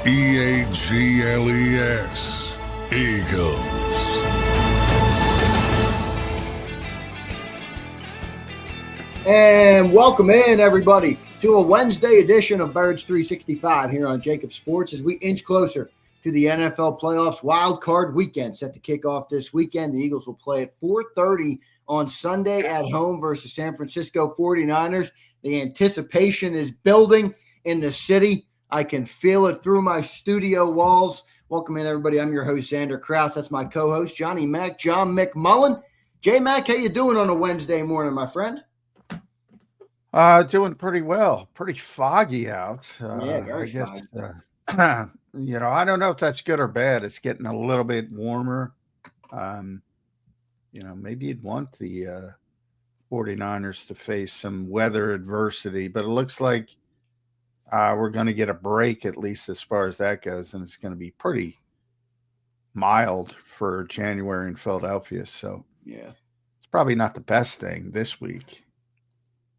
Eagles. Eagles. And welcome in, everybody, to a Wednesday edition of Birds 365 here on JAKIB Sports as we inch closer to the NFL playoffs Wildcard weekend set to kick off this weekend. The Eagles will play at 4:30 on Sunday at home versus San Francisco 49ers. The anticipation is building in the city. I can feel it through my studio walls. Welcome in, everybody. I'm your host, Zander Krause. That's my co-host, John McMullen. J-Mac, how you doing on a Wednesday morning, my friend? Doing pretty well. Pretty foggy out. Yeah, very foggy. I don't know if that's good or bad. It's getting a little bit warmer. Maybe you'd want the 49ers to face some weather adversity, but it looks like we're going to get a break, at least as far as that goes, and it's going to be pretty mild for January in Philadelphia. So, yeah, it's probably not the best thing this week.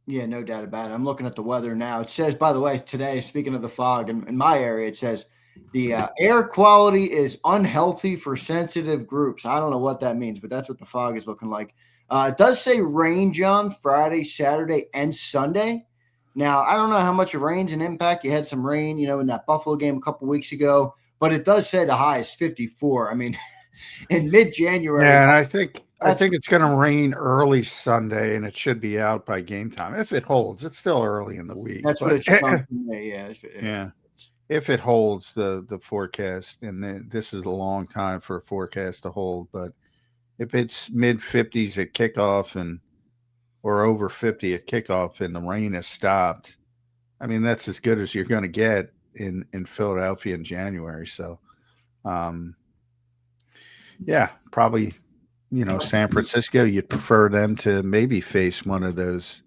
Yeah, no doubt about it. I'm looking at the weather now. It says, by the way, today, speaking of the fog, in my area, it says the air quality is unhealthy for sensitive groups. I don't know what that means, but that's what the fog is looking like. It does say rain, John, Friday, Saturday, and Sunday. Now, I don't know how much it rains and impact. You had some rain, in that Buffalo game a couple weeks ago, but it does say the high is 54. I mean, in mid-January. Yeah, and I think it's going to rain early Sunday, and it should be out by game time if it holds. It's still early in the week. That's what it should come from me. Yeah. If it holds the forecast, and this is a long time for a forecast to hold, but if it's mid-50s at kickoff or over 50 at kickoff and the rain has stopped, I mean, that's as good as you're going to get in Philadelphia in January. So, probably, San Francisco, you'd prefer them to maybe face one of those.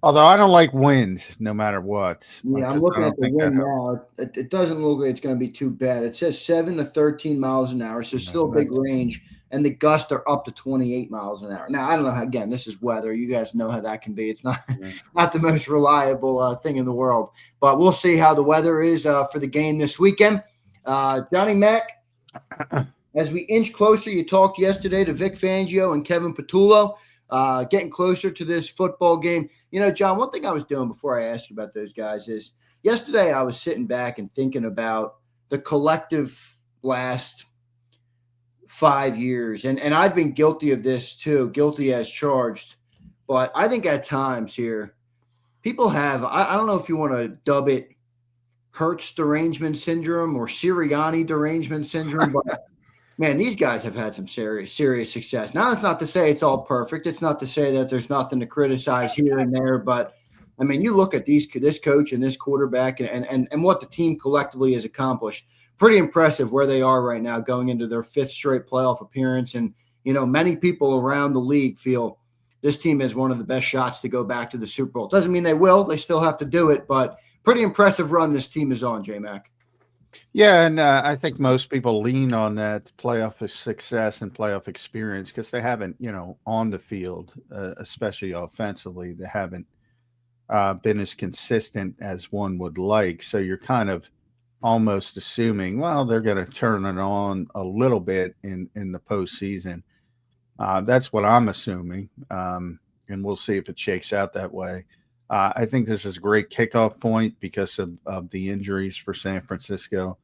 Although I don't like wind no matter what. Yeah, I'm looking at the wind now. It doesn't look like it's going to be too bad. It says 7 to 13 miles an hour, so still a big range. And the gusts are up to 28 miles an hour. Now, I don't know how, again, this is weather. You guys know how that can be. It's not the most reliable thing in the world. But we'll see how the weather is for the game this weekend. Johnny Mac, as we inch closer, you talked yesterday to Vic Fangio and Kevin Patullo, getting closer to this football game. John, one thing I was doing before I asked you about those guys is yesterday I was sitting back and thinking about the collective last 5 years. And I've been guilty of this too, guilty as charged. But I think at times here, people have, I don't know if you want to dub it Hertz derangement syndrome or Sirianni derangement syndrome, but man, these guys have had some serious success. Now, it's not to say it's all perfect. It's not to say that there's nothing to criticize here and there. But, I mean, you look at this coach and this quarterback and what the team collectively has accomplished. Pretty impressive where they are right now going into their 5th straight playoff appearance. And, many people around the league feel this team has one of the best shots to go back to the Super Bowl. Doesn't mean they will. They still have to do it. But pretty impressive run this team is on, J-Mac. Yeah, and I think most people lean on that playoff success and playoff experience because they haven't, on the field, especially offensively, they haven't been as consistent as one would like. So you're kind of almost assuming, well, they're going to turn it on a little bit in the postseason. That's what I'm assuming, and we'll see if it shakes out that way. I think this is a great kickoff point because of the injuries for San Francisco.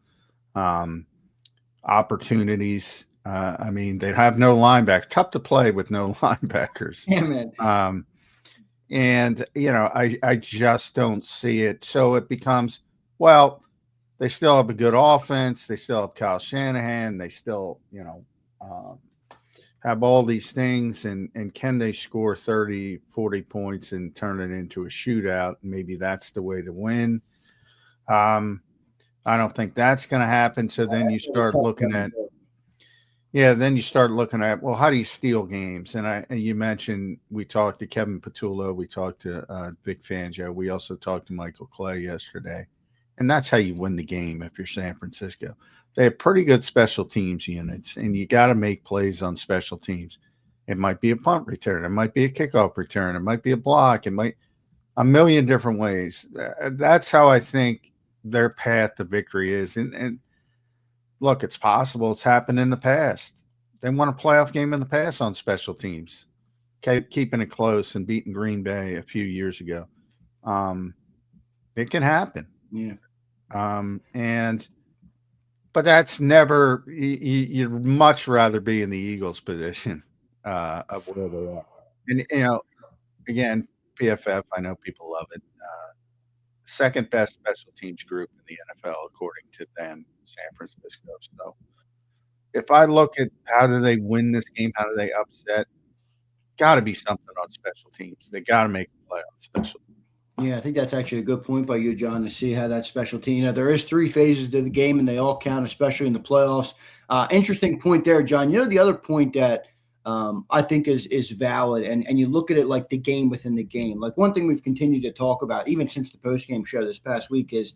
Opportunities. I mean, they have no linebacker. Tough to play with no linebackers. Yeah, man. And, I just don't see it. So it becomes, well, they still have a good offense. They still have Kyle Shanahan. They still, have all these things. And can they score 30, 40 points and turn it into a shootout? Maybe that's the way to win. I don't think that's going to happen. So then you start looking at, well, how do you steal games? And you mentioned we talked to Kevin Patullo. We talked to Vic Fangio. We also talked to Michael Clay yesterday. And that's how you win the game if you're San Francisco. They have pretty good special teams units, and you got to make plays on special teams. It might be a punt return. It might be a kickoff return. It might be a block. It might a million different ways. That's how I think their path to victory is. And look, it's possible. It's happened in the past. They won a playoff game in the past on special teams, keeping it close and beating Green Bay a few years ago. It can happen. Yeah. But that's never. You'd much rather be in the Eagles' position of where they are. And again, PFF. I know people love it. Second best special teams group in the NFL, according to them, San Francisco. So if I look at how do they win this game, how do they upset, got to be something on special teams. They got to make a play on special teams. Yeah, I think that's actually a good point by you, John, to see how that special team. There is 3 phases to the game, and they all count, especially in the playoffs. Interesting point there, John. The other point that I think is valid, and you look at it like the game within the game. Like one thing we've continued to talk about, even since the postgame show this past week, is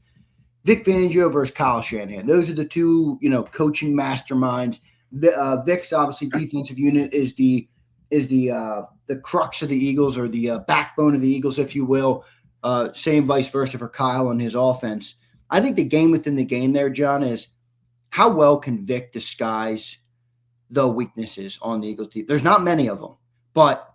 Vic Fangio versus Kyle Shanahan. Those are the two, coaching masterminds. Vic's obviously defensive unit is the crux of the Eagles, or the backbone of the Eagles, if you will. Same vice versa for Kyle and his offense. I think the game within the game there, John, is how well can Vic disguise the weaknesses on the Eagles team. There's not many of them, but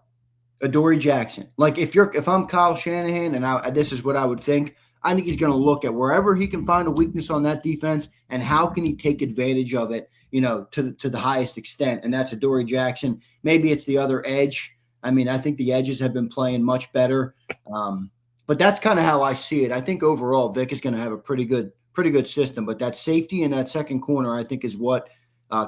Adoree Jackson. Like if I'm Kyle Shanahan, and this is what I would think, I think he's going to look at wherever he can find a weakness on that defense and how can he take advantage of it, to the highest extent. And that's Adoree Jackson. Maybe it's the other edge. I mean, I think the edges have been playing much better. But that's kind of how I see it. I think overall Vic is going to have a pretty good system, but that safety in that second corner, I think, is what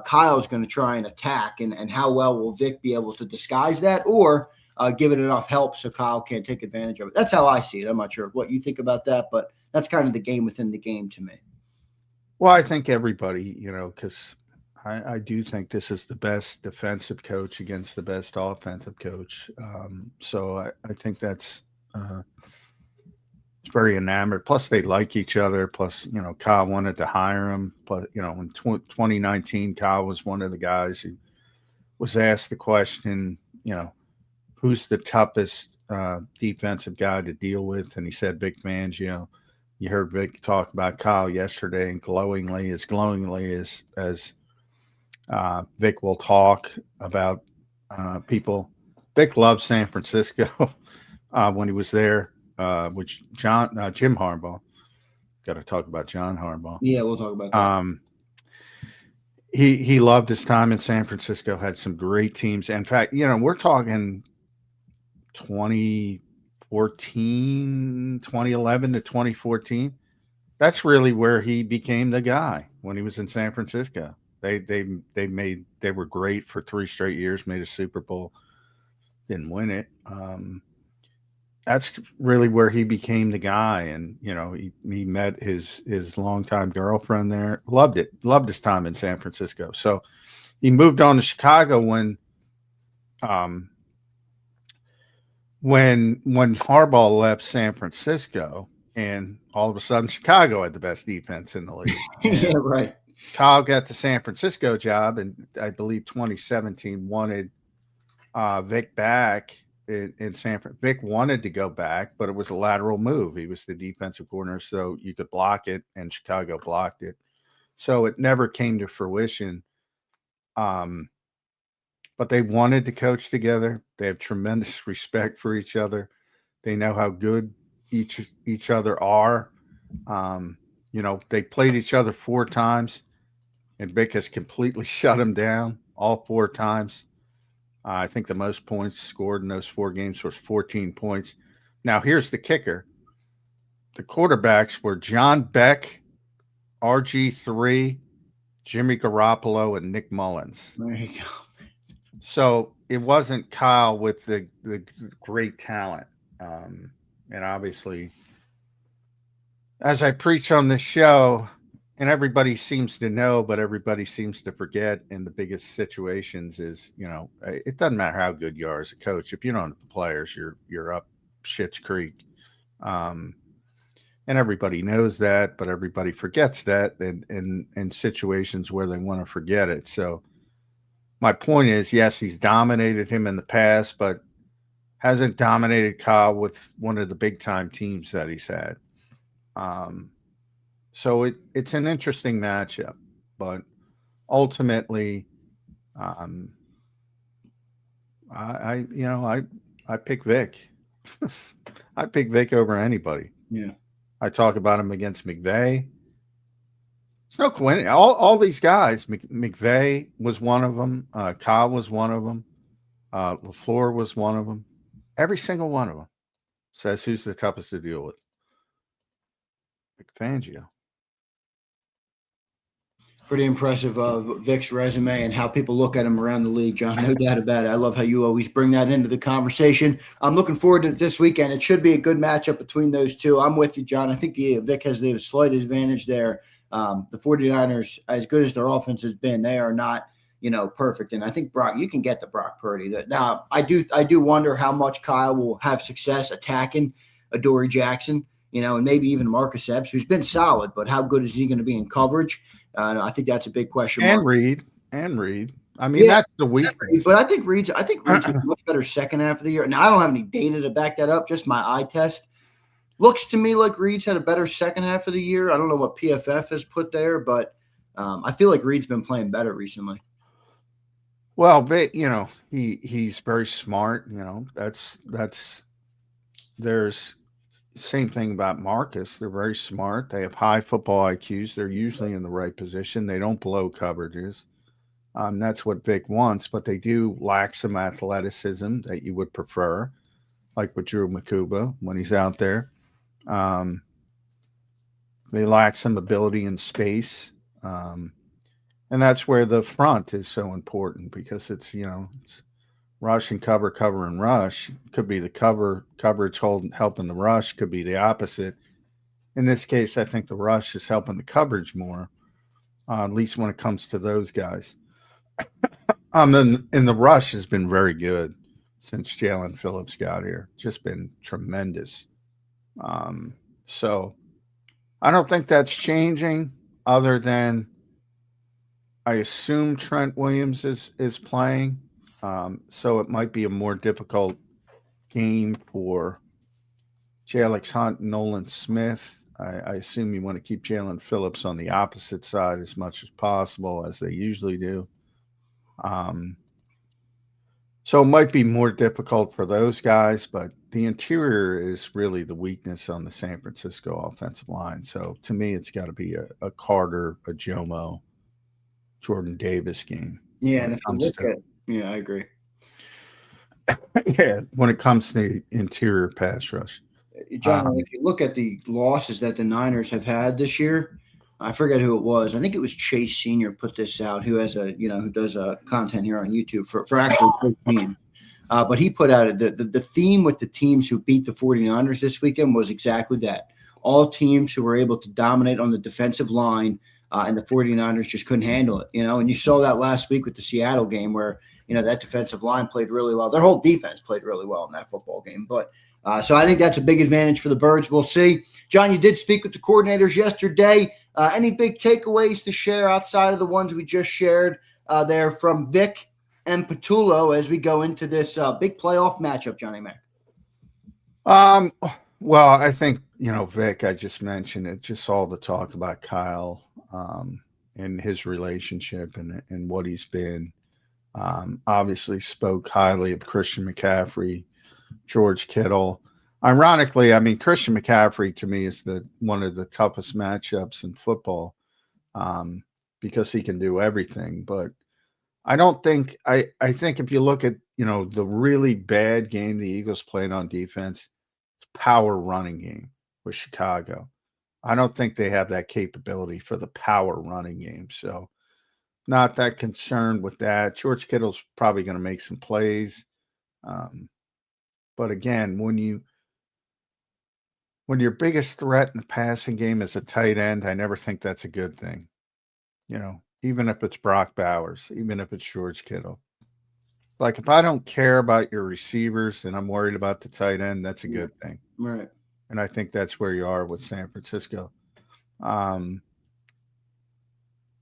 Kyle's going to try and attack, and how well will Vic be able to disguise that, or give it enough help so Kyle can't take advantage of it. That's how I see it. I'm not sure what you think about that, but that's kind of the game within the game to me. Well, I think everybody, because I do think this is the best defensive coach against the best offensive coach. So I think that's it's very enamored. Plus, they like each other. Plus, Kyle wanted to hire him. But, in 2019, Kyle was one of the guys who was asked the question, who's the toughest defensive guy to deal with? And he said Vic Fangio. You heard Vic talk about Kyle yesterday, and glowingly as Vic will talk about people. Vic loved San Francisco when he was there, which Jim Harbaugh. Got to talk about John Harbaugh. Yeah, we'll talk about that. He loved his time in San Francisco, had some great teams. In fact, we're talking 2011 to 2014. That's really where he became the guy, when he was in San Francisco. They were great for 3 straight years, made a Super Bowl, didn't win it. That's really where he became the guy. And, he met his longtime girlfriend there. Loved it. Loved his time in San Francisco. So he moved on to Chicago when Harbaugh left San Francisco, and all of a sudden Chicago had the best defense in the league. Yeah, right. Kyle got the San Francisco job, and I believe 2017 wanted Vic back in San Francisco. Vic wanted to go back, but it was a lateral move. He was the defensive coordinator, so you could block it, and Chicago blocked it. So it never came to fruition. But they wanted to coach together. They have tremendous respect for each other. They know how good each other are. They played each other 4 times, and Vic has completely shut him down all 4 times. I think the most points scored in those 4 games was 14 points. Now, here's the kicker. The quarterbacks were John Beck, RG3, Jimmy Garoppolo, and Nick Mullins. There you go. So it wasn't Kyle with the great talent. And obviously, as I preach on this show, and everybody seems to know, but everybody seems to forget in the biggest situations is, it doesn't matter how good you are as a coach. If you don't have the players, you're up shit's creek. And everybody knows that, but everybody forgets that in situations where they want to forget it. So my point is, yes, he's dominated him in the past, but hasn't dominated Kyle with one of the big time teams that he's had. So it's an interesting matchup, but ultimately, um, I pick Vic. I pick Vic over anybody. Yeah. I talk about him against McVay. It's no coincidence. All these guys, McVay was one of them. Kyle was one of them. LaFleur was one of them. Every single one of them says who's the toughest to deal with. Fangio. Pretty impressive Vic's resume and how people look at him around the league, John. No doubt about it. I love how you always bring that into the conversation. I'm looking forward to this weekend. It should be a good matchup between those two. I'm with you, John. I think Vic has the slight advantage there. The 49ers, as good as their offense has been, they are not, perfect. And I think Brock, you can get the Brock Purdy. Now, I do wonder how much Kyle will have success attacking Adoree Jackson, and maybe even Marcus Epps, who's been solid, but how good is he going to be in coverage? I think that's a big question mark. And Reed. I mean, that's the weakness. But I think Reed's a much better second half of the year. Now, I don't have any data to back that up, just my eye test. Looks to me like Reed's had a better second half of the year. I don't know what PFF has put there, but I feel like Reed's been playing better recently. Well, but he's very smart. There's same thing about Marcus. They're very smart. They have high football IQs. They're usually in the right position. They don't blow coverages. That's what Vic wants, but they do lack some athleticism that you would prefer, like with Drew Makuba when he's out there. They lack some ability in space. And that's where the front is so important because it's rush and cover, cover and rush. Could be the coverage helping the rush. Could be the opposite. In this case, I think the rush is helping the coverage more, at least when it comes to those guys. And the rush has been very good since Jalen Phillips got here. Just been tremendous. So I don't think that's changing other than I assume Trent Williams is playing. So it might be a more difficult game for Jalix Hunt and Nolan Smith. I assume you want to keep Jalen Phillips on the opposite side as much as possible, as they usually do. So it might be more difficult for those guys, but the interior is really the weakness on the San Francisco offensive line. So to me, it's got to be a Carter, a Jomo, Jordan Davis game. Yeah, and if you look at I agree. Yeah, when it comes to the interior pass rush. John, if you look at the losses that the Niners have had this year, I forget who it was. I think it was Chase Sr. put this out, who has who does content here on YouTube for actually good teams. But he put out the theme with the teams who beat the 49ers this weekend was exactly that. All teams who were able to dominate on the defensive line, and the 49ers just couldn't handle it, and you saw that last week with the Seattle game where, that defensive line played really well. Their whole defense played really well in that football game. But so I think that's a big advantage for the Birds. We'll see. John, you did speak with the coordinators yesterday. Any big takeaways to share outside of the ones we just shared there from Vic and Patullo as we go into this big playoff matchup, Johnny Mac? Well, I think, Vic, I just mentioned it, just all the talk about Kyle and his relationship and what he's been. Obviously spoke highly of Christian McCaffrey, George Kittle. Ironically, I mean, Christian McCaffrey to me is one of the toughest matchups in football because he can do everything. But I don't think I think if you look at, the really bad game the Eagles played on defense, it's power running game with Chicago. I don't think they have that capability for the power running game. So not that concerned with that. George Kittle's probably going to make some plays. But again, when your biggest threat in the passing game is a tight end, I never think that's a good thing. Even if it's Brock Bowers, even if it's George Kittle. Like if I don't care about your receivers and I'm worried about the tight end, that's a good thing. Right. And I think that's where you are with San Francisco.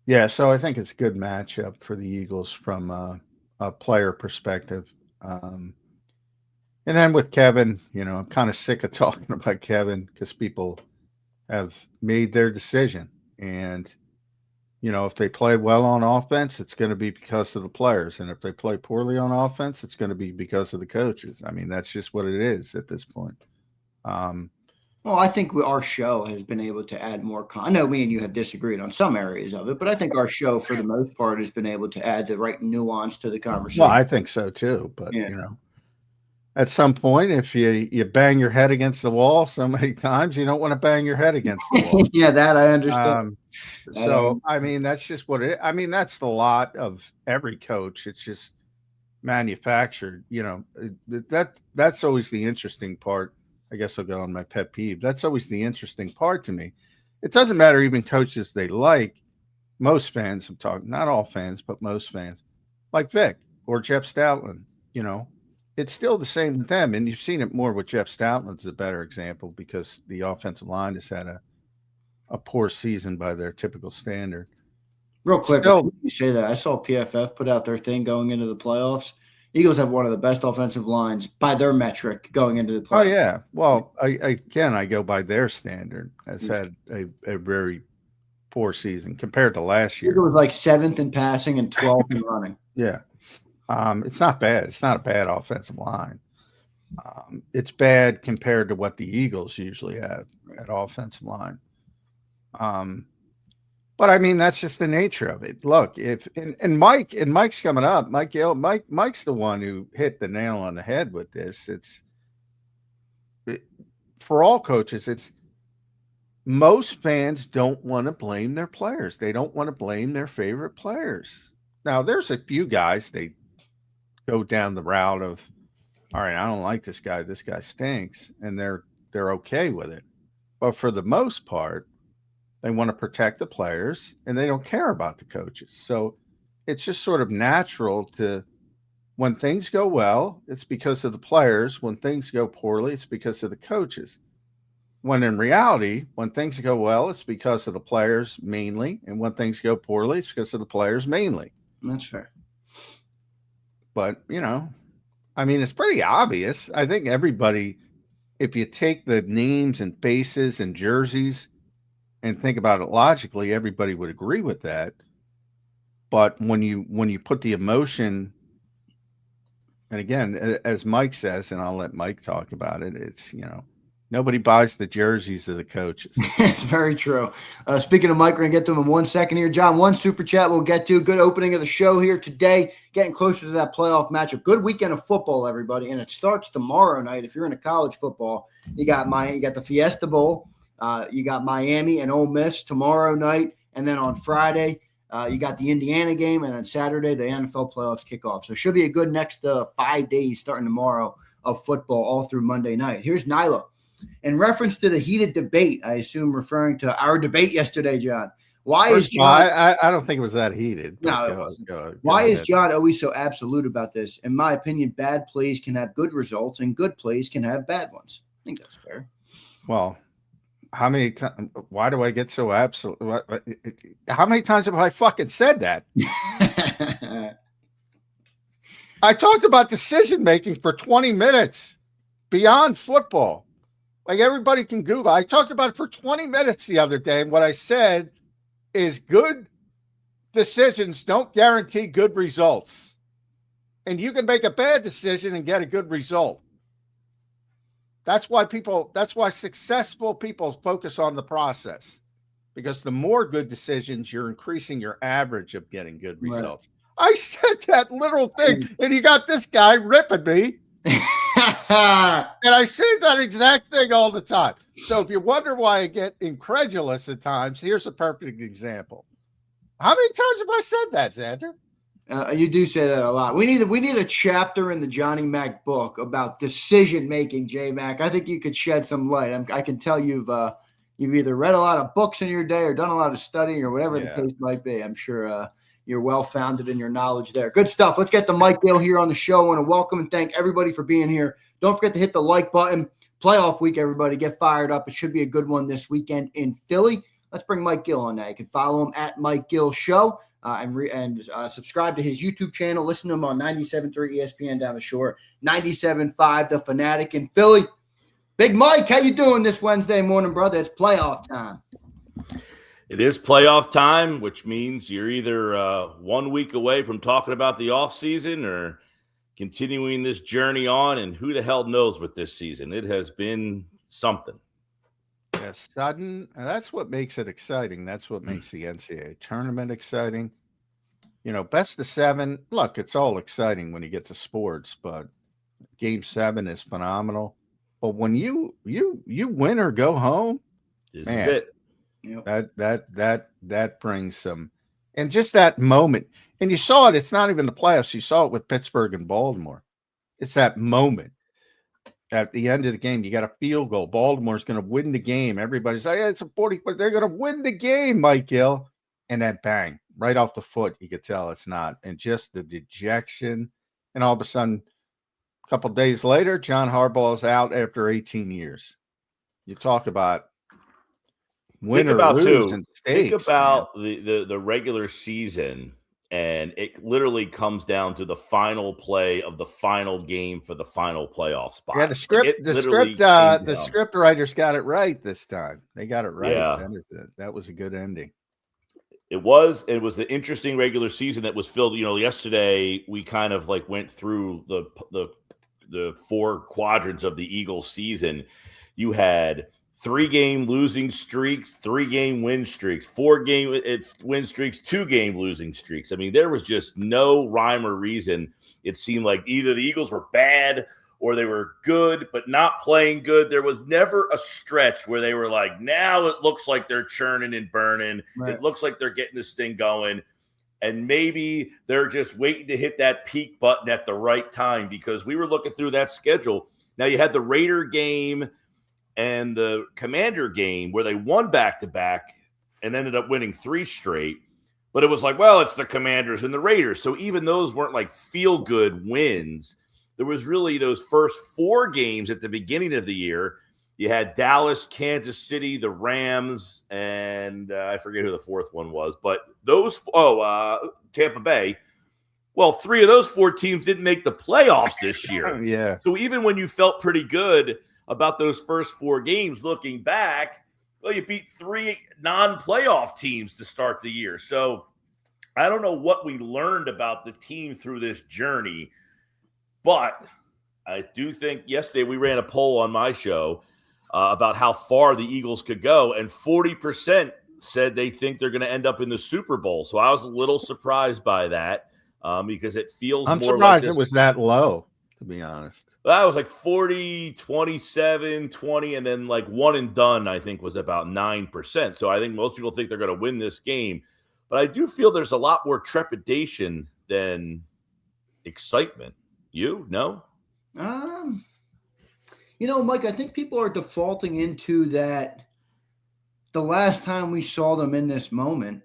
Yeah, so I think it's a good matchup for the Eagles from a player perspective. And then with Kevin, I'm kind of sick of talking about Kevin because people have made their decision. And, if they play well on offense, it's going to be because of the players. And if they play poorly on offense, it's going to be because of the coaches. I mean, that's just what it is at this point. Well, I think our show has been able to add more. I know me and you have disagreed on some areas of it, but I think our show, for the most part, has been able to add the right nuance to the conversation. Well, I think so too. But at some point, if you bang your head against the wall so many times, you don't want to bang your head against the wall. Yeah, that I understand. I mean, that's just what it. I mean, that's the lot of every coach. It's just manufactured. That's always the interesting part. I guess I'll go on my pet peeve. That's always the interesting part to me. It doesn't matter even coaches they like. Most fans, I'm talking, not all fans, but most fans, like Vic or Jeff Stoutland, it's still the same with them. And you've seen it more with Jeff Stoutland's a better example because the offensive line has had a poor season by their typical standard. Real quick, before you say that, I saw PFF put out their thing going into the playoffs. Eagles have one of the best offensive lines by their metric going into the playoffs. Oh, yeah. Well, I go by their standard. Has had a very poor season compared to last year. It was like 7th in passing and 12th in running. Yeah. It's not bad. It's not a bad offensive line. It's bad compared to what the Eagles usually have at offensive line. But I mean, that's just the nature of it. Look, Mike's coming up. Mike's the one who hit the nail on the head with this. For all coaches, most fans don't want to blame their players. They don't want to blame their favorite players. Now, there's a few guys they go down the route of, all right, I don't like this guy. This guy stinks, and they're okay with it. But for the most part, they want to protect the players, and they don't care about the coaches. So it's just sort of natural to, when things go well, it's because of the players. When things go poorly, it's because of the coaches. When in reality, when things go well, it's because of the players mainly. And when things go poorly, it's because of the players mainly. That's fair. But, I mean, it's pretty obvious. I think everybody, if you take the names and faces and jerseys and think about it logically, everybody would agree with that. But when you put the emotion, and again, as Mike says, and I'll let Mike talk about it, it's, nobody buys the jerseys of the coaches. It's very true. Speaking of Mike, we're going to get to him in 1 second here. John, one super chat we'll get to. Good opening of the show here today. Getting closer to that playoff matchup. Good weekend of football, everybody. And it starts tomorrow night. If you're into college football, you got the Fiesta Bowl. You got Miami and Ole Miss tomorrow night. And then on Friday, you got the Indiana game. And then Saturday, the NFL playoffs kick off. So it should be a good next 5 days starting tomorrow of football all through Monday night. Here's Nyla. In reference to the heated debate, I assume referring to our debate yesterday, John. Why is John? I don't think it was that heated. No, it wasn't. Why is John always so absolute about this? In my opinion, bad plays can have good results, and good plays can have bad ones. I think that's fair. Well, how many times? Why do I get so absolute? How many times have I fucking said that? I talked about decision making for 20 minutes beyond football. Like everybody can Google. I talked about it for 20 minutes the other day. And what I said is good decisions don't guarantee good results. And you can make a bad decision and get a good result. That's why successful people focus on the process. Because the more good decisions, you're increasing your average of getting good results. Right. I said that little thing, and you got this guy ripping me. And I say that exact thing all the time. So if you wonder why I get incredulous at times, here's a perfect example. How many times have I said that, Zander? You do say that a lot. We need a chapter in the Johnny Mac book about decision making, J Mac. I think you could shed some light. I can tell you've either read a lot of books in your day or done a lot of studying or whatever the case might be. I'm sure you're well-founded in your knowledge there. Good stuff. Let's get to Mike Gill here on the show. I want to welcome and thank everybody for being here. Don't forget to hit the like button. Playoff week, everybody. Get fired up. It should be a good one this weekend in Philly. Let's bring Mike Gill on now. You can follow him at Mike Gill Show and subscribe to his YouTube channel. Listen to him on 97.3 ESPN down the shore, 97.5 The Fanatic in Philly. Big Mike, how you doing this Wednesday morning, brother? It's playoff time. It is playoff time, which means you're either 1 week away from talking about the offseason or continuing this journey on, and who the hell knows what this season. It has been something. Yeah, sudden. And that's what makes it exciting. That's what makes the NCAA tournament exciting. You know, best of 7. Look, it's all exciting when you get to sports, but Game 7 is phenomenal. But when you win or go home, This man, is it. that brings some, and just that moment. And you saw it. It's not even the playoffs. You saw it with Pittsburgh and Baltimore. It's that moment at the end of the game. You got a field goal. Baltimore's going to win the game. Everybody's like, yeah, it's a 40, but they're going to win the game, Mike Gill. And then bang, right off the foot, you could tell it's not. And just the dejection. And all of a sudden, a couple of days later, John Harbaugh's out after 18 years. You talk about win or lose in stakes. Think about the regular season, and it literally comes down to the final play of the final game for the final playoff spot. Yeah, the script writers got it right this time. They got it right. Yeah. That was a good ending. It was an interesting regular season that was filled. You know, yesterday we kind of like went through the 4 quadrants of the Eagles season. You had 3-game losing streaks, 3-game win streaks, 4-game win streaks, 2-game losing streaks. I mean, there was just no rhyme or reason. It seemed like either the Eagles were bad or they were good, but not playing good. There was never a stretch where they were like, now it looks like they're churning and burning. Right. It looks like they're getting this thing going. And maybe they're just waiting to hit that peak button at the right time, because we were looking through that schedule. Now you had the Raider game and the Commander game where they won back-to-back and ended up winning 3 straight. But it was like, well, it's the Commanders and the Raiders. So even those weren't like feel-good wins. There was really those first 4 games at the beginning of the year. You had Dallas, Kansas City, the Rams, and I forget who the 4th one was. But those Tampa Bay. Well, 3 of those 4 teams didn't make the playoffs this year. Yeah. So even when you felt pretty good about those first 4 games, looking back, well, you beat 3 non-playoff teams to start the year. So I don't know what we learned about the team through this journey, but I do think yesterday we ran a poll on my show about how far the Eagles could go, and 40% said they think they're going to end up in the Super Bowl. So I was a little surprised by that because it feels I'm more surprised like it was that low, to be honest. That was like 40, 27, 20, and then like one and done, I think, was about 9%. So I think most people think they're going to win this game. But I do feel there's a lot more trepidation than excitement. You? No? You know, Mike, I think people are defaulting into that the last time we saw them in this moment,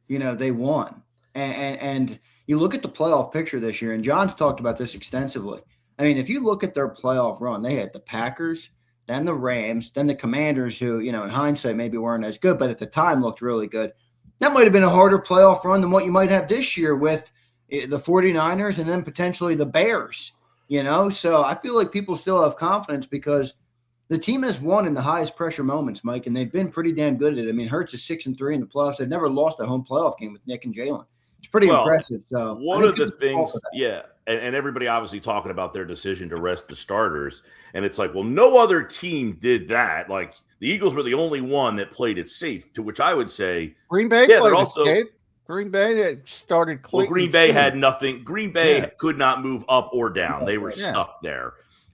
you know, they won. And you look at the playoff picture this year, and John's talked about this extensively. I mean, if you look at their playoff run, they had the Packers, then the Rams, then the Commanders, who, you know, in hindsight maybe weren't as good, but at the time looked really good. That might have been a harder playoff run than what you might have this year with the 49ers and then potentially the Bears, you know? So I feel like people still have confidence because the team has won in the highest pressure moments, Mike, and they've been pretty damn good at it. I mean, Hurts is 6-3 in the playoffs. They've never lost a home playoff game with Nick and Jalen. It's pretty impressive. So one of the things, and everybody obviously talking about their decision to rest the starters, and it's like, well, no other team did that. Like the Eagles were the only one that played it safe. To which I would say, Green Bay played it safe. Green Bay started. Well, Green Bay had nothing. Green Bay could not move up or down. They were stuck there.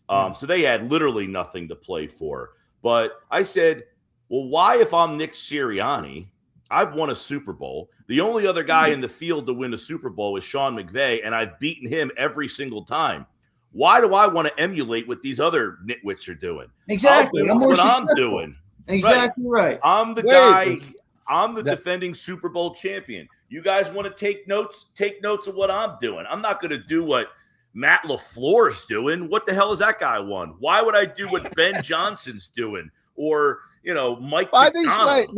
So they had literally nothing to play for. But I said, well, why, if I'm Nick Sirianni, I've won a Super Bowl. The only other guy in the field to win a Super Bowl is Sean McVay, and I've beaten him every single time. Why do I want to emulate what these other nitwits are doing? Exactly. I'm doing. Exactly right. I'm the guy. I'm the defending Super Bowl champion. You guys want to take notes? Take notes of what I'm doing. I'm not going to do what Matt LaFleur's doing. What the hell is that guy won? Why would I do what Ben Johnson's doing? Or, you know, Mike McDonald?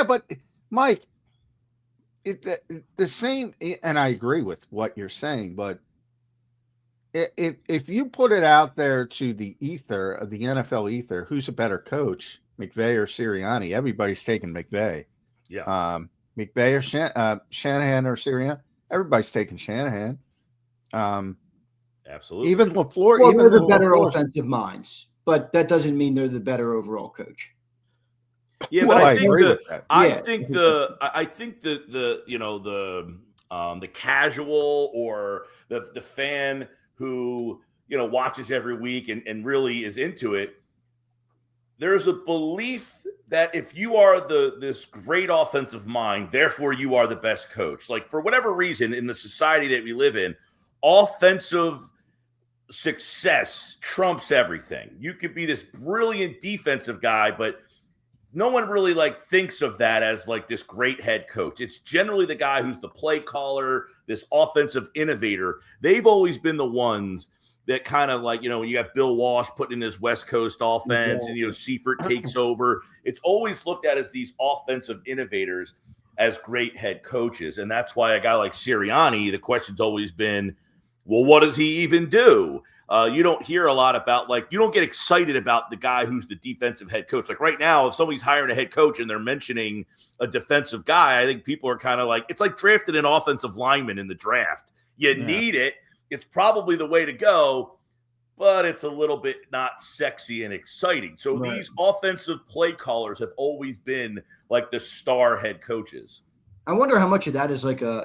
But Mike, the same, and I agree with what you're saying, but if you put it out there to the ether, the NFL ether, who's a better coach, McVay or Sirianni? Everybody's taking McVay. Yeah. McVay or Shanahan or Sirianni? Everybody's taking Shanahan. Absolutely. Even LaFleur. Well, even they're the better LaFleur. offensive minds, but that doesn't mean they're the better overall coach. Yeah, Well, but I agree with that. I think the you know the casual or the fan who watches every week and really is into it. There's a belief that if you are this great offensive mind, therefore you are the best coach. Like, for whatever reason, in the society that we live in, offensive success trumps everything. You could be this brilliant defensive guy, but no one really thinks of that as this great head coach. It's generally the guy who's the play caller, this offensive innovator. They've always been the ones that kind of when you got Bill Walsh putting in his West Coast offense and Seifert takes over. It's always looked at as these offensive innovators as great head coaches. And that's why a guy like Sirianni, the question's always been, well, what does he even do? You don't hear a lot about you don't get excited about the guy who's the defensive head coach. Like right now, if somebody's hiring a head coach and they're mentioning a defensive guy, I think people are kind of it's like drafting an offensive lineman in the draft. You need it. It's probably the way to go, but it's a little bit not sexy and exciting. So these offensive play callers have always been the star head coaches. I wonder how much of that is like a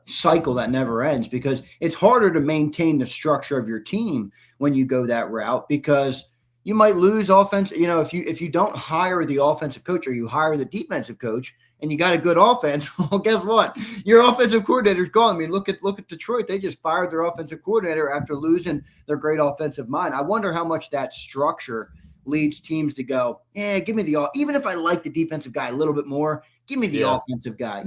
cycle that never ends, because it's harder to maintain the structure of your team when you go that route, because you might lose offense. If you don't hire the offensive coach or you hire the defensive coach and you got a good offense, well, guess what? Your offensive coordinator's gone. I mean, look at Detroit. They just fired their offensive coordinator after losing their great offensive mind. I wonder how much that structure leads teams to go, give me even if I like the defensive guy a little bit more, give me the offensive guy,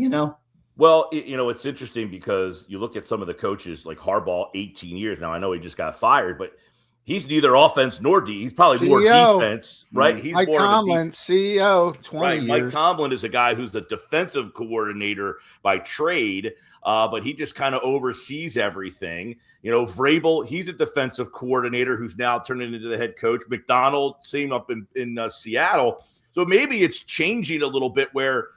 Well, it's interesting because you look at some of the coaches like Harbaugh, 18 years now. I know he just got fired, but he's neither offense nor D. He's probably more defense, right? He's Mike more Tomlin, CEO, 20 years. Mike Tomlin is a guy who's the defensive coordinator by trade, but he just kind of oversees everything. Vrabel, he's a defensive coordinator who's now turning into the head coach. McDonald, same up in Seattle. So maybe it's changing a little bit where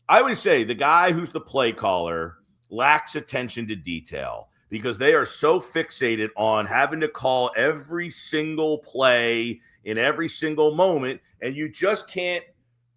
I would say the guy who's the play caller lacks attention to detail because they are so fixated on having to call every single play in every single moment, and you just can't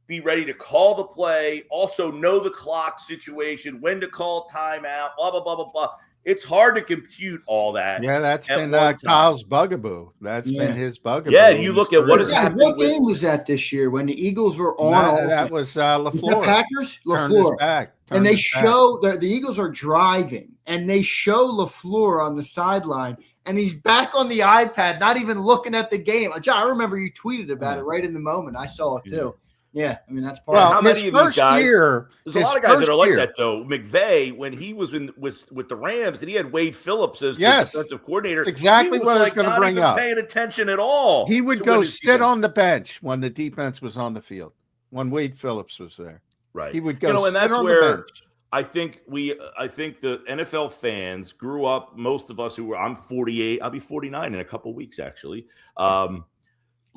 be ready to call the play, also know the clock situation, when to call timeout, blah, blah, blah, blah, blah. It's hard to compute all that. Yeah, that's been Kyle's bugaboo. That's been his bugaboo. Yeah, you look at what is happening. What game was that this year when the Eagles were on? That was LaFleur. The Packers? LaFleur. And they show the Eagles are driving, and they show LaFleur on the sideline, and he's back on the iPad, not even looking at the game. John, I remember you tweeted about it right in the the moment. I saw it too. Yeah, I mean, that's part of how many of these guys? There's a lot of guys that are like that, though. McVay, when he was with the Rams and he had Wade Phillips as the defensive coordinator, that's exactly what I was going to bring up. Paying attention at all. He would go sit on the bench when the defense was on the field, when Wade Phillips was there. Right. He would go and sit that's on where the bench. I think the NFL fans grew up, most of us I'm 48, I'll be 49 in a couple weeks, actually.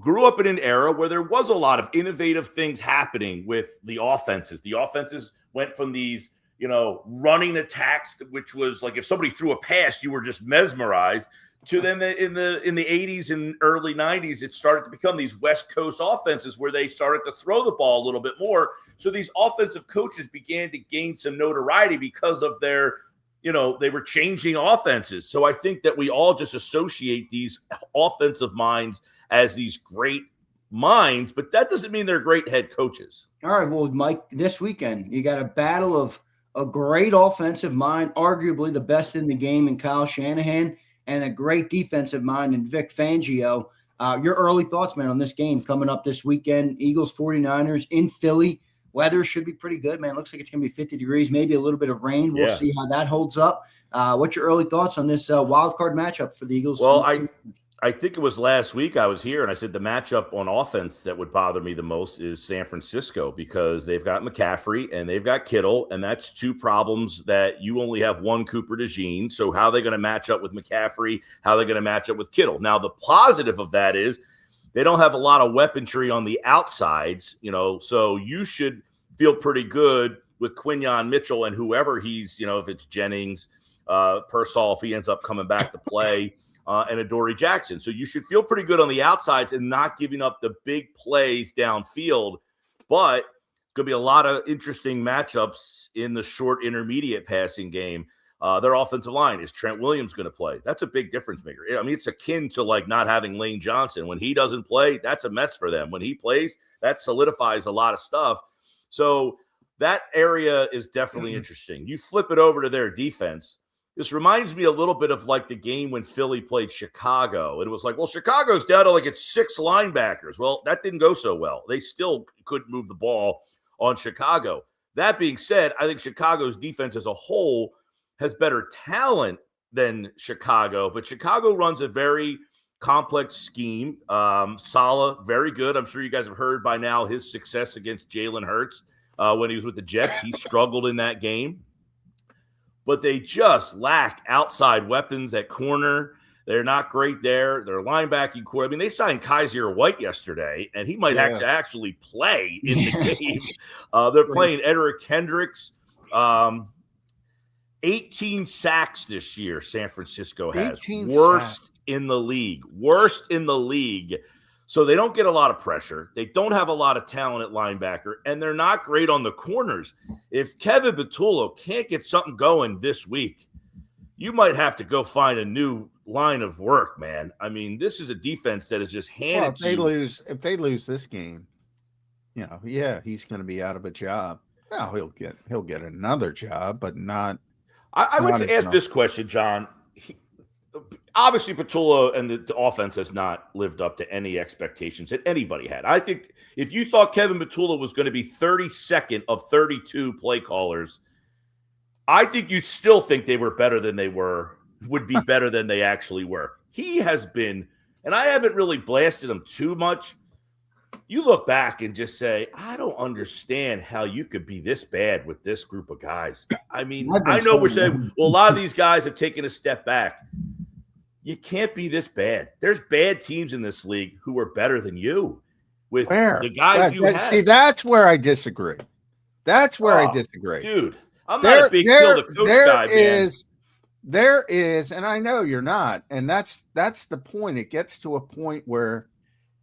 Grew up in an era where there was a lot of innovative things happening with the offenses. The offenses went from these, running attacks, which was like if somebody threw a pass, you were just mesmerized, to then in the 80s and early 90s, it started to become these West Coast offenses where they started to throw the ball a little bit more. So these offensive coaches began to gain some notoriety because of their, they were changing offenses. So I think that we all just associate these offensive minds as these great minds, but that doesn't mean they're great head coaches. All right, well, Mike, this weekend you got a battle of a great offensive mind, arguably the best in the game in Kyle Shanahan, and a great defensive mind in Vic Fangio. Your early thoughts, man, on this game coming up this weekend, Eagles 49ers in Philly. Weather should be pretty good, man. Looks like it's going to be 50 degrees, maybe a little bit of rain. We'll see how that holds up. What's your early thoughts on this wild card matchup for the Eagles? Well, I think it was last week I was here and I said the matchup on offense that would bother me the most is San Francisco because they've got McCaffrey and they've got Kittle, and that's two problems that you only have one Cooper DeJean. So how are they going to match up with McCaffrey? How are they going to match up with Kittle? Now, the positive of that is they don't have a lot of weaponry on the outsides, so you should feel pretty good with Quinyon Mitchell and whoever he's, if it's Jennings, Pearsall, if he ends up coming back to play, and Adoree Jackson. So you should feel pretty good on the outsides and not giving up the big plays downfield. But going to be a lot of interesting matchups in the short intermediate passing game. Their offensive line, is Trent Williams going to play? That's a big difference maker. I mean, it's akin to like not having Lane Johnson. When he doesn't play, that's a mess for them. When he plays, that solidifies a lot of stuff. So that area is definitely interesting. You flip it over to their defense. This reminds me a little bit of like the game when Philly played Chicago. It was like, well, Chicago's down to like it's 6 linebackers. Well, that didn't go so well. They still couldn't move the ball on Chicago. That being said, I think Chicago's defense as a whole has better talent than Chicago, but Chicago runs a very complex scheme. Saleh, very good. I'm sure you guys have heard by now his success against Jalen Hurts when he was with the Jets. He struggled in that game. But they just lack outside weapons at corner. They're not great there. Their linebacking core. I mean, they signed Kaiser White yesterday, and he might have to actually play in the game. They're playing Edric Kendricks. 18 sacks this year, San Francisco has. Worst in the league. Worst in the league. So they don't get a lot of pressure. They don't have a lot of talent at linebacker, and they're not great on the corners. If Kevin Patullo can't get something going this week, you might have to go find a new line of work, man. I mean, this is a defense that is just handed to you. If they lose this game, he's going to be out of a job. Now he'll get another job, but not. I would ask this question, John. Obviously, Patullo and the offense has not lived up to any expectations that anybody had. I think if you thought Kevin Patullo was going to be 32nd of 32 play callers, I think you'd still think they were better than they were, would be better than they actually were. He has been, and I haven't really blasted him too much. You look back and just say, I don't understand how you could be this bad with this group of guys. I mean, I know we're saying, well, a lot of these guys have taken a step back. You can't be this bad. There's bad teams in this league who are better than you with the guys you have. See, that's where I disagree. That's where I disagree. Dude, I'm not a big kill the coach guy, man. There is, and I know you're not, and that's the point. It gets to a point where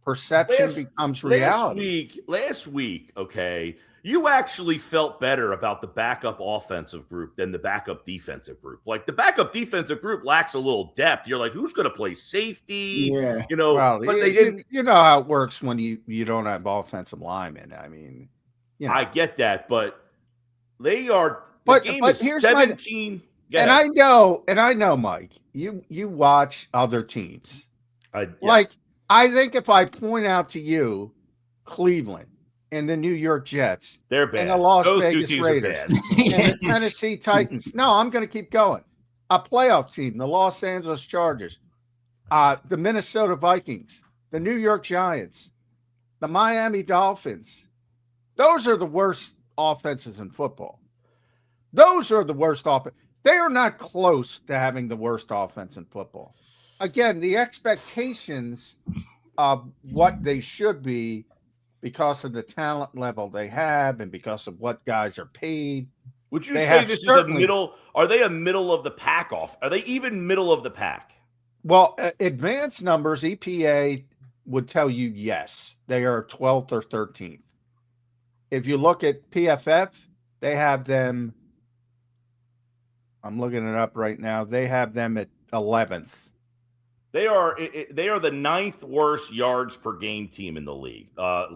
perception becomes reality. Last week, okay, you actually felt better about the backup offensive group than the backup defensive group. Like the backup defensive group lacks a little depth. You're like, who's going to play safety? Yeah. But they didn't. You know how it works when you don't have offensive linemen. I mean, I get that, but they are. But the game is here's 17. And I know, Mike. You watch other teams. Yes. I think if I point out to you Cleveland and the New York Jets, they're bad. And the Las Those Vegas two teams Raiders are bad. and the Tennessee Titans. No, I'm going to keep going. A playoff team, the Los Angeles Chargers, the Minnesota Vikings, the New York Giants, the Miami Dolphins. Those are the worst offenses in football. Those are the worst offense. They are not close to having the worst offense in football. Again, the expectations of what they should be because of the talent level they have and because of what guys are paid. Would you say this is a middle? Are they a middle of the pack off? Are they even middle of the pack? Well, advanced numbers, EPA would tell you yes. They are 12th or 13th. If you look at PFF, they have them. I'm looking it up right now. They have them at 11th. They are the 9th worst yards per game team in the league.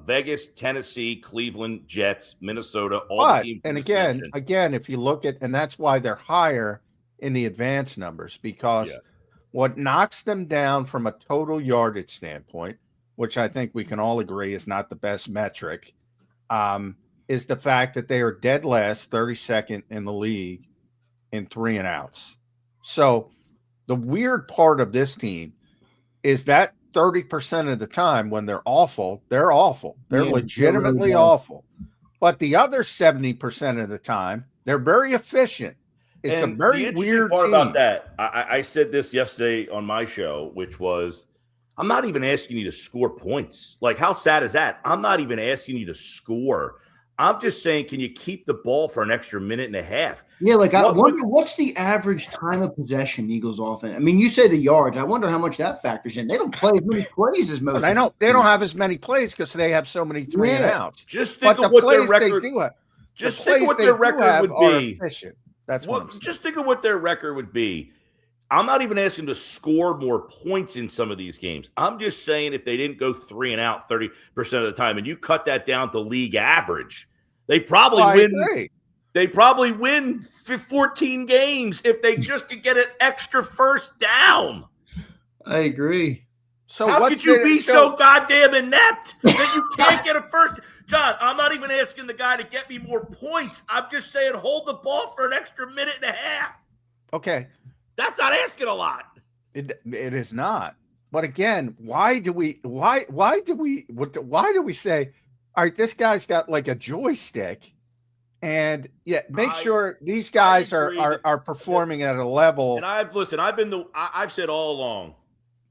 Vegas, Tennessee, Cleveland, Jets, Minnesota, all the teams. And again, if you look at, and that's why they're higher in the advanced numbers, because what knocks them down from a total yardage standpoint, which I think we can all agree is not the best metric, is the fact that they are dead last, 32nd in the league in 3 and outs. So the weird part of this team is that 30% of the time when they're awful. They're awful. They're Yeah, legitimately they're really awful. But the other 70% of the time, they're very efficient. It's and a very the interesting weird part team. about that, I said this yesterday on my show, which was, I'm not even asking you to score points. Like, how sad is that? I'm not even asking you to score. I'm just saying, can you keep the ball for an extra minute and a half? Yeah, like I wonder what's the average time of possession Eagles offense. I mean, you say the yards. I wonder how much that factors in. They don't play as many plays as most. They don't have as many plays because they have so many 3 and outs. Just think of what their record. Just think of what their record would be. That's what I'm saying. Just think of what their record would be. I'm not even asking to score more points in some of these games. I'm just saying if they didn't go 3 and out 30% of the time, and you cut that down to league average, they probably win. They probably win 14 games if they just could get an extra first down. I agree. So how could you be so goddamn inept that you can't get a first? John, I'm not even asking the guy to get me more points. I'm just saying hold the ball for an extra minute and a half. Okay. That's not asking a lot. It is not. But again, why do we say, all right, this guy's got like a joystick, and make sure these guys are performing at a level. And I've said all along,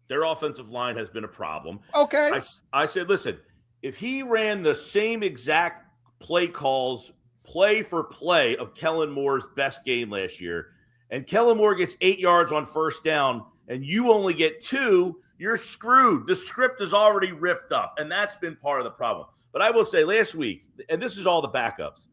their offensive line has been a problem. Okay. I said, listen, if he ran the same exact play calls, play for play of Kellen Moore's best game last year, and Kellen Moore gets 8 yards on first down, and you only get 2, you're screwed. The script is already ripped up, and that's been part of the problem. But I will say last week, and this is all the backups,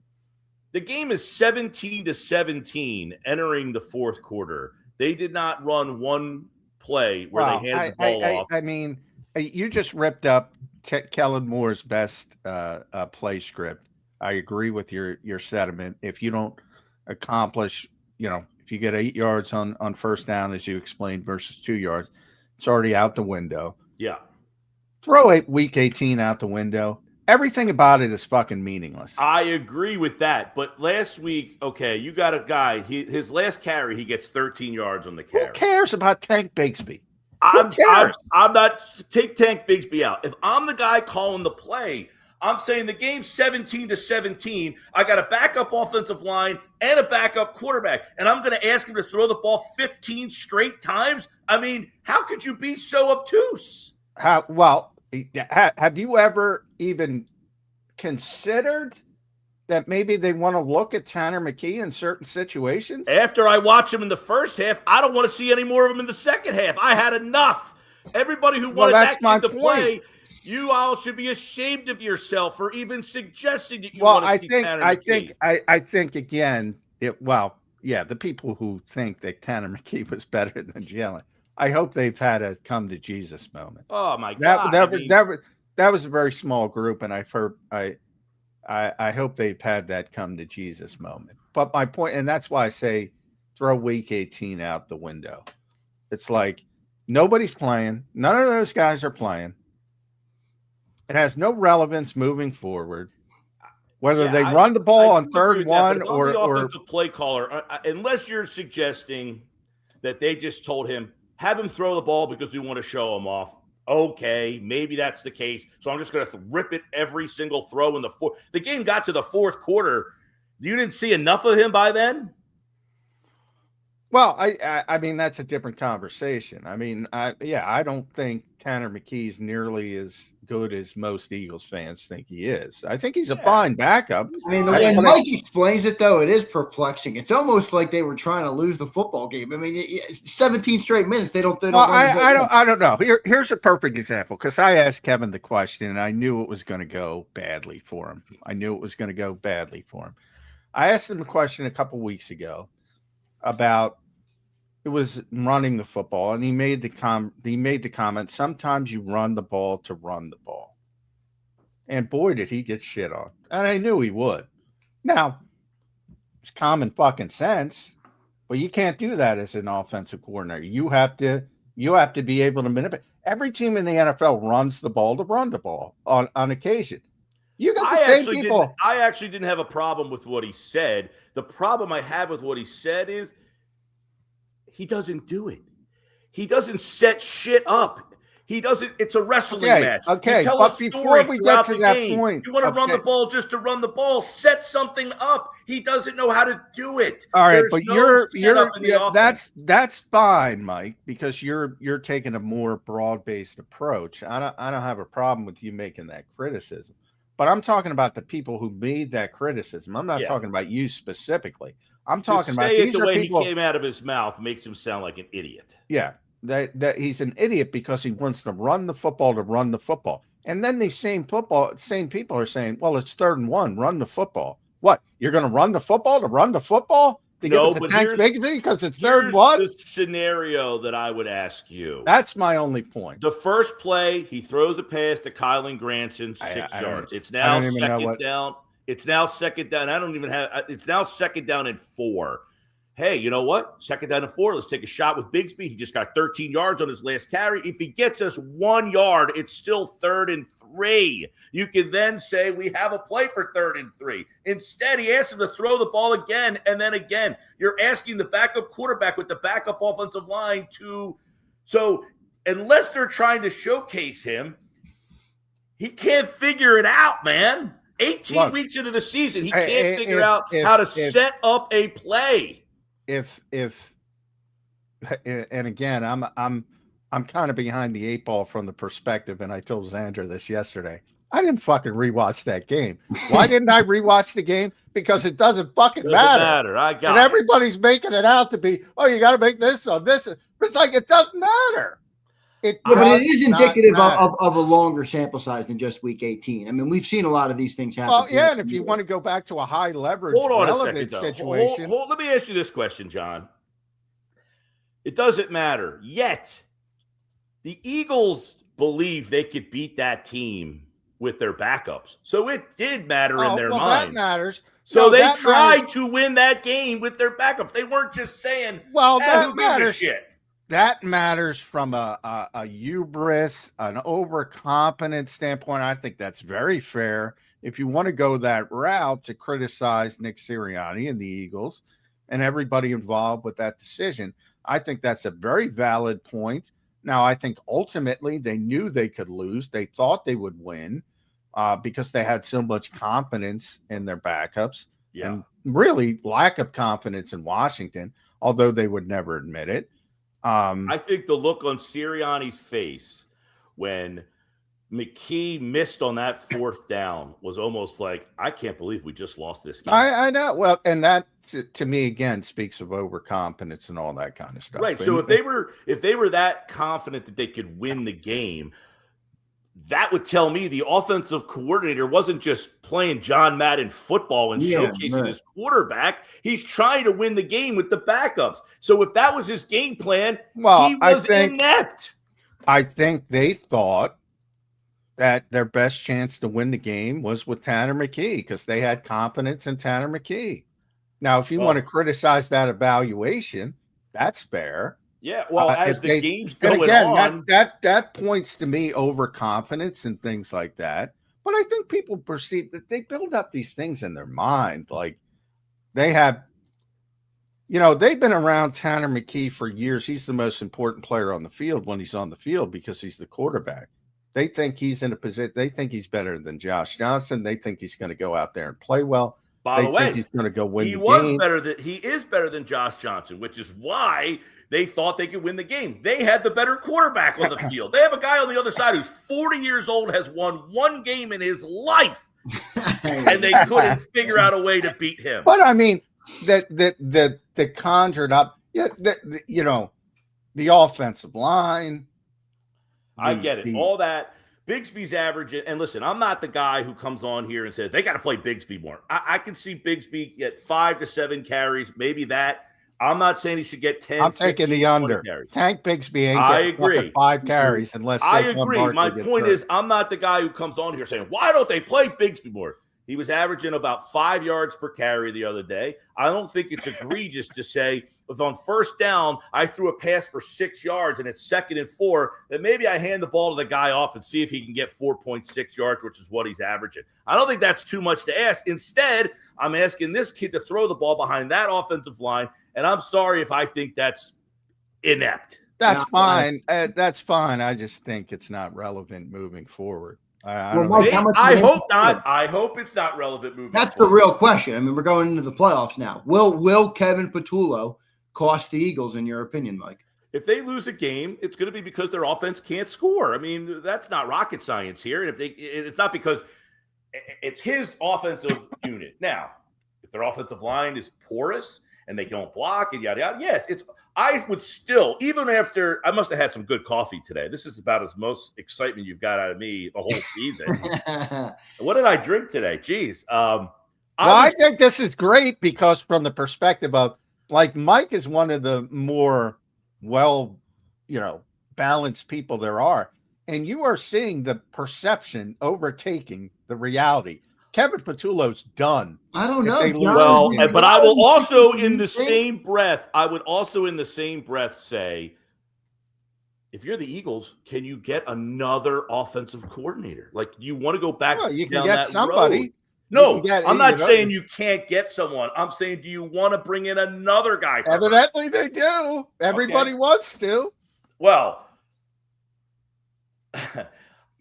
the game is 17-17 entering the fourth quarter. They did not run one play where they handed the ball off. I mean, you just ripped up Kellen Moore's best play script. I agree with your sentiment. If you don't accomplish, if you get 8 yards on first down, as you explained, versus 2 yards, it's already out the window. Yeah. Throw week 18 out the window. Everything about it is fucking meaningless. I agree with that. But last week, okay, you got a guy, his last carry, he gets 13 yards on the carry. Who cares about Tank Bigsby? I'm not, take Tank Bigsby out. If I'm the guy calling the play, I'm saying the game's 17-17. I got a backup offensive line and a backup quarterback, and I'm going to ask him to throw the ball 15 straight times? I mean, how could you be so obtuse? Have you ever even considered that maybe they want to look at Tanner McKee in certain situations? After I watch him in the first half, I don't want to see any more of him in the second half. I had enough. Everybody who wanted that kid to play, you all should be ashamed of yourself for even suggesting that you want to see Tanner McKee. I think again, the people who think that Tanner McKee was better than Jalen, I hope they've had a come to Jesus moment. Oh my God! That was a very small group, and I hope they've had that come to Jesus moment. But my point, and that's why I say throw week 18 out the window. It's like nobody's playing. None of those guys are playing. It has no relevance moving forward. Whether they run the ball on third and one or the offensive play caller, unless you're suggesting that they just told him, have him throw the ball because we want to show him off. Okay, maybe that's the case. So I'm just going to rip it every single throw in the fourth. The game got to the fourth quarter. You didn't see enough of him by then? Well, I mean, that's a different conversation. I mean, I don't think Tanner McKee's nearly as good as most Eagles fans think he is. I think he's a fine backup. I mean, when Mike explains it, though, it is perplexing. It's almost like they were trying to lose the football game. I mean, 17 straight minutes. They don't. I don't know. Here's a perfect example, because I asked Kevin the question, and I knew it was going to go badly for him. I asked him a question a couple weeks ago about it was running the football, and he made the comment, sometimes you run the ball to run the ball. And boy, did he get shit on. And I knew he would. Now, it's common fucking sense, but you can't do that as an offensive coordinator. You have to be able to manipulate. Every team in the NFL runs the ball to run the ball on occasion. You got the same people. I actually didn't have a problem with what he said. The problem I have with what he said is he doesn't do it. He doesn't set shit up. He doesn't. It's a wrestling match. Okay, you tell but a before we get to that game. point, you want to run the ball just to run the ball. Set something up. He doesn't know how to do it. All right, There's but no setup in the offense. that's fine, Mike, because you're taking a more broad-based approach. I don't have a problem with you making that criticism, but I'm talking about the people who made that criticism. I'm not talking about you specifically. I'm talking about these the way people, he came out of his mouth makes him sound like an idiot. Yeah. That he's an idiot because he wants to run the football. And then these same people are saying, well, it's 3rd and 1, run the football. What? You're going to run the football to run the football? No, but because it's 3rd and 1? The scenario that I would ask you. That's my only point. The first play, he throws a pass to Kylan Granson, 6 yards. It's now second down. It's now second down. It's now second down and 4. Hey, you know what? Second down and 4. Let's take a shot with Bigsby. He just got 13 yards on his last carry. If he gets us 1 yard, it's still 3rd and 3. You can then say we have a play for 3rd and 3. Instead, he asked him to throw the ball again and then again. You're asking the backup quarterback with the backup offensive line to – so unless they're trying to showcase him, he can't figure it out, man. 18 weeks into the season, he can't figure out how to set up a play. And again, I'm kind of behind the 8 ball from the perspective, and I told Zander this yesterday. I didn't fucking rewatch that game. Why didn't I rewatch the game? Because it doesn't fucking matter. And everybody's making it out to be, oh, you got to make this on this. It's like it doesn't matter. But it is indicative of a longer sample size than just week 18. I mean, we've seen a lot of these things happen. Well, yeah, and if you want to go back to a high leverage relevant situation. Let me ask you this question, John. It doesn't matter. Yet, the Eagles believe they could beat that team with their backups. So it did matter in their mind. That matters. So they tried to win that game with their backups. They weren't just saying, that matters. Who gives a shit? That matters from a hubris, an overconfident standpoint. I think that's very fair. If you want to go that route to criticize Nick Sirianni and the Eagles and everybody involved with that decision, I think that's a very valid point. Now, I think ultimately they knew they could lose. They thought they would win because they had so much confidence in their backups and really lack of confidence in Washington, although they would never admit it. I think the look on Sirianni's face when McKee missed on that 4th down was almost like, I can't believe we just lost this game. I know. Well, and that to me again speaks of overconfidence and all that kind of stuff. Right. So if they were that confident that they could win the game, that would tell me the offensive coordinator wasn't just playing John Madden football and showcasing his quarterback. He's trying to win the game with the backups. So if that was his game plan, he was inept. I think they thought that their best chance to win the game was with Tanner McKee because they had confidence in Tanner McKee. Now, if you want to criticize that evaluation, that's fair. Yeah, well, as the game's going on. That points to me overconfidence and things like that. But I think people perceive that they build up these things in their mind. Like they have, they've been around Tanner McKee for years. He's the most important player on the field when he's on the field because he's the quarterback. They think he's in a position. They think he's better than Josh Johnson. They think he's going to go out there and play well. By the way, he's going to go win the game. He is better than Josh Johnson, which is why they thought they could win the game. They had the better quarterback on the field. They have a guy on the other side who's 40 years old, has won 1 game in his life, and they couldn't figure out a way to beat him. But I mean, that conjured up, the offensive line. I get it. All that. Bigsby's average, and listen, I'm not the guy who comes on here and says they got to play Bigsby more. I can see Bigsby get 5 to 7 carries, maybe that. I'm not saying he should get 10. I'm taking the under. Tank Bigsby ain't getting 5 carries unless I agree. My point is, I'm not the guy who comes on here saying, why don't they play Bigsby more? He was averaging about 5 yards per carry the other day. I don't think it's egregious to say, if on 1st down I threw a pass for 6 yards and it's 2nd and 4, then maybe I hand the ball to the guy off and see if he can get 4.6 yards, which is what he's averaging. I don't think that's too much to ask. Instead, I'm asking this kid to throw the ball behind that offensive line, and I'm sorry if I think that's inept. That's fine. That's fine. I just think it's not relevant moving forward. I Well, don't Mike, know. how much I of an hope impact- not. I hope it's not relevant moving That's the forward. real question. I mean, we're going into the playoffs now. Will Kevin Patullo cost the Eagles, in your opinion, Mike? If they lose a game, it's going to be because their offense can't score. I mean, that's not rocket science here. And it's not because it's his offensive unit. Now, if their offensive line is porous and they don't block and yada yada, yes, I would still, even after I must have had some good coffee today. This is about as most excitement you've got out of me the whole season. What did I drink today? Jeez. I think this is great because from the perspective of like Mike is one of the more balanced people there are. And you are seeing the perception overtaking the reality. Kevin Patullo's done. I don't know. But I will also in the same breath, say, if you're the Eagles, can you get another offensive coordinator? Like, do you want to go back? Well, you can down get that somebody. Road? No, I'm not saying you can't get someone. I'm saying, do you want to bring in another guy? Evidently, they do. Everybody wants to. Well,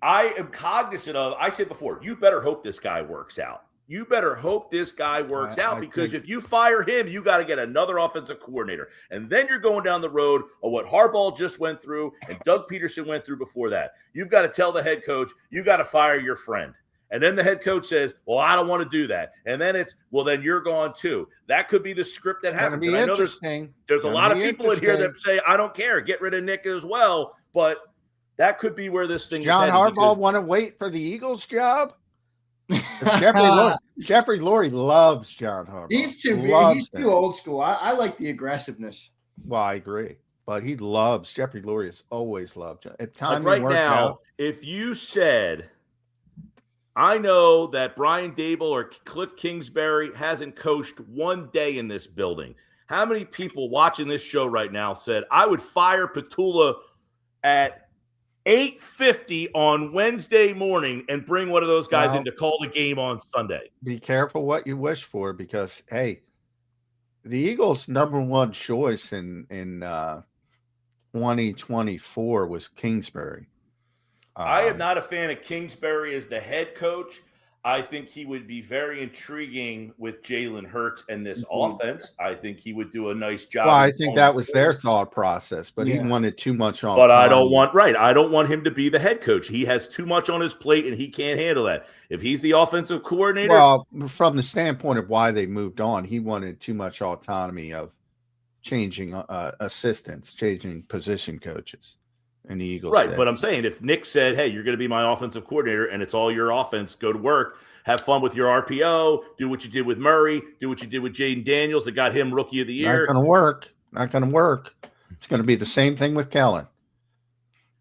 I am cognizant of, I said before, you better hope this guy works out. You better hope this guy works out because if you fire him, you got to get another offensive coordinator. And then you're going down the road of what Harbaugh just went through and Doug Peterson went through before that. You've got to tell the head coach, you got to fire your friend. And then the head coach says, well, I don't want to do that. And then it's, well, then you're gone too. That could be the script that happens. Be interesting. There's a lot of people in here that say, I don't care. Get rid of Nick as well. But that could be where this thing is John Harbaugh want to wait for the Eagles job? Jeffrey Lurie loves John Harbaugh. He's too old school. I like the aggressiveness. Well, I agree. But Jeffrey Lurie has always loved John. At times right now, if you said, I know that Brian Dable or Cliff Kingsbury hasn't coached one day in this building. How many people watching this show right now said, I would fire Patullo at 8:50 on Wednesday morning and bring one of those guys in to call the game on Sunday? Be careful what you wish for because, hey, the Eagles' number one choice in 2024 was Kingsbury. I am not a fan of Kingsbury as the head coach. I think he would be very intriguing with Jalen Hurts and this offense. I think he would do a nice job. Well, I think that was their thought process, but he wanted too much on. But I don't want him to be the head coach. He has too much on his plate, and he can't handle that. If he's the offensive coordinator. Well, from the standpoint of why they moved on, he wanted too much autonomy of changing assistants, changing position coaches. And the Eagles right, but I'm saying if Nick said, hey, you're going to be my offensive coordinator and it's all your offense, go to work, have fun with your RPO, do what you did with Murray, do what you did with Jaden Daniels that got him Rookie of the Year. Not going to work. It's going to be the same thing with Kellen.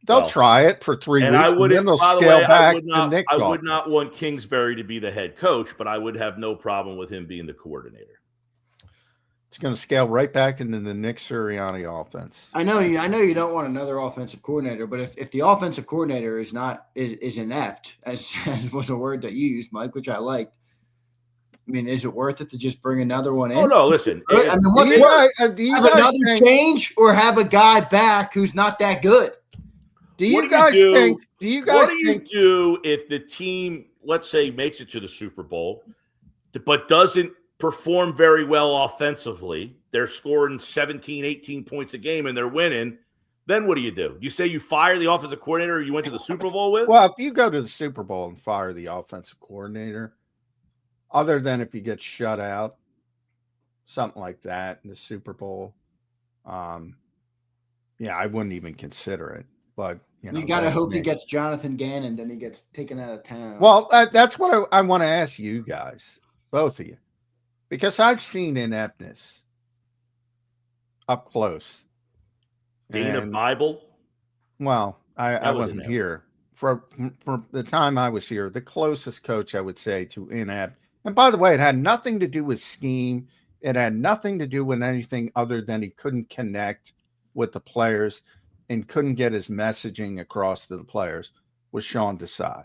They'll try it for 3 weeks, and then they'll scale back to Nick's I would not want Kingsbury to be the head coach, but I would have no problem with him being the coordinator. It's going to scale right back into the Nick Sirianni offense. I know you don't want another offensive coordinator, but if the offensive coordinator is inept, as was a word that you used, Mike, which I liked. I mean, is it worth it to just bring another one in? Oh no, listen. I mean, have another change or have a guy back who's not that good? Do you guys think what do you do if the team, let's say, makes it to the Super Bowl, but doesn't perform very well offensively? They're scoring 17, 18 points a game and they're winning. Then what do? You say you fire the offensive coordinator you went to the Super Bowl with? Well, if you go to the Super Bowl and fire the offensive coordinator, other than if you get shut out, something like that in the Super Bowl, I wouldn't even consider it. But you got to hope he gets Jonathan Gannon, then he gets taken out of town. Well, that's what I want to ask you guys, both of you. Because I've seen ineptness up close. Dana Bible? Well, I wasn't here. For the time I was here, the closest coach I would say to inept. And by the way, it had nothing to do with scheme. It had nothing to do with anything other than he couldn't connect with the players and couldn't get his messaging across to the players, was Sean Desai.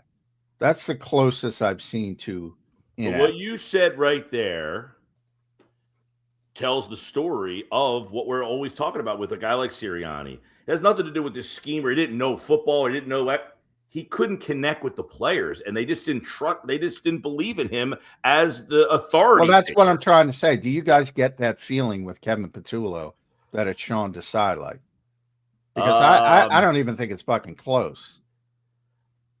That's the closest I've seen to inept. What you said right there tells the story of what we're always talking about with a guy like Sirianni. It has nothing to do with this scheme, or he didn't know football, or he didn't know that. He couldn't connect with the players, and they just didn't trust. They just didn't believe in him as the authority. Well, that's what I'm trying to say. Do you guys get that feeling with Kevin Patullo that it's Sean Desai like? Because I don't even think it's fucking close.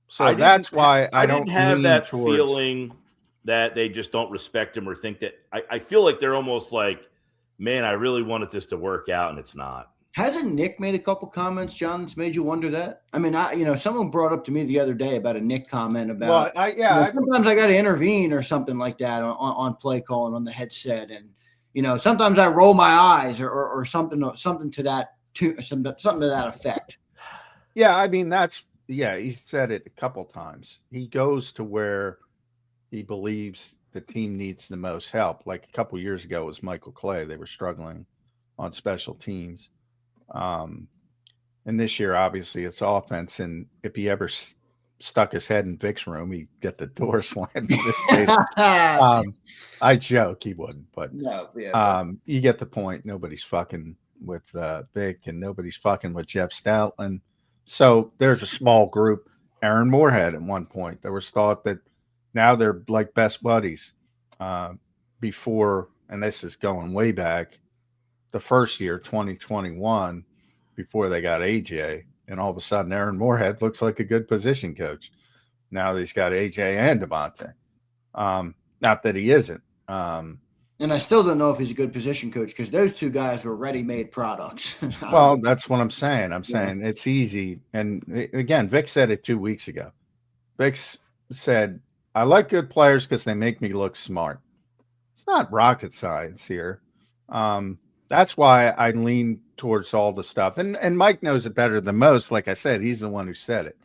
So that's why I don't have that towards... feeling that they just don't respect him or think that. I feel like they're almost like, man, I really wanted this to work out, and it's not. Hasn't Nick made a couple comments, John, that's made you wonder that? I mean, someone brought up to me the other day about a Nick comment about, sometimes I got to intervene or something like that on play calling on the headset. And, sometimes I roll my eyes or something to that effect. Yeah. I mean, he said it a couple times. He goes to where he believes the team needs the most help. Like a couple years ago, it was Michael Clay. They were struggling on special teams. And this year, obviously, it's offense. And if he ever stuck his head in Vic's room, he'd get the door slammed in his face. I joke he wouldn't, but you get the point. Nobody's fucking with Vic, and nobody's fucking with Jeff Stoutland. So there's a small group. Aaron Moorhead at one point. There was thought that now they're like best buddies. Before, and this is going way back, the first year, 2021, before they got AJ, and all of a sudden Aaron Moorhead looks like a good position coach. Now he's got AJ and Devontae. Not that he isn't. And I still don't know if he's a good position coach because those two guys were ready-made products. Well, that's what I'm saying. I'm saying it's easy. And again, Vic said it 2 weeks ago. Vic said, I like good players because they make me look smart. It's not rocket science here. That's why I lean towards all the stuff. And Mike knows it better than most. Like I said, he's the one who said it.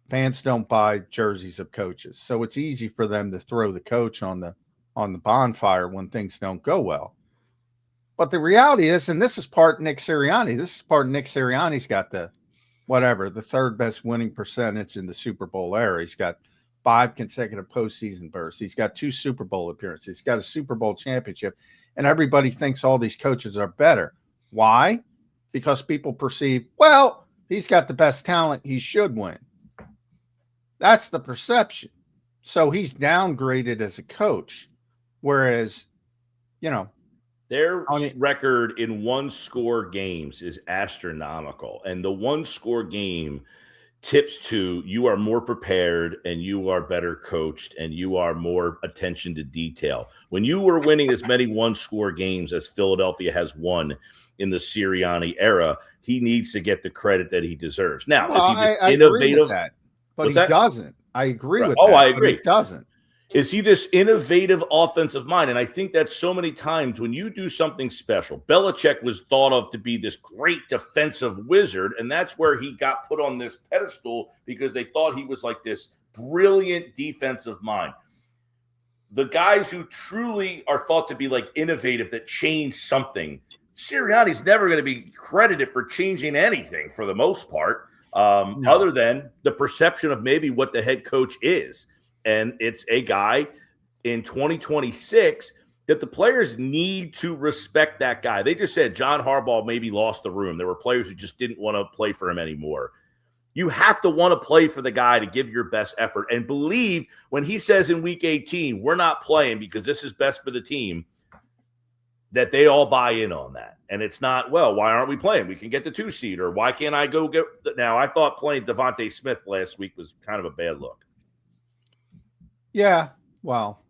Fans don't buy jerseys of coaches. So it's easy for them to throw the coach on the bonfire when things don't go well. But the reality is, and this is part Nick Sirianni, Sirianni's got the third best winning percentage in the Super Bowl era. He's got 5 consecutive postseason bursts. He's got 2 Super Bowl appearances. He's got a Super Bowl championship. And everybody thinks all these coaches are better. Why? Because people perceive, well, he's got the best talent. He should win. That's the perception. So he's downgraded as a coach. Whereas, their record in one-score games is astronomical. And the one-score game tips to you are more prepared and you are better coached and you are more attention to detail. When you were winning as many one-score games as Philadelphia has won in the Sirianni era, he needs to get the credit that he deserves. Now, is he this innovative? But he doesn't. I agree with that. Oh, I agree. He doesn't. Is he this innovative offensive mind? And I think that so many times when you do something special, Belichick was thought of to be this great defensive wizard, and that's where he got put on this pedestal because they thought he was like this brilliant defensive mind. The guys who truly are thought to be like innovative that change something, Sirianni's never going to be credited for changing anything for the most part, other than the perception of maybe what the head coach is. And it's a guy in 2026 that the players need to respect that guy. They just said John Harbaugh maybe lost the room. There were players who just didn't want to play for him anymore. You have to want to play for the guy to give your best effort and believe when he says in week 18, we're not playing because this is best for the team, that they all buy in on that. And it's not, well, why aren't we playing? We can get the 2 seed, or why can't I go get – now, I thought playing Devontae Smith last week was kind of a bad look. Yeah, well,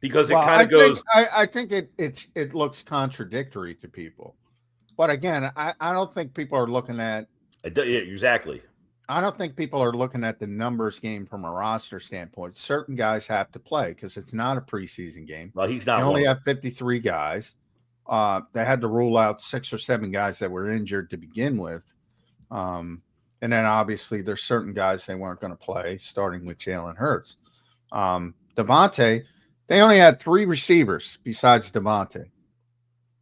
because it kind of goes. I think it looks contradictory to people, but again, I don't think people are looking at. Yeah, exactly. I don't think people are looking at the numbers game from a roster standpoint. Certain guys have to play because it's not a preseason game. Well, he's not. They only have 53 guys. They had to rule out 6 or 7 guys that were injured to begin with. And then obviously there's certain guys they weren't going to play, starting with Jalen Hurts. Devontae, they only had 3 receivers besides Devontae.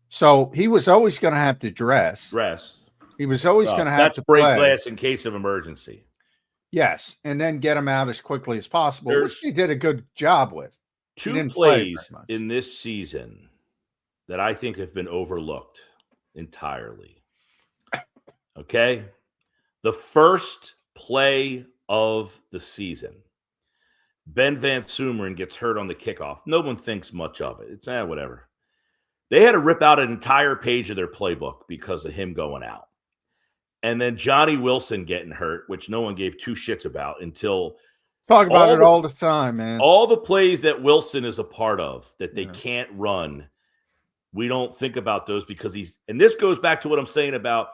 So he was always going to have to dress. He was always going to have to break play. Glass in case of emergency. Yes, and then get him out as quickly as possible, which he did a good job with. Two plays in this season that I think have been overlooked entirely. Okay? The first play of the season, Ben Van Sumeren gets hurt on the kickoff. No one thinks much of it. It's whatever. They had to rip out an entire page of their playbook because of him going out. And then Johnny Wilson getting hurt, which no one gave two shits about until talk about it all the time, man. All the plays that Wilson is a part of that they can't run, we don't think about those because and this goes back to what I'm saying about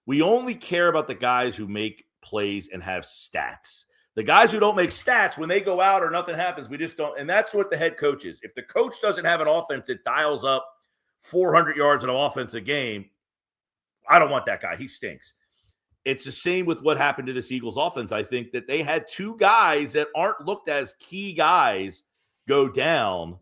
we only care about the guys who make plays and have stats. The guys who don't make stats, when they go out or nothing happens, we just don't. And that's what the head coach is. If the coach doesn't have an offense that dials up 400 yards in an offensive game, I don't want that guy. He stinks. It's the same with what happened to this Eagles offense. I think that they had two guys that aren't looked as key guys go down,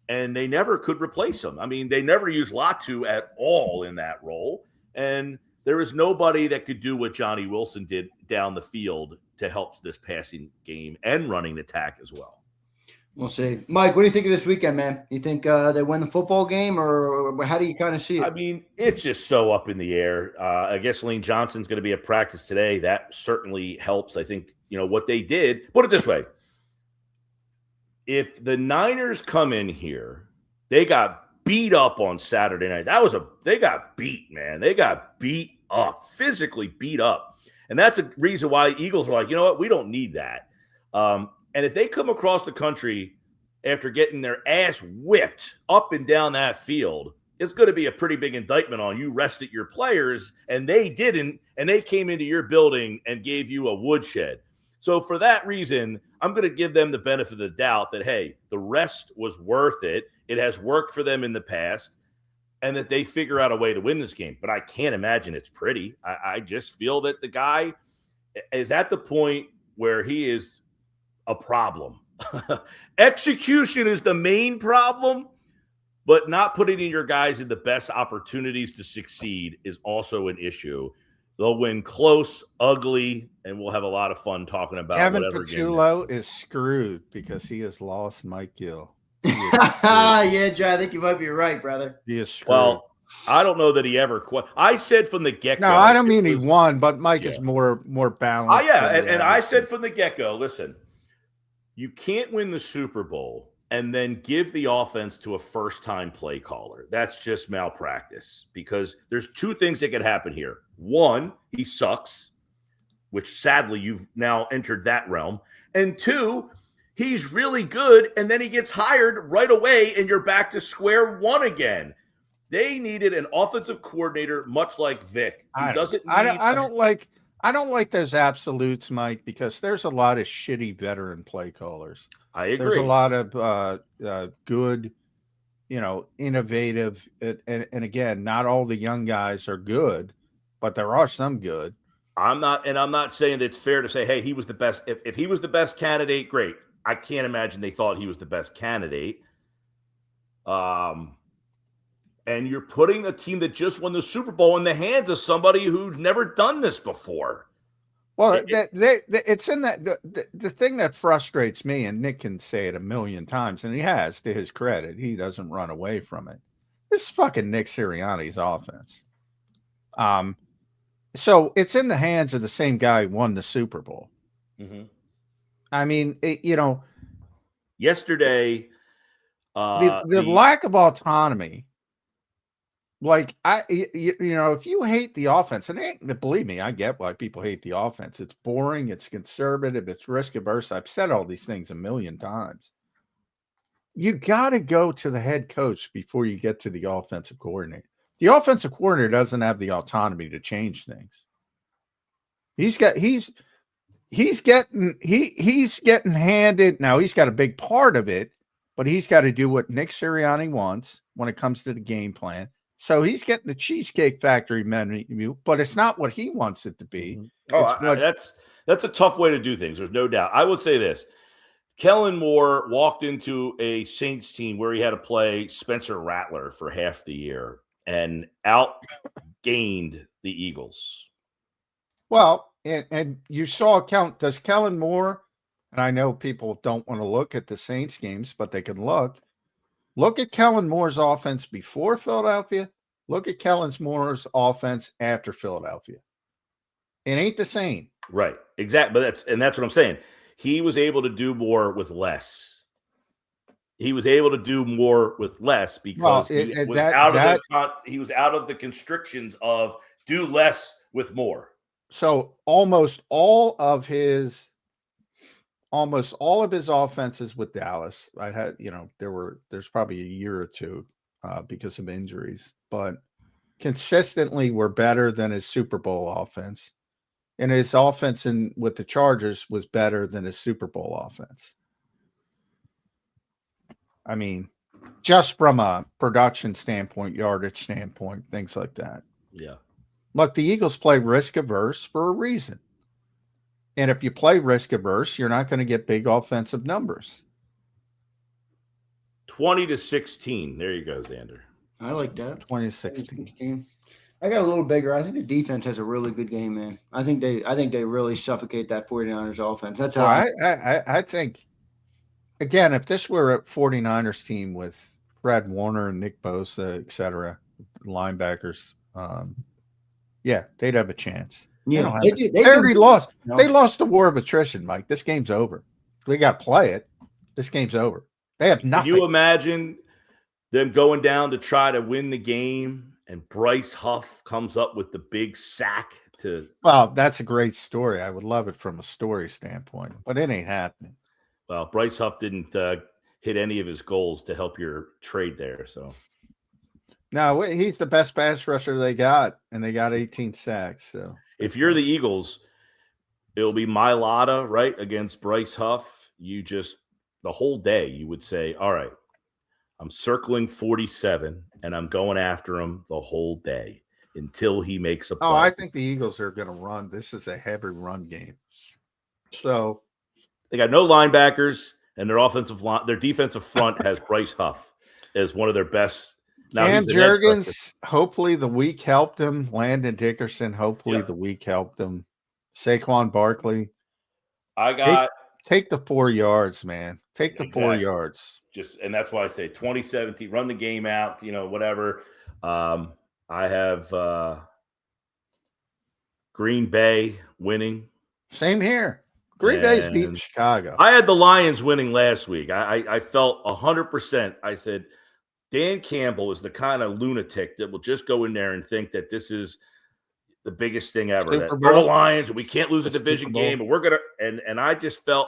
and they never could replace them. I mean, they never used Latu at all in that role, and there was nobody that could do what Johnny Wilson did down the field to help this passing game and running attack as well. We'll see. Mike, what do you think of this weekend, man? You think they win the football game, or how do you kind of see it? I mean, it's just so up in the air. I guess Lane Johnson's going to be at practice today. That certainly helps. I think, what they did, put it this way. If the Niners come in here, they got beat up on Saturday night. They got beat, man. They got beat up, physically beat up. And that's a reason why Eagles are like, you know what? We don't need that. And if they come across the country after getting their ass whipped up and down that field, it's going to be a pretty big indictment on you rested your players, and they didn't, and they came into your building and gave you a woodshed. So for that reason, I'm going to give them the benefit of the doubt that, hey, the rest was worth it. It has worked for them in the past, and that they figure out a way to win this game. But I can't imagine it's pretty. I just feel that the guy is at the point where he is a problem. Execution is the main problem, but not putting in your guys in the best opportunities to succeed is also an issue. They'll win close, ugly, and we'll have a lot of fun talking about Kevin whatever Patullo is screwed because he has lost Mike Gill. Yeah, Joe, I think you might be right, brother. He is screwed. Well, I don't know that he ever quit. I said from the get-go. No, I don't mean he won, but Mike is more balanced. And I said from the get-go, listen, you can't win the Super Bowl and then give the offense to a first-time play caller. That's just malpractice because there's two things that could happen here. One, he sucks, which sadly you've now entered that realm. And two, he's really good, and then he gets hired right away, and you're back to square one again. They needed an offensive coordinator, much like Vic. I don't like those absolutes, Mike, because there's a lot of shitty veteran play callers. I agree. There's a lot of good, innovative, and again, not all the young guys are good, but there are some good. I'm not saying that it's fair to say, hey, he was the best. If he was the best candidate, great. I can't imagine they thought he was the best candidate. And you're putting a team that just won the Super Bowl in the hands of somebody who's never done this before. Well, it's in that the thing that frustrates me, and Nick can say it a million times, and he has, to his credit. He doesn't run away from it. This is fucking Nick Sirianni's offense. So it's in the hands of the same guy who won the Super Bowl. Mm-hmm. I mean, yesterday, the lack of autonomy. Like if you hate the offense, and believe me, I get why people hate the offense. It's boring, it's conservative, it's risk averse. I've said all these things a million times. You got to go to the head coach before you get to the offensive coordinator. The offensive coordinator doesn't have the autonomy to change things. He's getting handed. Now he's got a big part of it, but he's got to do what Nick Sirianni wants when it comes to the game plan. So he's getting the Cheesecake Factory menu, but it's not what he wants it to be. That's a tough way to do things. There's no doubt. I would say this. Kellen Moore walked into a Saints team where he had to play Spencer Rattler for half the year and outgained the Eagles. Well, and you saw does Kellen Moore And I know people don't want to look at the Saints games, but they can look. Look at Kellen Moore's offense before Philadelphia. Look at Kellen Moore's offense after Philadelphia. It ain't the same. Right. Exactly. But that's what I'm saying. He was able to do more with less. He was able to do more with less because he was out of the constrictions of do less with more. So almost all of his offenses with Dallas, I had, there's probably a year or two because of injuries, but consistently were better than his Super Bowl offense. And his offense with the Chargers was better than his Super Bowl offense. I mean, just from a production standpoint, yardage standpoint, things like that. Yeah. Look, the Eagles play risk averse for a reason. And if you play risk averse, you're not going to get big offensive numbers. 20-16. There you go, Zander. I like that. 20-16. I got a little bigger. I think the defense has a really good game, man. I think they really suffocate that 49ers offense. That's how I think, again, if this were a 49ers team with Fred Warner and Nick Bosa, et cetera, linebackers, yeah, they'd have a chance. Yeah, they already lost. No. They lost the war of attrition, Mike. This game's over. We got to play it. This game's over. They have nothing. Can you imagine them going down to try to win the game, and Bryce Huff comes up with the big sack to? Well, that's a great story. I would love it from a story standpoint, but it ain't happening. Well, Bryce Huff didn't hit any of his goals to help your trade there, so. No, he's the best pass rusher they got, and they got 18 sacks. So if you're the Eagles, it'll be Mailata, right, against Bryce Huff. You just the whole day you would say, all right, I'm circling 47, and I'm going after him the whole day until he makes a play. Oh, I think the Eagles are going to run. This is a heavy run game. So they got no linebackers, and their defensive front has Bryce Huff as one of their best. Now, Cam Jurgens, hopefully the week helped him. Landon Dickerson, hopefully the week helped him. Saquon Barkley. Take the 4 yards, man. Take the 4 yards. And that's why I say 2017, run the game out, whatever. I have Green Bay winning. Same here. Green Bay's beating Chicago. I had the Lions winning last week. I felt 100%. I said, Dan Campbell is the kind of lunatic that will just go in there and think that this is the biggest thing ever. That we're the Lions, and we can't lose a division game, and we're gonna. And I just felt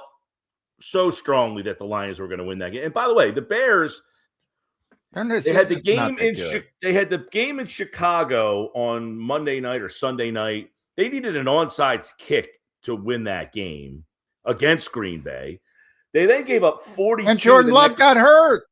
so strongly that the Lions were going to win that game. And by the way, the Bears, they had the game in Chicago on Monday night or Sunday night. They needed an onside kick to win that game against Green Bay. They then gave up 42. And Jordan Love got hurt.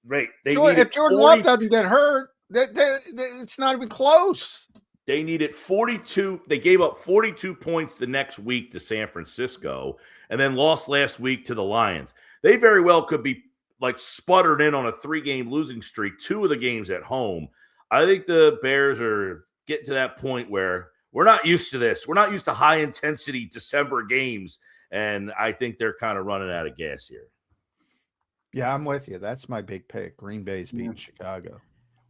Right. If Jordan Love doesn't get hurt, it's not even close. They needed 42. They gave up 42 points the next week to San Francisco and then lost last week to the Lions. They very well could be like sputtered in on a 3-game losing streak, 2 of the games at home. I think the Bears are getting to that point where we're not used to this. We're not used to high-intensity December games, and I think they're kind of running out of gas here. Yeah, I'm with you. That's my big pick. Green Bay's beating Chicago.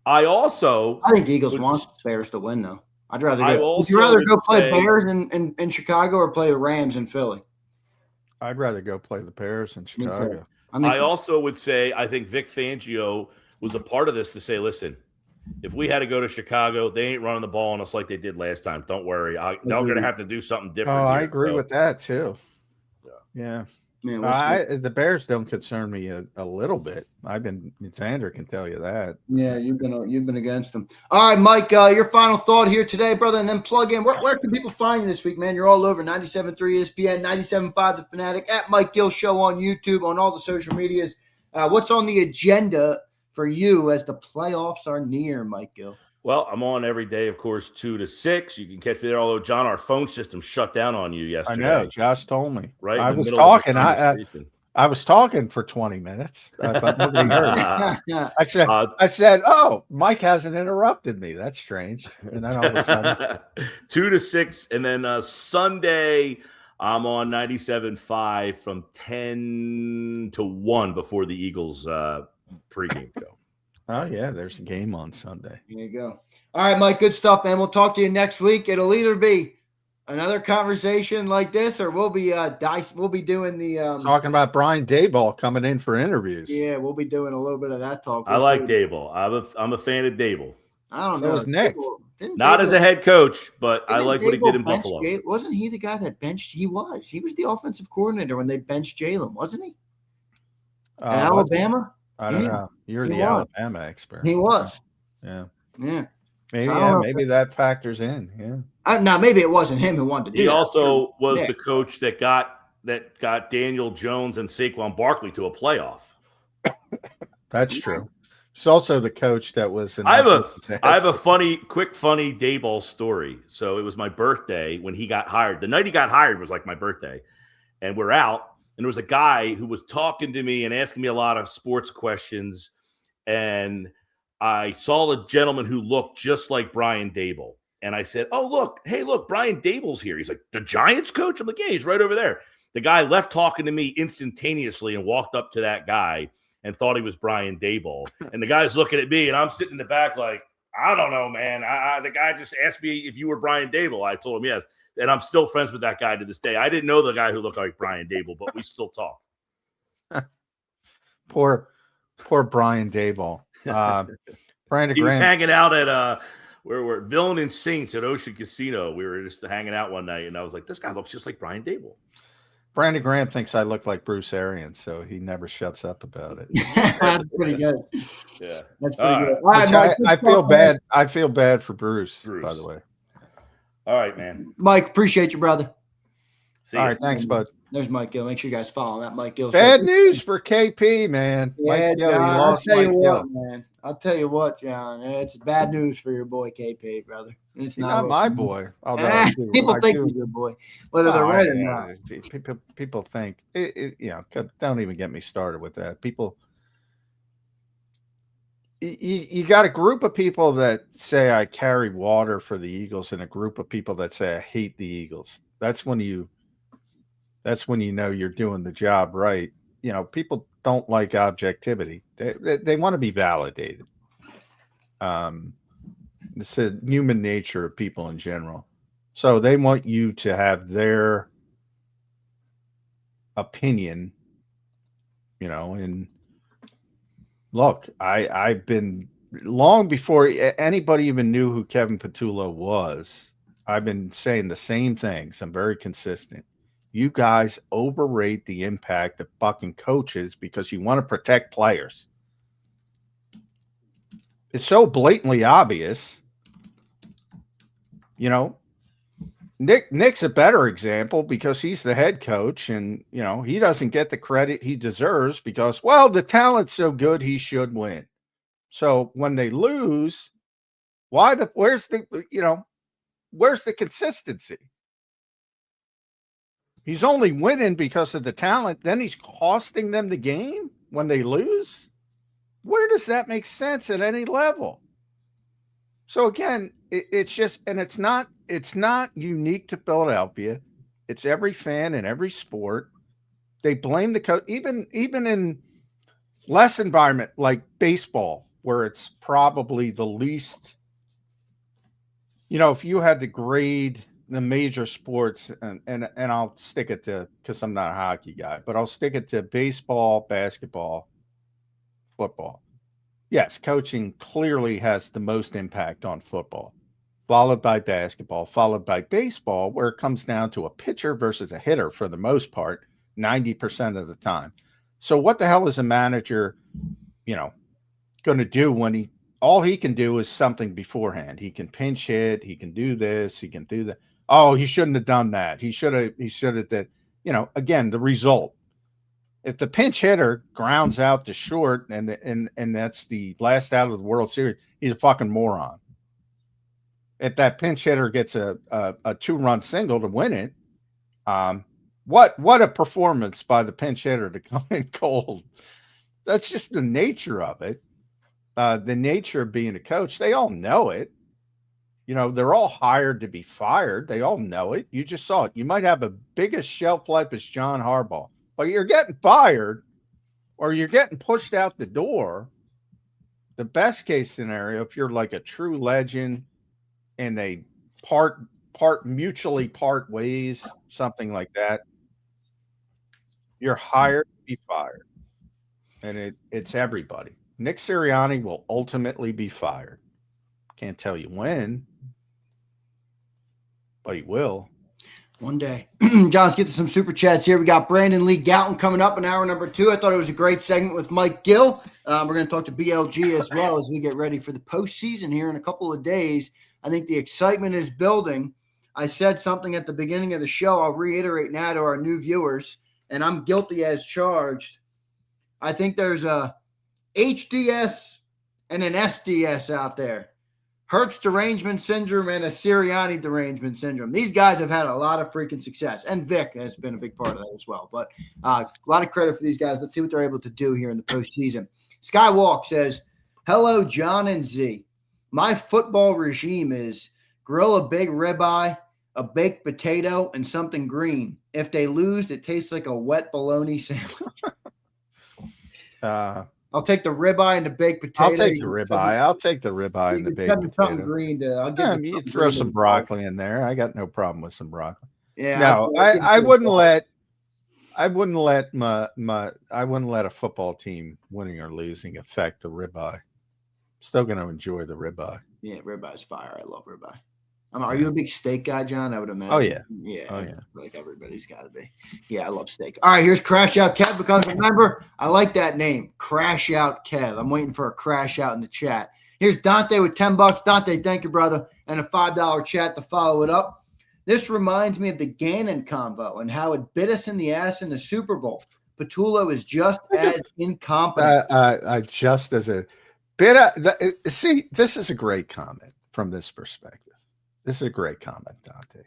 I think the Eagles want the Bears to win, though. Would you rather go play Bears in Chicago or play the Rams in Philly? I'd rather go play the Bears in Chicago. I also would say I think Vic Fangio was a part of this to say, listen, if we had to go to Chicago, they ain't running the ball on us like they did last time. Don't worry. They're going to have to do something different. Oh, I agree with that, too. Yeah. Man, the Bears don't concern me a little bit. Zander can tell you that. Yeah, you've been against them. All right, Mike, your final thought here today, brother, and then plug in. Where can people find you this week, man? You're all over 97.3 ESPN, 97.5 The Fanatic, at Mike Gill Show on YouTube, on all the social medias. What's on the agenda for you as the playoffs are near, Mike Gill? Well, I'm on every day, of course, 2 to 6. You can catch me there. Although, John, our phone system shut down on you yesterday. I know. Josh told me. Right. I was talking. I was talking for 20 minutes, but nobody heard me. I said, "Oh, Mike hasn't interrupted me. That's strange." And then all of a sudden, 2 to 6, and then Sunday, I'm on 97.5 from 10 to 1 before the Eagles pregame show. Oh, yeah, there's a game on Sunday. There you go. All right, Mike, good stuff, man. We'll talk to you next week. It'll either be another conversation like this, or we'll be we'll be doing the talking about Brian Daboll coming in for interviews. Yeah, we'll be doing a little bit of that talk. I like Daboll. I'm a fan of Daboll. I don't know. Is Nick. Not as a head coach, but I like what he did in Buffalo. Wasn't he the guy that benched? He was the offensive coordinator when they benched Jalen, wasn't he? In Alabama? I don't know. You're the Alabama expert. He was. Yeah. Yeah. Maybe that factors in. Yeah. Now maybe it wasn't him who wanted to do He that. also was the coach that got Daniel Jones and Saquon Barkley to a playoff. That's true. He's also the coach that was. I have a funny Daboll story. So it was my birthday when he got hired. The night he got hired was like my birthday, and we're out. And there was a guy who was talking to me and asking me a lot of sports questions. And I saw a gentleman who looked just like Brian Daboll. And I said, "Oh, look, Brian Daboll's here." He's like, "The Giants coach?" I'm like, "Yeah, he's right over there." The guy left talking to me instantaneously and walked up to that guy and thought he was Brian Daboll. And the guy's looking at me, and I'm sitting in the back like, "I don't know, man. The guy just asked me if you were Brian Daboll." I told him yes. And I'm still friends with that guy to this day. I didn't know the guy who looked like Brian Daboll, but we still talk. Poor Brian Daboll. Brandon he was Graham. hanging out at we're Villain and Saints at Ocean Casino. We were just hanging out one night, and I was like, "This guy looks just like Brian Daboll." Brandon Graham thinks I look like Bruce Arians, so he never shuts up about it. That's pretty good. Yeah, that's pretty good. All right, I feel bad. I feel bad for Bruce, by the way. All right, man. Mike, appreciate you, brother. All right, thanks, bud. There's Mike Gill. Make sure you guys follow that Mike Gill. Bad news for KP, man. Yeah, Mike Gill, John, I'll tell you what, John. It's bad news for your boy KP, brother. It's not my boy. People think he's your boy, whether they're right or not. People think, don't even get me started with that. People, you got a group of people that say I carry water for the Eagles, and a group of people that say I hate the Eagles. That's when you know you're doing the job right. People don't like objectivity. They want to be validated. It's the human nature of people in general. So they want you to have their opinion, and look, I've been long before anybody even knew who Kevin Petullo was. I've been saying the same things. I'm very consistent. You guys overrate the impact of fucking coaches because you want to protect players. It's so blatantly obvious. Nick's a better example because he's the head coach, and he doesn't get the credit he deserves because, well, the talent's so good he should win. So when they lose, where's the consistency? He's only winning because of the talent. Then he's costing them the game when they lose. Where does that make sense at any level? So again, it's just, and it's not unique to Philadelphia. It's every fan in every sport. They blame the coach, even in less environment like baseball, where it's probably the least. If you had to grade the major sports, and I'll stick it to, because I'm not a hockey guy, but I'll stick it to baseball, basketball, football. Yes, coaching clearly has the most impact on football, followed by basketball, followed by baseball, where it comes down to a pitcher versus a hitter for the most part, 90% of the time. So what the hell is a manager, going to do when all he can do is something beforehand? He can pinch hit, he can do this, he can do that. Oh, he shouldn't have done that. He should have that, again, the result. If the pinch hitter grounds out to short and that's the last out of the World Series, he's a fucking moron. If that pinch hitter gets a 2-run single to win it, what a performance by the pinch hitter to come in cold. That's just the nature of it. The nature of being a coach. They all know it. they're all hired to be fired. They all know it. You just saw it. You might have a biggest shelf life as John Harbaugh, but you're getting fired or you're getting pushed out the door. The best case scenario, if you're like a true legend and they mutually part ways, something like that, you're hired to be fired. And it's everybody. Nick Sirianni will ultimately be fired. Can't tell you when, but he will. One day. John, let's get to some super chats here. We got Brandon Lee Gouton coming up in hour number 2. I thought it was a great segment with Mike Gill. We're going to talk to BLG as well as we get ready for the postseason here in a couple of days. I think the excitement is building. I said something at the beginning of the show. I'll reiterate now to our new viewers, and I'm guilty as charged. I think there's a HDS and an SDS out there. Hertz derangement syndrome and a Sirianni derangement syndrome. These guys have had a lot of freaking success. And Vic has been a big part of that as well. But a lot of credit for these guys. Let's see what they're able to do here in the postseason. Skywalk says, hello, John and Z. My football regime is grill a big ribeye, a baked potato, and something green. If they lose, it tastes like a wet bologna sandwich. I'll take the ribeye and the baked potato. I'll take the ribeye and the baked potato. Something green you throw some broccoli in there. I got no problem with some broccoli. Yeah. No, I wouldn't let a football team winning or losing affect the ribeye. Still going to enjoy the ribeye. Yeah, ribeye's fire. I love ribeye. Are you a big steak guy, John? I would imagine. Oh, yeah. Yeah. Oh, yeah. Like everybody's got to be. Yeah, I love steak. All right, here's Crash Out Kev becomes a member. I like that name, Crash Out Kev. I'm waiting for a crash out in the chat. Here's Dante with $10. Dante, thank you, brother. And a $5 chat to follow it up. This reminds me of the Gannon convo and how it bit us in the ass in the Super Bowl. Patullo is just as incompetent. Just as a bit. See, this is a great comment from this perspective. This is a great comment, Dante.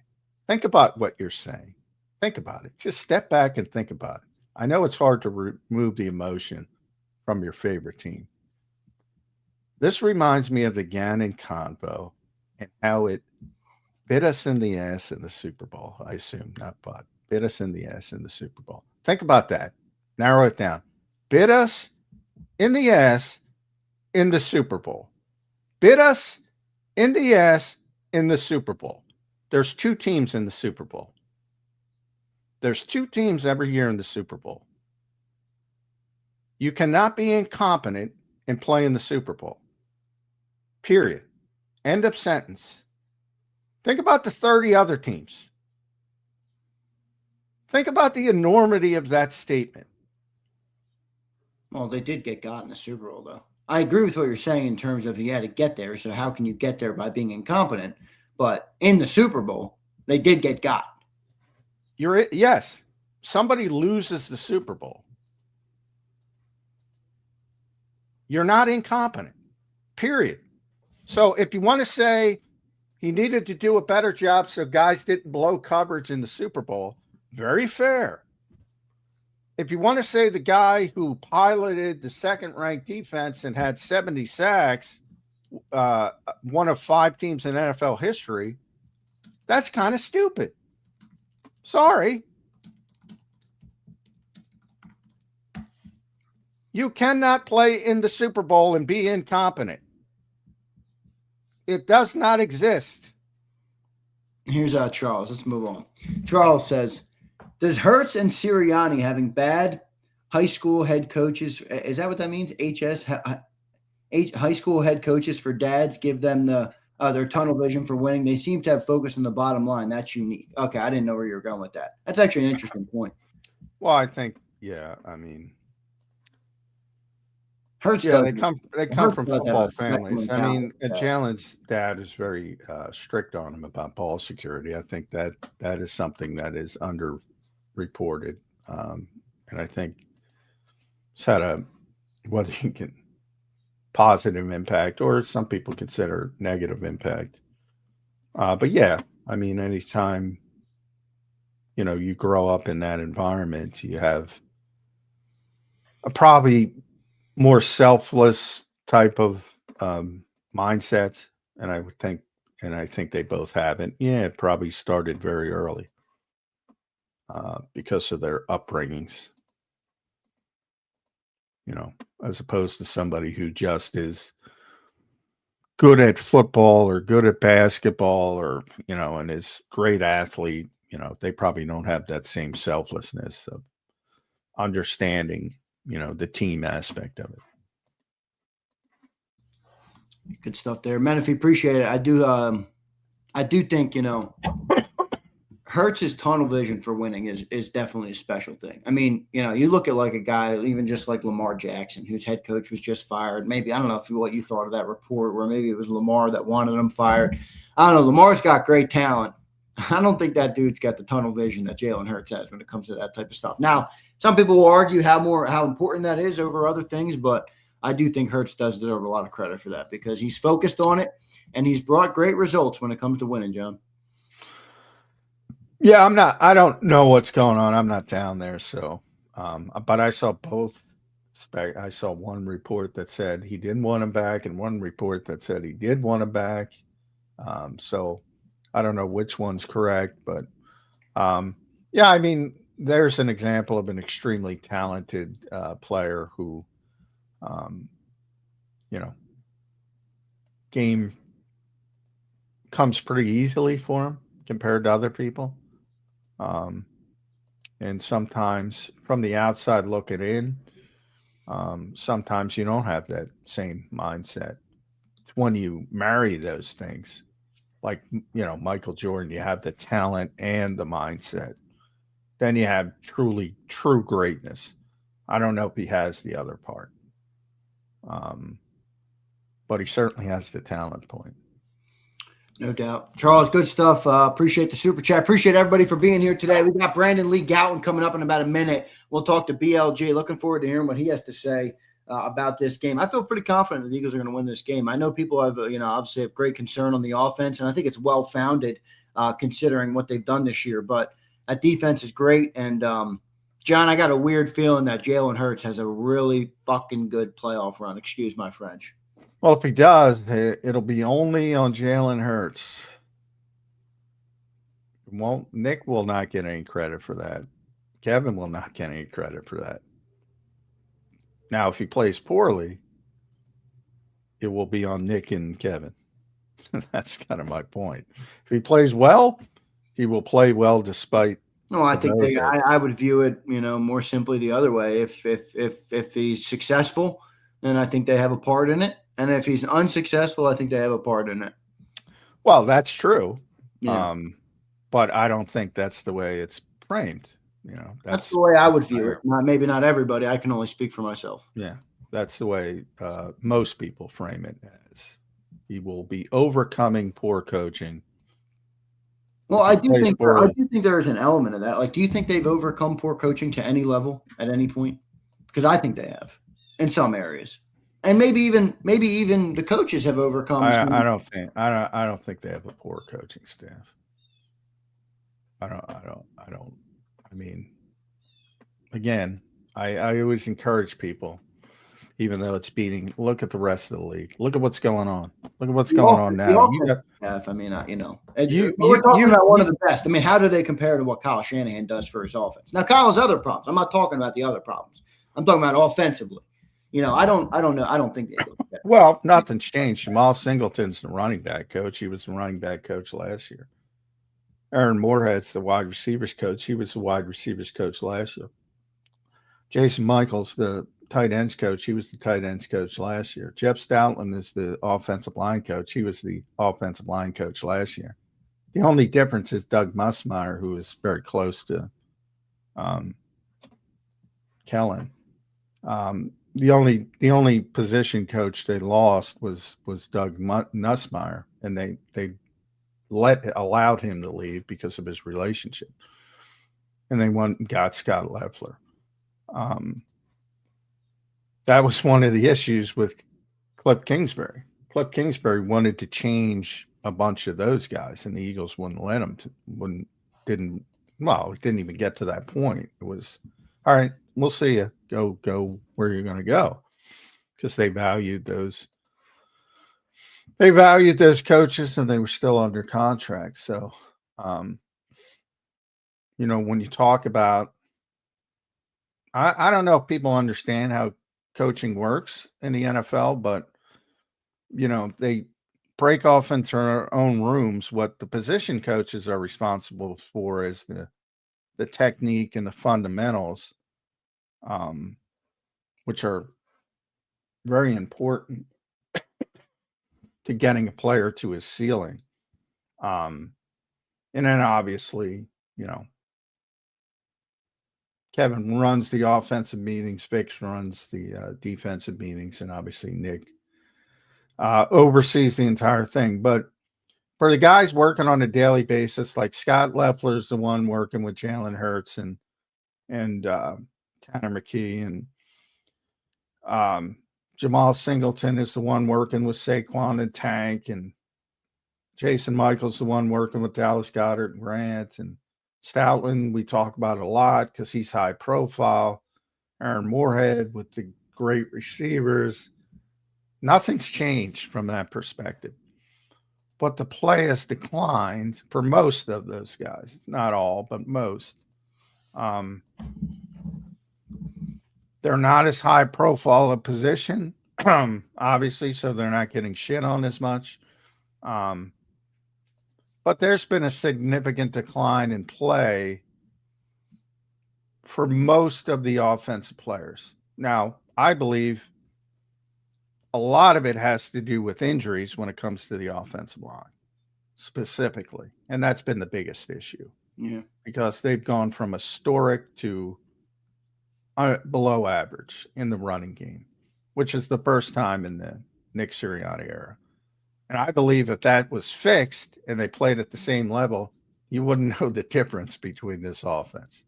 Think about what you're saying. Think about it. Just step back and think about it. I know it's hard to remove the emotion from your favorite team. This reminds me of the Gannon convo and how it bit us in the ass in the Super Bowl. I assume, not but. Bit us in the ass in the Super Bowl. Think about that. Narrow it down. Bit us in the ass in the Super Bowl. Bit us in the ass in the Super Bowl. There's 2 teams in the Super Bowl. There's 2 teams every year in the Super Bowl. You cannot be incompetent and play in the Super Bowl. Period. End of sentence. Think about the 30 other teams. Think about the enormity of that statement. Well, they did get got in the Super Bowl, though. I agree with what you're saying in terms of you had to get there. So how can you get there by being incompetent? But in the Super Bowl, they did get got. Yes. Somebody loses the Super Bowl. You're not incompetent. Period. So if you want to say he needed to do a better job so guys didn't blow coverage in the Super Bowl, very fair. If you want to say the guy who piloted the second-ranked defense and had 70 sacks, one of 5 teams in NFL history, that's kind of stupid. Sorry. You cannot play in the Super Bowl and be incompetent. It does not exist. Here's Charles. Let's move on. Charles says, does Hertz and Sirianni having bad high school head coaches, is that what that means? High school head coaches for dads give them their tunnel vision for winning. They seem to have focused on the bottom line. That's unique. Okay, I didn't know where you were going with that. That's actually an interesting point. Well, I think, yeah, I mean, Hertz, yeah, they come from football families. I mean, Jalen's dad is very strict on him about ball security. I think that is something that is underreported, and I think it's had a whether you can positive impact or some people consider negative impact. But yeah, I mean, anytime you grow up in that environment, you have a probably more selfless type of mindsets, and I would think and I think they both haven't. Yeah, it probably started very early because of their upbringings, as opposed to somebody who just is good at football or good at basketball or, and is great athlete. They probably don't have that same selflessness of understanding, the team aspect of it. Good stuff there, Menifee. Appreciate it. I do think Hurts' tunnel vision for winning is definitely a special thing. I mean, you look at like a guy, even just like Lamar Jackson, whose head coach was just fired. Maybe I don't know what you thought of that report, where maybe it was Lamar that wanted him fired. I don't know. Lamar's got great talent. I don't think that dude's got the tunnel vision that Jalen Hurts has when it comes to that type of stuff. Now, some people will argue how important that is over other things, but I do think Hurts does deserve a lot of credit for that because he's focused on it and he's brought great results when it comes to winning, John. Yeah, I don't know what's going on. I'm not down there. So, but I saw both. I saw one report that said he didn't want him back and one report that said he did want him back. So I don't know which one's correct, but yeah, I mean, there's an example of an extremely talented player who, game comes pretty easily for him compared to other people. And sometimes from the outside looking in, sometimes you don't have that same mindset. It's when you marry those things, like, Michael Jordan, you have the talent and the mindset. Then you have true greatness. I don't know if he has the other part. But he certainly has the talent point. No doubt. Charles, good stuff. Appreciate the super chat. Appreciate everybody for being here today. We got Brandon Lee Gouton coming up in about a minute. We'll talk to BLG. Looking forward to hearing what he has to say about this game. I feel pretty confident the Eagles are going to win this game. I know people have, obviously have great concern on the offense, and I think it's well-founded considering what they've done this year. But that defense is great. And, John, I got a weird feeling that Jalen Hurts has a really fucking good playoff run. Excuse my French. Well, if he does, it'll be only on Jalen Hurts. Nick will not get any credit for that. Kevin will not get any credit for that. Now, if he plays poorly, it will be on Nick and Kevin. That's kind of my point. If he plays well, he will play well despite. No, I think I would view it, more simply the other way. If he's successful, then I think they have a part in it. And if he's unsuccessful, I think they have a part in it. Well, that's true. Yeah. But I don't think that's the way it's framed. That's the way I would view it. Maybe not everybody. I can only speak for myself. Yeah, that's the way most people frame it as. He will be overcoming poor coaching. Well, I do think there is an element of that. Like, do you think they've overcome poor coaching to any level at any point? Because I think they have in some areas. And maybe even the coaches have overcome. I don't think they have a poor coaching staff. I mean, again, I always encourage people, even though it's beating. Look at the rest of the league. Look at what's going on. Look at what's going on now. We're talking about one of the best. I mean, how do they compare to what Kyle Shanahan does for his offense? Now, Kyle has other problems. I'm not talking about the other problems. I'm talking about offensively. I don't know. I don't think they do that. Well, nothing's changed. Jamal Singleton's the running back coach. He was the running back coach last year. Aaron Moorhead's the wide receivers coach. He was the wide receivers coach last year. Jason Michaels, the tight ends coach. He was the tight ends coach last year. Jeff Stoutland is the offensive line coach. He was the offensive line coach last year. The only difference is Doug Musmeyer, who is very close to Kellen. The only position coach they lost was Doug Nussmeier, and they allowed him to leave because of his relationship, and they went and got Scott Leffler. That was one of the issues with Cliff Kingsbury. Cliff Kingsbury wanted to change a bunch of those guys, and the Eagles wouldn't let him. It didn't even get to that point. It was, all right, we'll see you. Go where you're going to go, because they valued those they valued those coaches and they were still under contract. So, when you talk about, I don't know if people understand how coaching works in the NFL, but, they break off into their own rooms. What the position coaches are responsible for is the technique and the fundamentals, which are very important to getting a player to his ceiling. And then obviously, Kevin runs the offensive meetings, Fix runs the defensive meetings, and obviously Nick oversees the entire thing. But for the guys working on a daily basis, like Scott Leffler's the one working with Jalen Hurts and Tanner McKee, and Jamal Singleton is the one working with Saquon and Tank, and Jason Michael's the one working with Dallas Goedert and Grant, and Stoutland we talk about a lot because he's high profile. Aaron Moorhead with the great receivers. Nothing's changed from that perspective. But the play has declined for most of those guys. Not all, but most. They're not as high profile a position, obviously, so they're not getting shit on as much. But there's been a significant decline in play for most of the offensive players. Now, I believe a lot of it has to do with injuries when it comes to the offensive line, specifically. And that's been the biggest issue. Yeah. Because they've gone from historic to below average in the running game, which is the first time in the Nick Sirianni era. And I believe if that was fixed and they played at the same level, you wouldn't know the difference between this offense.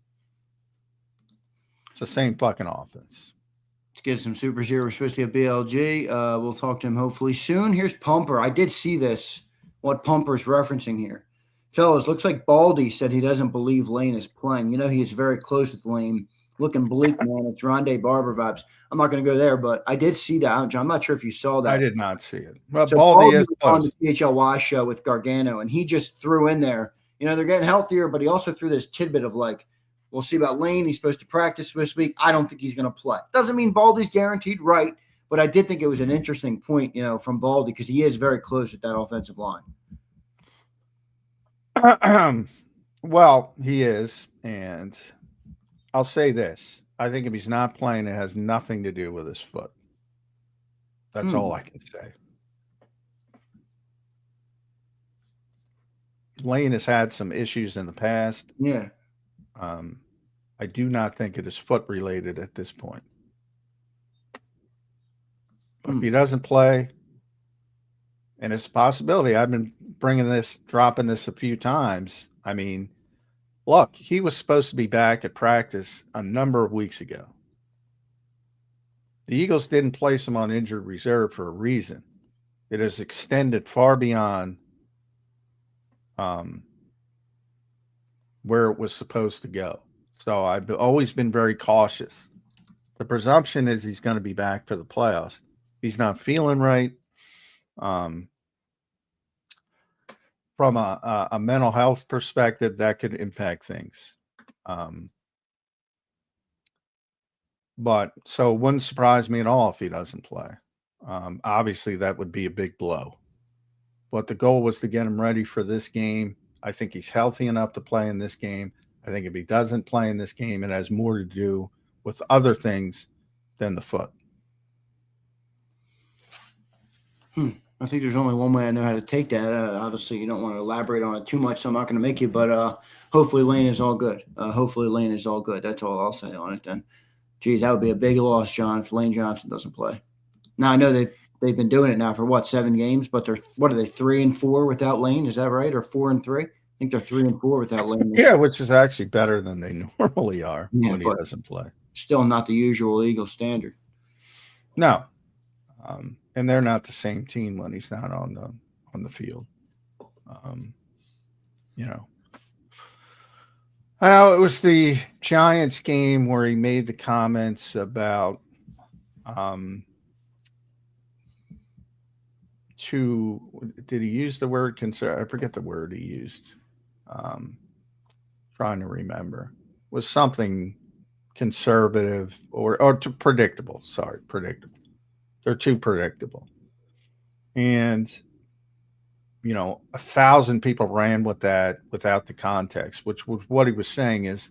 It's the same fucking offense. Let's get some supers here. We're supposed to have BLG. We'll talk to him hopefully soon. Here's Pumper. I did see this, what Pumper's referencing here. Fellas, looks like Baldy said he doesn't believe Lane is playing. He is very close with Lane. Looking bleak, man. It's Rondé Barber vibes. I'm not going to go there, but I did see that. John, I'm not sure if you saw that. I did not see it. Well, so Baldy is on close. the PHLY show with Gargano, and he just threw in there, they're getting healthier, but he also threw this tidbit of like, we'll see about Lane. He's supposed to practice this week. I don't think he's going to play. Doesn't mean Baldy's guaranteed, right? But I did think it was an interesting point, from Baldy because he is very close with that offensive line. Well, he is, and I'll say this. I think if he's not playing, it has nothing to do with his foot. That's all I can say. Lane has had some issues in the past. Yeah. I do not think it is foot related at this point. But if he doesn't play, and it's a possibility, I've been dropping this a few times. I mean, look, he was supposed to be back at practice a number of weeks ago. The Eagles didn't place him on injured reserve for a reason. It is extended far beyond where it was supposed to go. So I've always been very cautious. The presumption is he's going to be back for the playoffs. He's not feeling right. From a mental health perspective, that could impact things. But so it wouldn't surprise me at all if he doesn't play. Obviously, that would be a big blow. But the goal was to get him ready for this game. I think he's healthy enough to play in this game. I think if he doesn't play in this game, it has more to do with other things than the foot. I think there's only one way I know how to take that. Obviously, you don't want to elaborate on it too much, so I'm not going to make you. But hopefully, Lane is all good. Hopefully, Lane is all good. That's all I'll say on it. Then, geez, that would be a big loss, John, if Lane Johnson doesn't play. Now I know they've been doing it now for 7 games, but they're 3-4 without Lane? Is that right, or 4-3? I think they're 3-4 without Lane. Yeah, which is actually better than they normally are when he doesn't play. Still not the usual Eagle standard. No. And they're not the same team when he's not on the field. I know it was the Giants game where he made the comments about did he use the word I forget the word he used. Trying to remember. Was something conservative or too predictable. Sorry, predictable. They're too predictable. And 1,000 people ran with that without the context, which was what he was saying is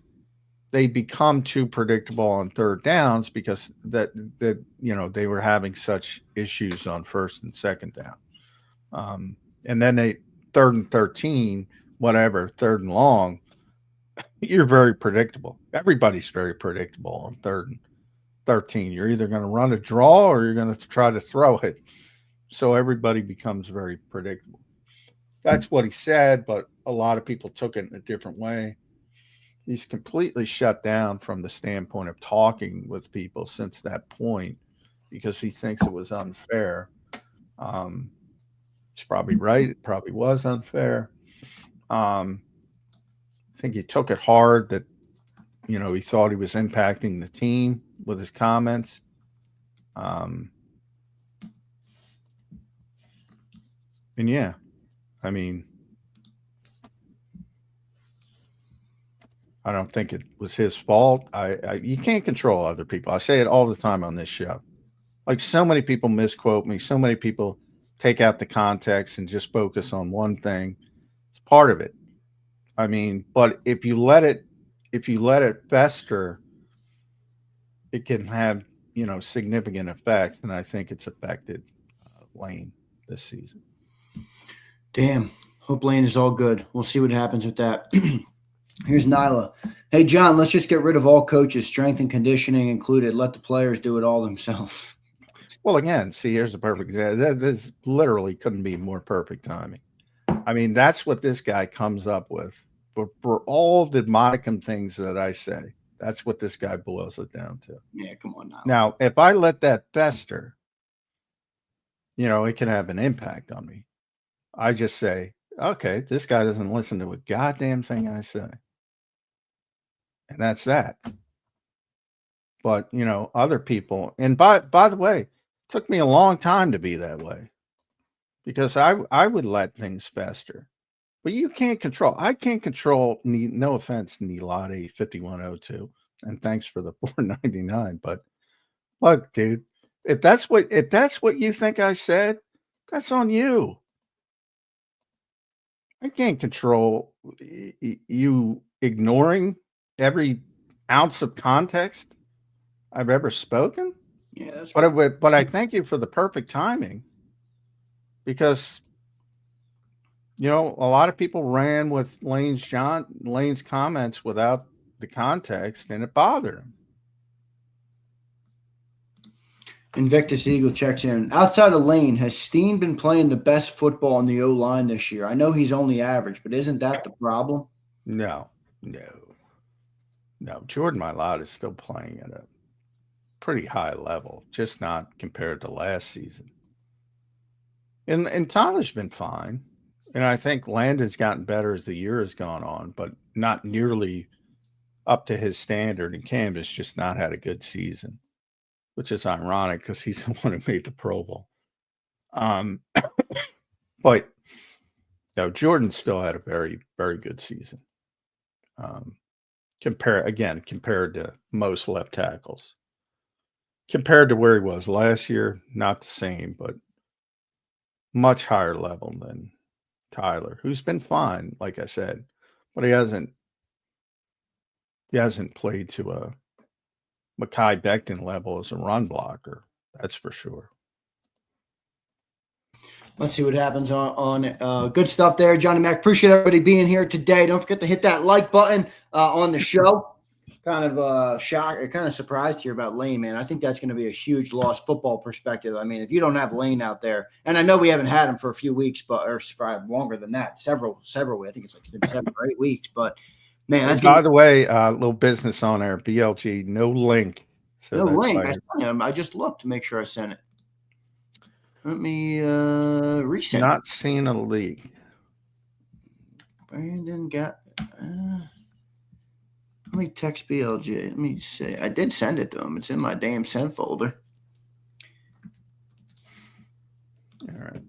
they become too predictable on third downs because they were having such issues on first and second down. And then they third and 13, whatever, third and long, you're very predictable. Everybody's very predictable on third and 13. You're either going to run a draw or you're going to try to throw it. So everybody becomes very predictable. That's what he said, but a lot of people took it in a different way. He's completely shut down from the standpoint of talking with people since that point because he thinks it was unfair. He's probably right. It probably was unfair. I think he took it hard that, he thought he was impacting the team with his comments. And yeah, I mean, I don't think it was his fault. You can't control other people. I say it all the time on this show. Like so many people misquote me. So many people take out the context and just focus on one thing. It's part of it. I mean, but if you let it fester, it can have, significant effects. And I think it's affected Lane this season. Damn. Hope Lane is all good. We'll see what happens with that. Here's Nyla. Hey, John, let's just get rid of all coaches, strength and conditioning included. Let the players do it all themselves. Well, again, see, here's the perfect example. This literally couldn't be more perfect timing. I mean, that's what this guy comes up with. For all the modicum things that I say, that's what this guy boils it down to. Yeah, come on now. Now, if I let that fester, it can have an impact on me. I just say, okay, this guy doesn't listen to a goddamn thing I say. And that's that. But, other people, and by the way, it took me a long time to be that way because I would let things fester. But you can't control. I can't control. No offense, Nilade 5102, and thanks for the $4.99. But look, dude, if that's what you think I said, that's on you. I can't control you ignoring every ounce of context I've ever spoken. Yeah, that's but I thank you for the perfect timing because. A lot of people ran with Lane's comments without the context, and it bothered him. Invictus Eagle checks in. Outside of Lane, has Steen been playing the best football in the O-line this year? I know he's only average, but isn't that the problem? No. Jordan Mailata is still playing at a pretty high level, just not compared to last season. And Tyler's been fine. And I think Landon's gotten better as the year has gone on, but not nearly up to his standard. And Cam has just not had a good season, which is ironic because he's the one who made the Pro Bowl. But Jordan still had a very, very good season. Compared to most left tackles. Compared to where he was last year, not the same, but much higher level than Tyler, who's been fine, like I said, but he hasn't played to a Mekhi Becton level as a run blocker. That's for sure. Let's see what happens on good stuff there, Johnny Mac. Appreciate everybody being here today. Don't forget to hit that like button on the show. Kind of shocked, kind of surprised here about Lane, man. I think that's going to be a huge loss football perspective. I mean, if you don't have Lane out there, and I know we haven't had him for a few weeks, or for longer than that, several. I think it's been 7 or 8 weeks. But man, that's by the way, little business on there, BLG, no link. So no link. I just looked to make sure I sent it. Let me resend. Not seeing a leak. Brandon got. Let me text BLJ. Let me see. I did send it to him. It's in my damn send folder. All right.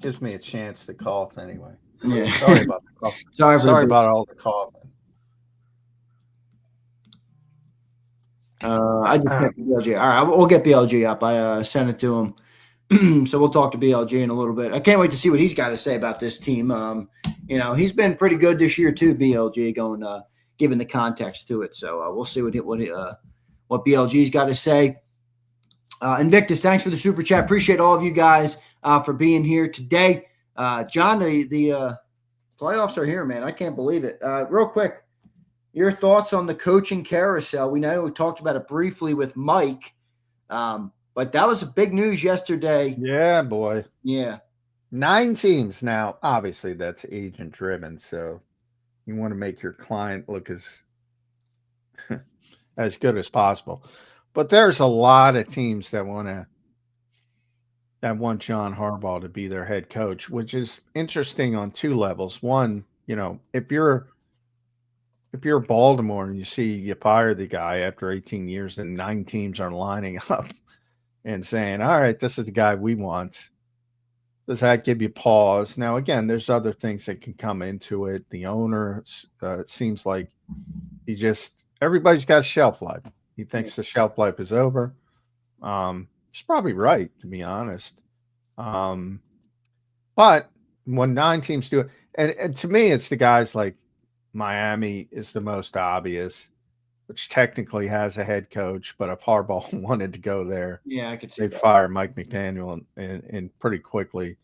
Gives me a chance to cough anyway. Yeah. Sorry about the cough. Sorry about all the coughing. I just sent BLG. All right, we'll get BLG up. I sent it to him. So we'll talk to BLG in a little bit. I can't wait to see what he's got to say about this team. He's been pretty good this year too. BLG going, giving the context to it. So we'll see what BLG's got to say. Invictus, thanks for the super chat. Appreciate all of you guys for being here today. John, the playoffs are here, man. I can't believe it. Real quick, your thoughts on the coaching carousel? We know we talked about it briefly with Mike. But that was a big news yesterday. Yeah, boy. Yeah. 9 teams now. Obviously, that's agent driven. So you want to make your client look as good as possible. But there's a lot of teams that want John Harbaugh to be their head coach, which is interesting on 2 levels. One, if you're Baltimore and you see you fire the guy after 18 years and 9 teams are lining up and saying, all right, this is the guy we want. Does that give you pause? Now, again, there's other things that can come into it. The owner, it seems like everybody's got a shelf life. He thinks the shelf life is over. He's probably right, to be honest. But when 9 teams do it, and to me, it's the guys like Miami is the most obvious, which technically has a head coach, but if Harbaugh wanted to go there, I could see they'd fire Mike McDaniel and pretty quickly.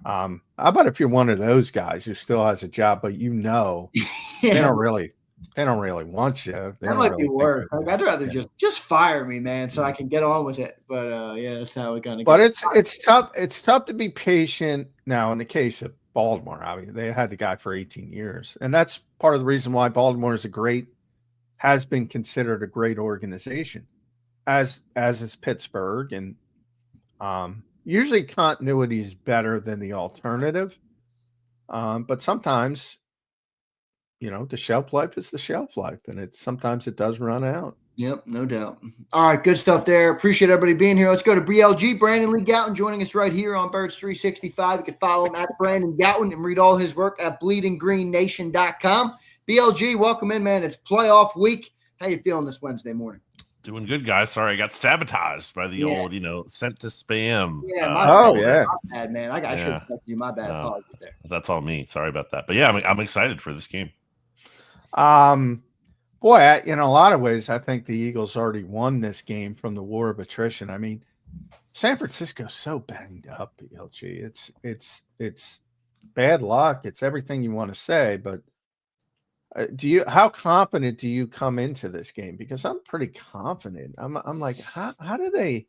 How about if you're one of those guys who still has a job, but they don't really want you. That might be worse. I'd rather just fire me, man, so I can get on with it. But that's how we're gonna. But it's tough. It's tough to be patient. Now, in the case of Baltimore, I mean, they had the guy for 18 years, and that's part of the reason why Baltimore has been considered a great organization, as is Pittsburgh, and usually continuity is better than the alternative. But sometimes, the shelf life is the shelf life, and sometimes it does run out. Yep, no doubt. All right, good stuff there. Appreciate everybody being here. Let's go to BLG, Brandon Lee Gowton, joining us right here on Birds 365. You can follow him at Brandon Gowton and read all his work at bleedinggreennation.com. BLG, welcome in, man. It's playoff week. How you feeling this Wednesday morning? Doing good, guys. Sorry, I got sabotaged by the old, sent to spam. Yeah, my bad, man. I should have texted you. My bad. Apologies there. That's all me. Sorry about that. But yeah, I'm excited for this game. Boy, in a lot of ways, I think the Eagles already won this game from the war of attrition. I mean, San Francisco's so banged up, BLG. It's bad luck. It's everything you want to say, but how confident do you come into this game? Because I'm pretty confident. I'm like, how do they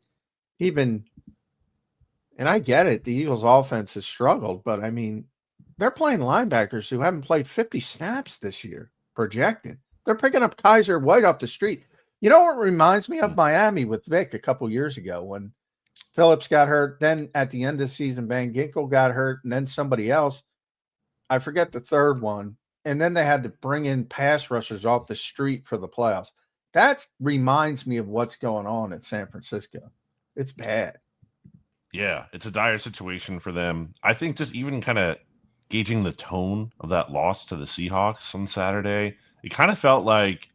even? And I get it. The Eagles' offense has struggled, but I mean, they're playing linebackers who haven't played 50 snaps this year. Projected, they're picking up Kaiser White off the street. You know what reminds me of Miami with Vic a couple years ago when Phillips got hurt. Then at the end of the season, Van Ginkel got hurt, and then somebody else. I forget the third one. And then they had to bring in pass rushers off the street for the playoffs. That reminds me of what's going on at San Francisco. It's bad. Yeah, it's a dire situation for them. I think just even kind of gauging the tone of that loss to the Seahawks on Saturday, it kind of felt like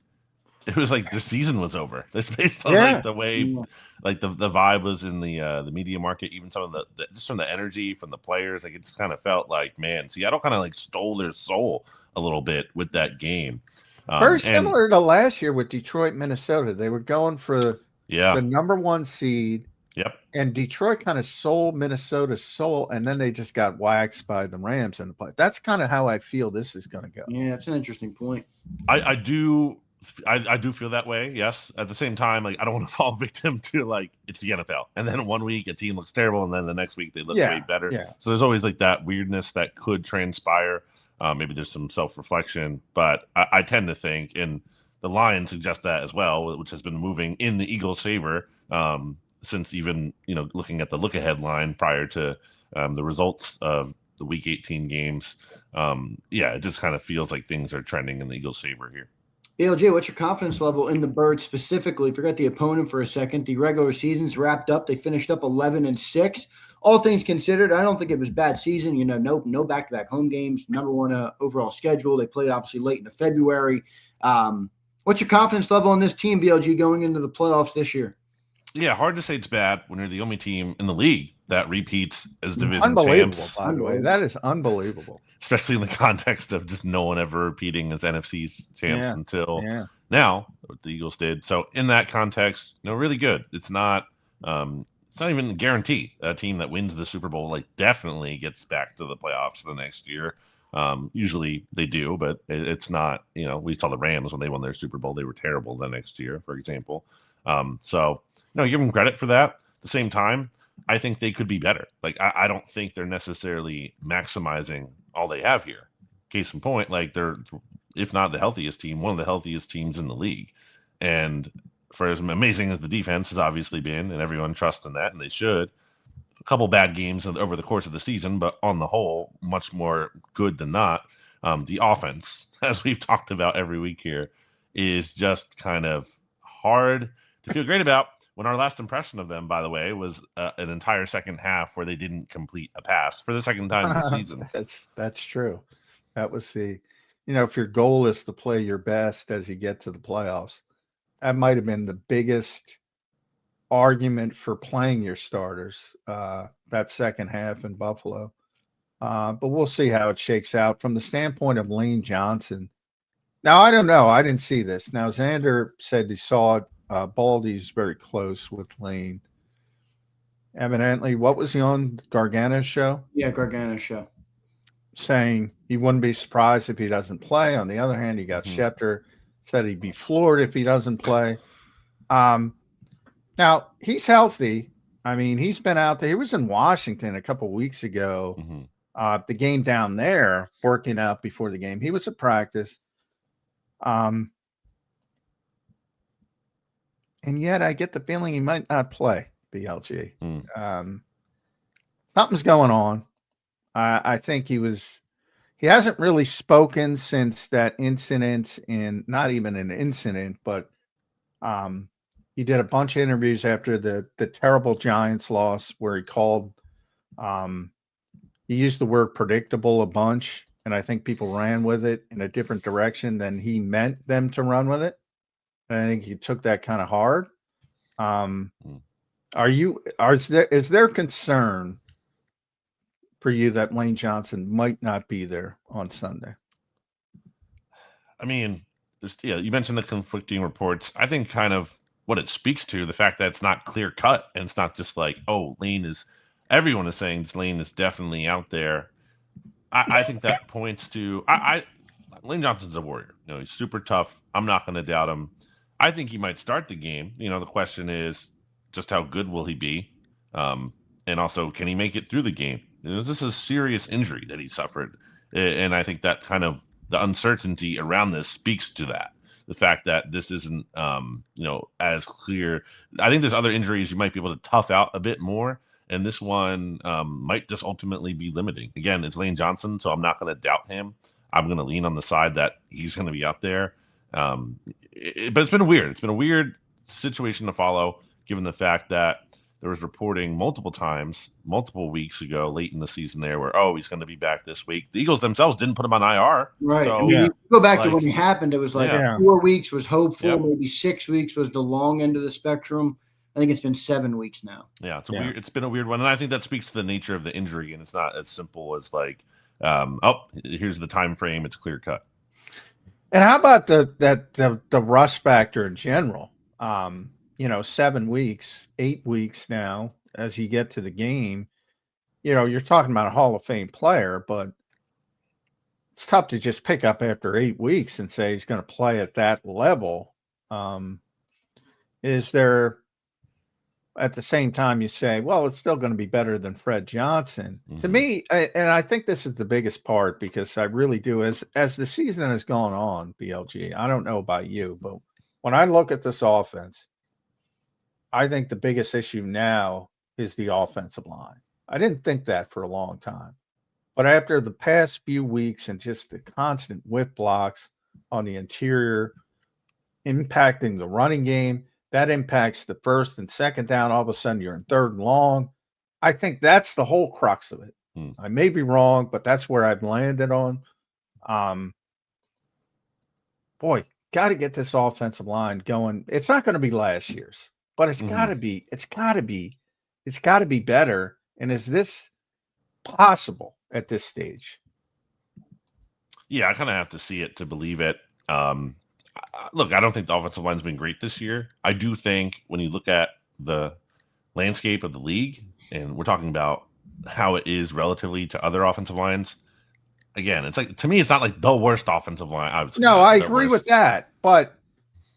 it was like the season was over. That's based on like the way, like the vibe was in the media market. Even some of the just from the energy from the players, like it just kind of felt like, man, Seattle kind of like stole their soul a little bit with that game. Very similar to last year with Detroit, Minnesota. They were going for the number 1 seed. Yep. And Detroit kind of sold Minnesota's soul, and then they just got waxed by the Rams in the play. That's kind of how I feel this is going to go. Yeah, it's an interesting point. I do feel that way. Yes. At the same time, like I don't want to fall victim to like it's the NFL, and then one week a team looks terrible, and then the next week they look way better. Yeah. So there's always like that weirdness that could transpire. Maybe there's some self-reflection, but I tend to think, and the line suggests that as well, which has been moving in the Eagles' favor since even looking at the look-ahead line prior to the results of the Week 18 games. It just kind of feels like things are trending in the Eagles' favor here. BLJ, what's your confidence level in the Birds specifically? Forget the opponent for a second. The regular season's wrapped up. They finished up 11-6. all things considered, I don't think it was a bad season. No back-to-back home games, number one overall schedule. They played obviously late into February. What's your confidence level on this team, BLG, going into the playoffs this year? Yeah, hard to say it's bad when you're the only team in the league that repeats as division champs. By the way, that is unbelievable. Especially in the context of just no one ever repeating as NFC champs until now, what the Eagles did. So in that context, really good. It's not even a guarantee a team that wins the Super Bowl definitely gets back to the playoffs the next year. Usually they do, but it's not. We saw the Rams when they won their Super Bowl; they were terrible the next year, for example. So give them credit for that. At the same time, I think they could be better. I don't think they're necessarily maximizing all they have here. Case in point, they're, if not the healthiest team, one of the healthiest teams in the league. And for as amazing as the defense has obviously been, and everyone trusts in that, and they should, a couple bad games over the course of the season, but on the whole, much more good than not. The offense, as we've talked about every week here, is just kind of hard to feel great about. When our last impression of them, by the way, was an entire second half where they didn't complete a pass for the second time this season. That's true. That was if your goal is to play your best as you get to the playoffs, that might have been the biggest argument for playing your starters that second half in Buffalo. But we'll see how it shakes out from the standpoint of Lane Johnson. Now, I don't know. I didn't see this. Now, Zander said he saw it. Baldy's very close with Lane. Evidently, what was he on? Gargano's show? Yeah, Gargano's show. Saying he wouldn't be surprised if he doesn't play. On the other hand, you got Schefter said he'd be floored if he doesn't play. Now, he's healthy. I mean, he's been out there. He was in Washington a couple weeks ago. The game down there, working out before the game. He was at practice. And yet I get the feeling he might not play, BLG. Something's going on. I think he hasn't really spoken since that incident not even an incident, but he did a bunch of interviews after the terrible Giants loss where he called, he used the word predictable a bunch. And I think people ran with it in a different direction than he meant them to run with it. And I think he took that kind of hard. Is there concern for you that Lane Johnson might not be there on Sunday? I mean, you mentioned the conflicting reports. I think kind of what it speaks to, the fact that it's not clear cut and it's not just everyone is saying Lane is definitely out there. I think that points to Lane Johnson's a warrior. He's super tough. I'm not going to doubt him. I think he might start the game. The question is just how good will he be? And also, can he make it through the game? This is a serious injury that he suffered. And I think that kind of the uncertainty around this speaks to that. The fact that this isn't, as clear. I think there's other injuries you might be able to tough out a bit more. And this one might just ultimately be limiting. Again, it's Lane Johnson, so I'm not going to doubt him. I'm going to lean on the side that he's going to be out there. But it's been weird. It's been a weird situation to follow, given the fact that there was reporting multiple weeks ago, late in the season there, where, he's going to be back this week. The Eagles themselves didn't put him on IR. Right. So, you go back to when it happened, it was 4 weeks was hopeful, maybe 6 weeks was the long end of the spectrum. I think it's been 7 weeks now. Yeah, it's been a weird one. And I think that speaks to the nature of the injury, and it's not as simple as here's the time frame, it's clear cut. And how about the rust factor in general? 7 weeks, 8 weeks now, as you get to the game, you're talking about a Hall of Fame player, but it's tough to just pick up after 8 weeks and say he's going to play at that level. Is there, at the same time, you say, well, it's still going to be better than Fred Johnson. To me, and I think this is the biggest part, because I really do, as the season has gone on, BLG, I don't know about you, but when I look at this offense, I think the biggest issue now is the offensive line. I didn't think that for a long time. But after the past few weeks and just the constant whip blocks on the interior impacting the running game, that impacts the first and second down. All of a sudden, you're in third and long. I think that's the whole crux of it. I may be wrong, but that's where I've landed on. Boy, got to get this offensive line going. It's not going to be last year's, but it's got to be. It's got to be better. And is this possible at this stage? Yeah, I kind of have to see it to believe it. Look, I don't think the offensive line's been great this year. I do think when you look at the landscape of the league, and we're talking about how it is relatively to other offensive lines, again, it's like, to me, it's not like the worst offensive line. Obviously, no, I agree with that. But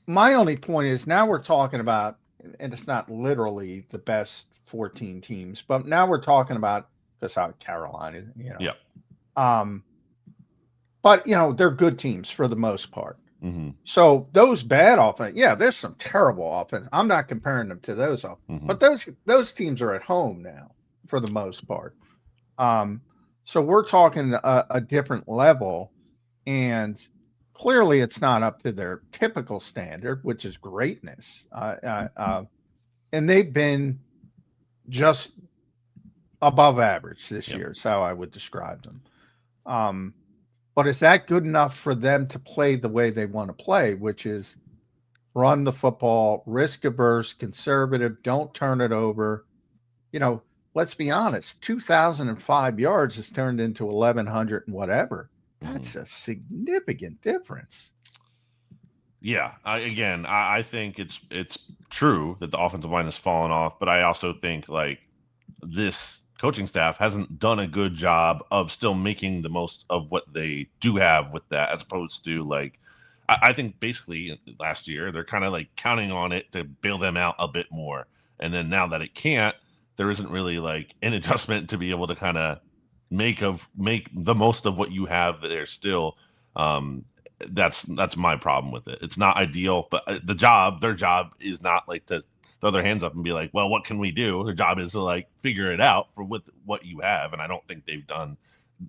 my only point is now we're talking about, and it's not literally the best 14 teams, but now we're talking about just how Carolina, Yeah. But, they're good teams for the most part. So those bad offense, there's some terrible offense. I'm not comparing them to those, but those teams are at home now for the most part. So we're talking a different level, and clearly it's not up to their typical standard, which is greatness. And they've been just above average this year is how I would describe them. But is that good enough for them to play the way they want to play, which is run the football, risk averse, conservative, don't turn it over? Let's be honest, 2,005 yards has turned into 1,100 and whatever. That's a significant difference. Yeah. I think it's true that the offensive line has fallen off, but I also think like this coaching staff hasn't done a good job of still making the most of what they do have with that, as opposed to like, I think basically last year they're kind of like counting on it to bail them out a bit more. And then now that it can't, there isn't really like an adjustment to be able to kind of make the most of what you have there still. That's my problem with it. It's not ideal, but their job is not like to throw their hands up and be like, well, what can we do? Their job is to like figure it out with what you have. And I don't think they've done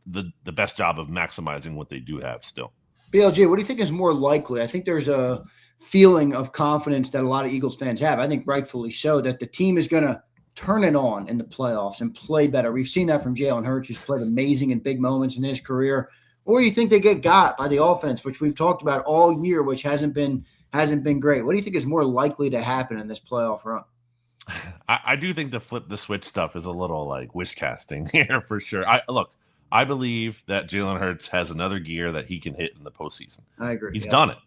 the best job of maximizing what they do have still. BLG, what do you think is more likely? I think there's a feeling of confidence that a lot of Eagles fans have. I think rightfully so, that the team is going to turn it on in the playoffs and play better. We've seen that from Jalen Hurts, who's played amazing in big moments in his career. Or do you think they get got by the offense, which we've talked about all year, which hasn't been great? What do you think is more likely to happen in this playoff run? I do think the flip the switch stuff is a little like wish casting here for sure. I believe that Jalen Hurts has another gear that he can hit in the postseason. I agree. He's done it.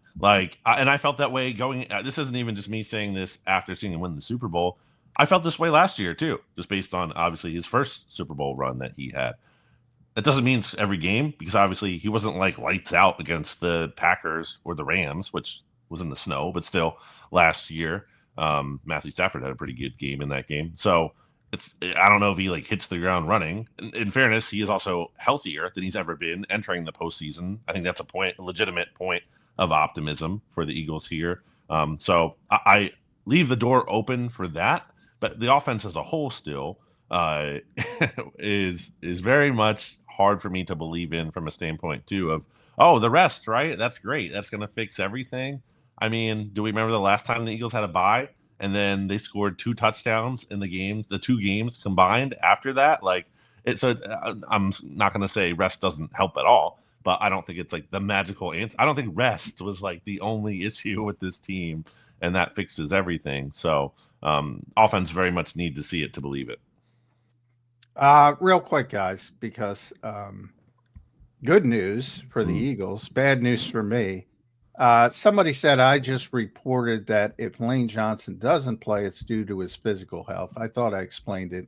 And I felt that way going. This isn't even just me saying this after seeing him win the Super Bowl. I felt this way last year too, just based on obviously his first Super Bowl run that he had. That doesn't mean it's every game, because obviously he wasn't like lights out against the Packers or the Rams, which was in the snow, but still last year, Matthew Stafford had a pretty good game in that game. So I don't know if he like hits the ground running. In fairness, he is also healthier than he's ever been entering the postseason. I think that's a legitimate point of optimism for the Eagles here. So I leave the door open for that, but the offense as a whole still is very much hard for me to believe in from a standpoint too of, the rest, right? That's great. That's going to fix everything. I mean, do we remember the last time the Eagles had a bye and then they scored 2 touchdowns in the 2 games combined after that? I'm not going to say rest doesn't help at all, but I don't think it's like the magical answer. I don't think rest was like the only issue with this team, and that fixes everything. So offense very much need to see it to believe it. Real quick, guys, because good news for the Eagles, bad news for me. Somebody said I just reported that if Lane Johnson doesn't play, it's due to his physical health. I thought I explained it.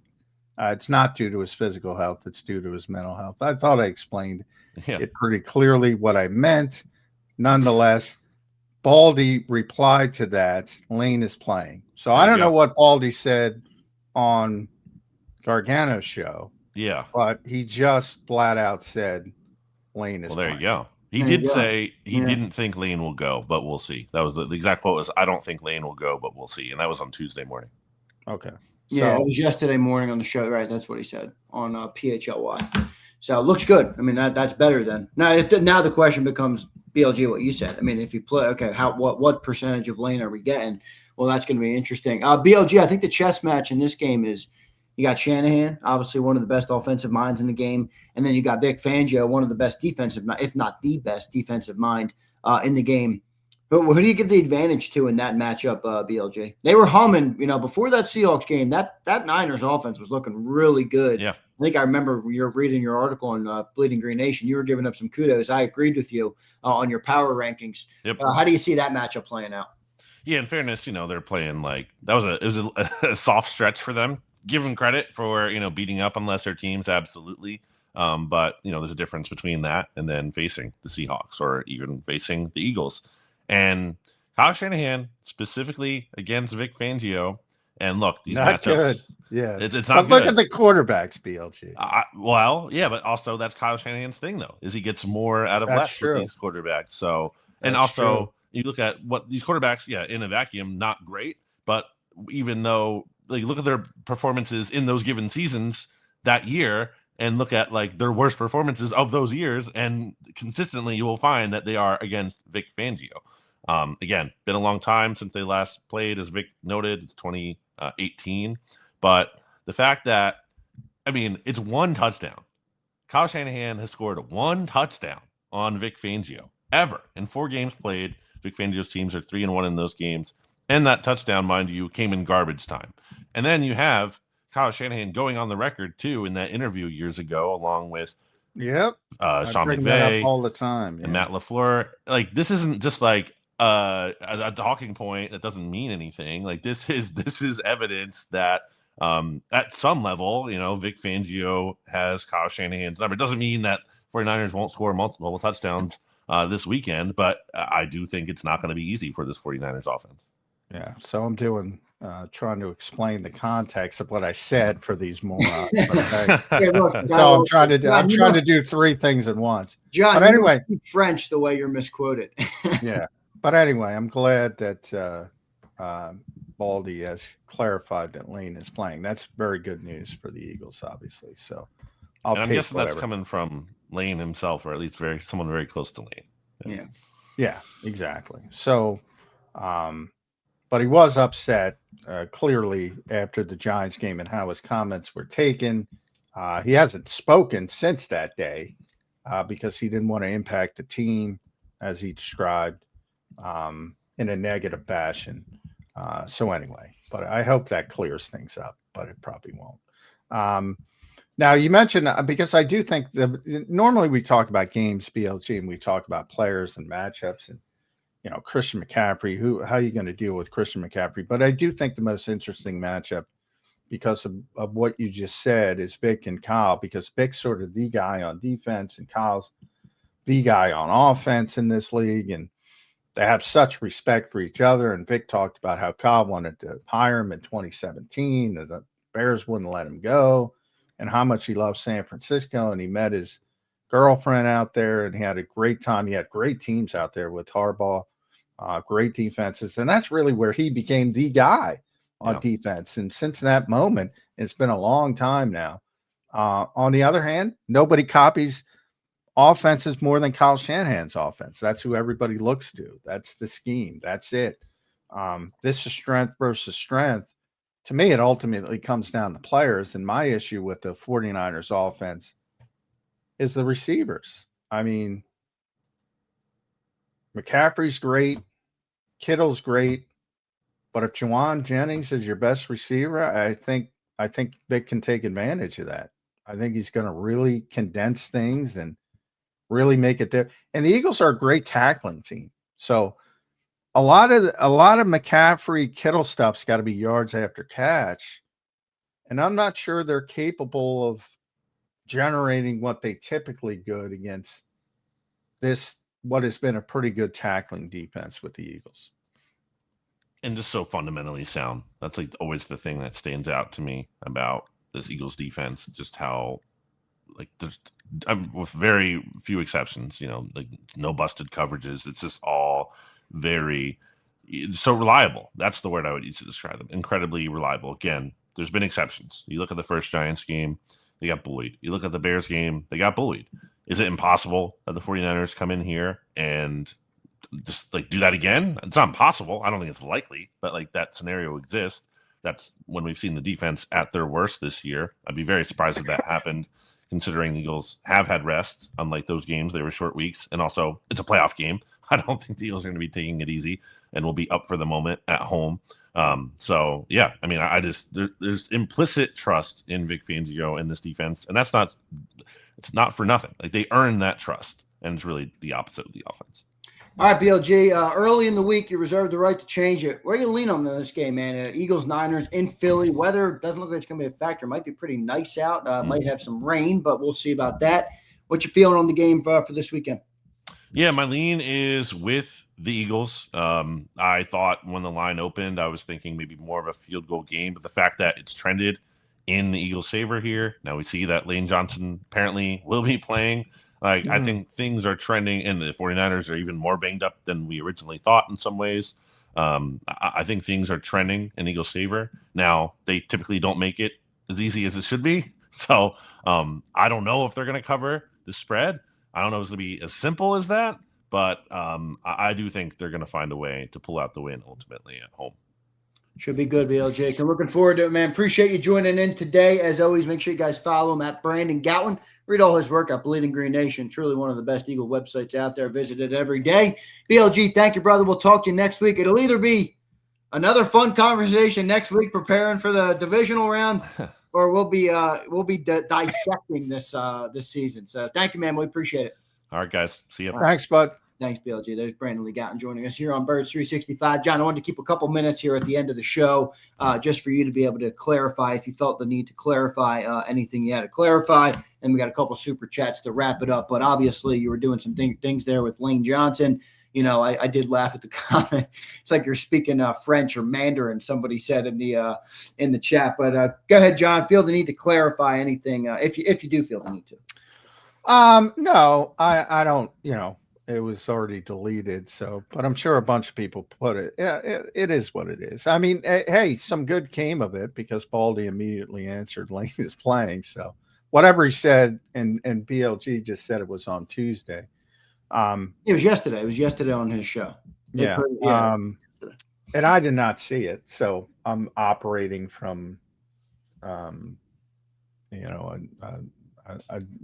It's not due to his physical health. It's due to his mental health. I thought I explained it pretty clearly what I meant. Nonetheless, Baldy replied to that. Lane is playing. So I don't know what Baldy said on Gargano's show. Yeah. But he just flat out said Lane is there playing. you go. He did say he didn't think Lane will go, but we'll see. That was the exact quote was, I don't think Lane will go, but we'll see. And that was on Tuesday morning. Okay. Yeah, it was yesterday morning on the show, right? That's what he said on PHLY. So it looks good. I mean, that's better than now. Now the question becomes, BLG, what you said. I mean, if you play, okay, what percentage of Lane are we getting? Well, that's going to be interesting. BLG, I think the chess match in this game is, You got Shanahan, obviously one of the best offensive minds in the game. And then you got Vic Fangio, one of the best defensive, if not the best defensive mind in the game. But who do you give the advantage to in that matchup, BLG? They were humming, before that Seahawks game. That Niners offense was looking really good. Yeah. I think I remember you're reading your article on Bleeding Green Nation. You were giving up some kudos. I agreed with you on your power rankings. Yep. How do you see that matchup playing out? Yeah, in fairness, they're playing it was a soft stretch for them. Give them credit for beating up on lesser teams, absolutely. But there's a difference between that and then facing the Seahawks or even facing the Eagles. And Kyle Shanahan, specifically against Vic Fangio, and look, these not matchups, good. Yeah, it's not but look good. at the quarterbacks, BLG. Well, yeah, but also that's Kyle Shanahan's thing, though, is he gets more out of less with these quarterbacks. So, and that's also true. You look at what these quarterbacks, in a vacuum, not great, but even though look at their performances in those given seasons that year. And look at their worst performances of those years, and consistently you will find that they are against Vic Fangio. Again, been a long time since they last played, as Vic noted. It's 2018, but the fact that it's one touchdown. Kyle Shanahan has scored one touchdown on Vic Fangio ever in 4 games played. Vic Fangio's teams are 3-1 in those games, and that touchdown, mind you, came in garbage time. And then you have Kyle Shanahan going on the record too in that interview years ago, along with Sean McVay all the time, and Matt LaFleur. This isn't just a talking point that doesn't mean anything. This is evidence that at some level, Vic Fangio has Kyle Shanahan's number. It doesn't mean that 49ers won't score multiple touchdowns this weekend, but I do think it's not going to be easy for this 49ers offense. Yeah, so I'm trying to explain the context of what I said for these morons. So I'm trying to do. I'm trying to do 3 things at once. John, but anyway, French the way you're misquoted. Yeah, but anyway, I'm glad that Baldy has clarified that Lane is playing. That's very good news for the Eagles, obviously. So I'm guessing that's coming from Lane himself, or at least someone very close to Lane. Yeah, exactly. So, but he was upset clearly after the Giants game and how his comments were taken. He hasn't spoken since that day because he didn't want to impact the team, as he described, in a negative fashion. So anyway, but I hope that clears things up, but it probably won't. Now you mentioned, because I do think normally we talk about games, BLG, and we talk about players and matchups and, Christian McCaffrey, how are you going to deal with Christian McCaffrey? But I do think the most interesting matchup, because of what you just said, is Vic and Kyle, because Vic's sort of the guy on defense and Kyle's the guy on offense in this league. And they have such respect for each other. And Vic talked about how Kyle wanted to hire him in 2017, and the Bears wouldn't let him go, and how much he loves San Francisco. And he met his girlfriend out there, and he had a great time. He had great teams out there with Harbaugh, great defenses. And that's really where he became the guy on defense. And since that moment, it's been a long time now. On the other hand, nobody copies offenses more than Kyle Shanahan's offense. That's who everybody looks to. That's the scheme. That's it. This is strength versus strength. To me, it ultimately comes down to players. And my issue with the 49ers offense is the receivers. McCaffrey's great. Kittle's great. But if Juwan Jennings is your best receiver, I think Vic can take advantage of that. I think he's going to really condense things and really make it there. And the Eagles are a great tackling team. So a lot of McCaffrey Kittle stuff's got to be yards after catch. And I'm not sure they're capable of generating what they typically good against what has been a pretty good tackling defense with the Eagles. And just so fundamentally sound. That's always the thing that stands out to me about this Eagles defense, just how with very few exceptions, no busted coverages. It's just all very so reliable. That's the word I would use to describe them. Incredibly reliable. Again, there's been exceptions. You look at the first Giants game, they got bullied. You look at the Bears game, they got bullied. Is it impossible that the 49ers come in here and just do that again? It's not impossible. I don't think it's likely, but that scenario exists. That's when we've seen the defense at their worst this year. I'd be very surprised if that happened, considering the Eagles have had rest, unlike those games. They were short weeks. And also, it's a playoff game. I don't think the Eagles are going to be taking it easy and will be up for the moment at home. So, yeah, I mean, there's implicit trust in Vic Fangio and this defense. And it's not for nothing. Like, they earn that trust. And it's really the opposite of the offense. All right, BLG, early in the week, you reserved the right to change it. Where are you leaning on this game, man? Eagles-Niners in Philly. Weather doesn't look like it's going to be a factor. Might be pretty nice out. Might have some rain, but we'll see about that. What you feeling on the game for this weekend? Yeah, my lean is with the Eagles. I thought when the line opened, I was thinking maybe more of a field goal game, but the fact that it's trended in the Eagles' favor here, now we see that Lane Johnson apparently will be playing. I think things are trending, and the 49ers are even more banged up than we originally thought in some ways. I think things are trending in Eagles' favor. Now, they typically don't make it as easy as it should be. So I don't know if they're going to cover the spread. I don't know if it's going to be as simple as that, but I do think they're going to find a way to pull out the win ultimately at home. Should be good, BLJ. I'm looking forward to it, man. Appreciate you joining in today. As always, make sure you guys follow him at Brandon Goutwin. Read all his work at Bleeding Green Nation. Truly one of the best Eagle websites out there. Visit it every day. BLG, thank you, brother. We'll talk to you next week. It'll either be another fun conversation next week preparing for the divisional round, or we'll be dissecting this season. So thank you, man. We appreciate it. All right, guys. See you. Thanks, bud. Thanks, BLG. There's Brandon Lee Goutwin joining us here on Birds 365. John, I wanted to keep a couple minutes here at the end of the show just for you to be able to clarify if you felt the need to clarify anything you had to clarify. And we got a couple of super chats to wrap it up. But obviously, you were doing some things there with Lane Johnson. You know, I did laugh at the comment. It's like you're speaking French or Mandarin, somebody said in the chat. But go ahead, John. Feel the need to clarify anything if you do feel the need to. No, I don't, it was already deleted. So, but I'm sure a bunch of people put it. Yeah, it is what it is. I mean, hey, some good came of it because Baldy immediately answered Lane is playing. So whatever he said, and BLG just said it was on Tuesday. It was yesterday. It was yesterday on his show. Yeah. And I did not see it. So I'm operating from,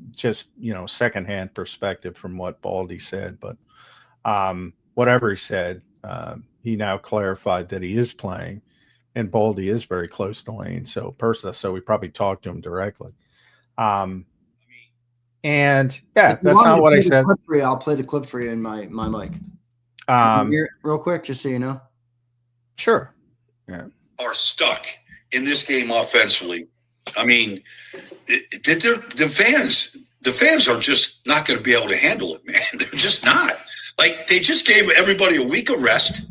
just secondhand perspective from what Baldy said, but whatever he said, he now clarified that he is playing, and Baldy is very close to Lane, so we probably talked to him directly. And yeah, that's not what I said. I'll play the clip for you in my mic. Hear it real quick, just so you know. Sure. Yeah. Are stuck in this game offensively. I mean, the fans are just not going to be able to handle it, man. They're just not. Like, they just gave everybody a week of rest,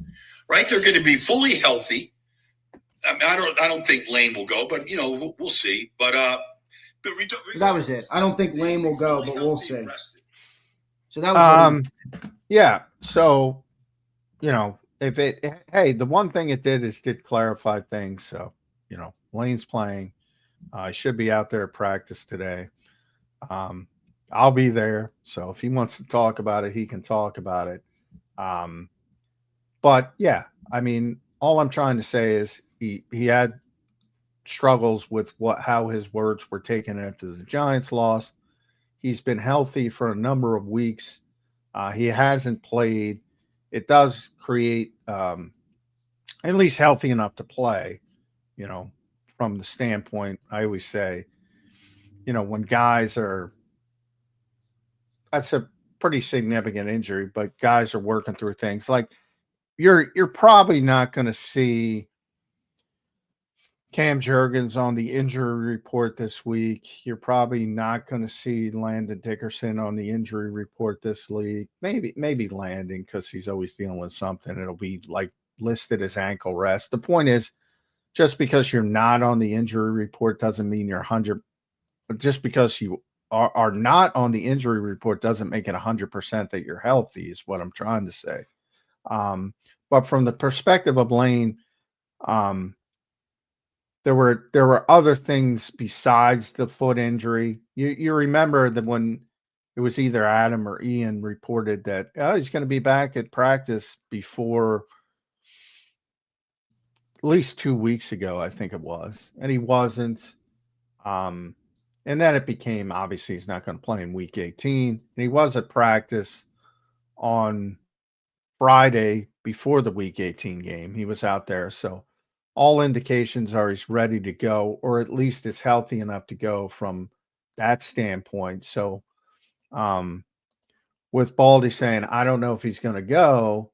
right? They're going to be fully healthy. I mean, I don't think Lane will go, but we'll see. But that was it. I don't think Lane will go, but we'll see. So that was yeah. So the one thing it did clarify things. So Lane's playing. I should be out there at practice today. I'll be there. So if he wants to talk about it, he can talk about it. But yeah, I mean, all I'm trying to say is he had struggles with how his words were taken after the Giants loss. He's been healthy for a number of weeks. He hasn't played. It does create at least healthy enough to play, from the standpoint, I always say, when guys that's a pretty significant injury, but guys are working through things like you're probably not going to see Cam Jurgens on the injury report this week. You're probably not going to see Landon Dickerson on the injury report this week. Maybe Landon, because he's always dealing with something. It'll be like listed as ankle rest. The point is, just because you're not on the injury report doesn't mean you're 100. Just because you are not on the injury report doesn't make it 100% that you're healthy, is what I'm trying to say. But from the perspective of Lane, there were other things besides the foot injury. You remember that when it was either Adam or Ian reported that he's going to be back at practice before least 2 weeks ago, I think it was, and he wasn't. And then it became obviously he's not going to play in week 18. And he was at practice on Friday before the week 18 game. He was out there. So all indications are he's ready to go, or at least is healthy enough to go from that standpoint. So with Baldy saying, I don't know if he's going to go,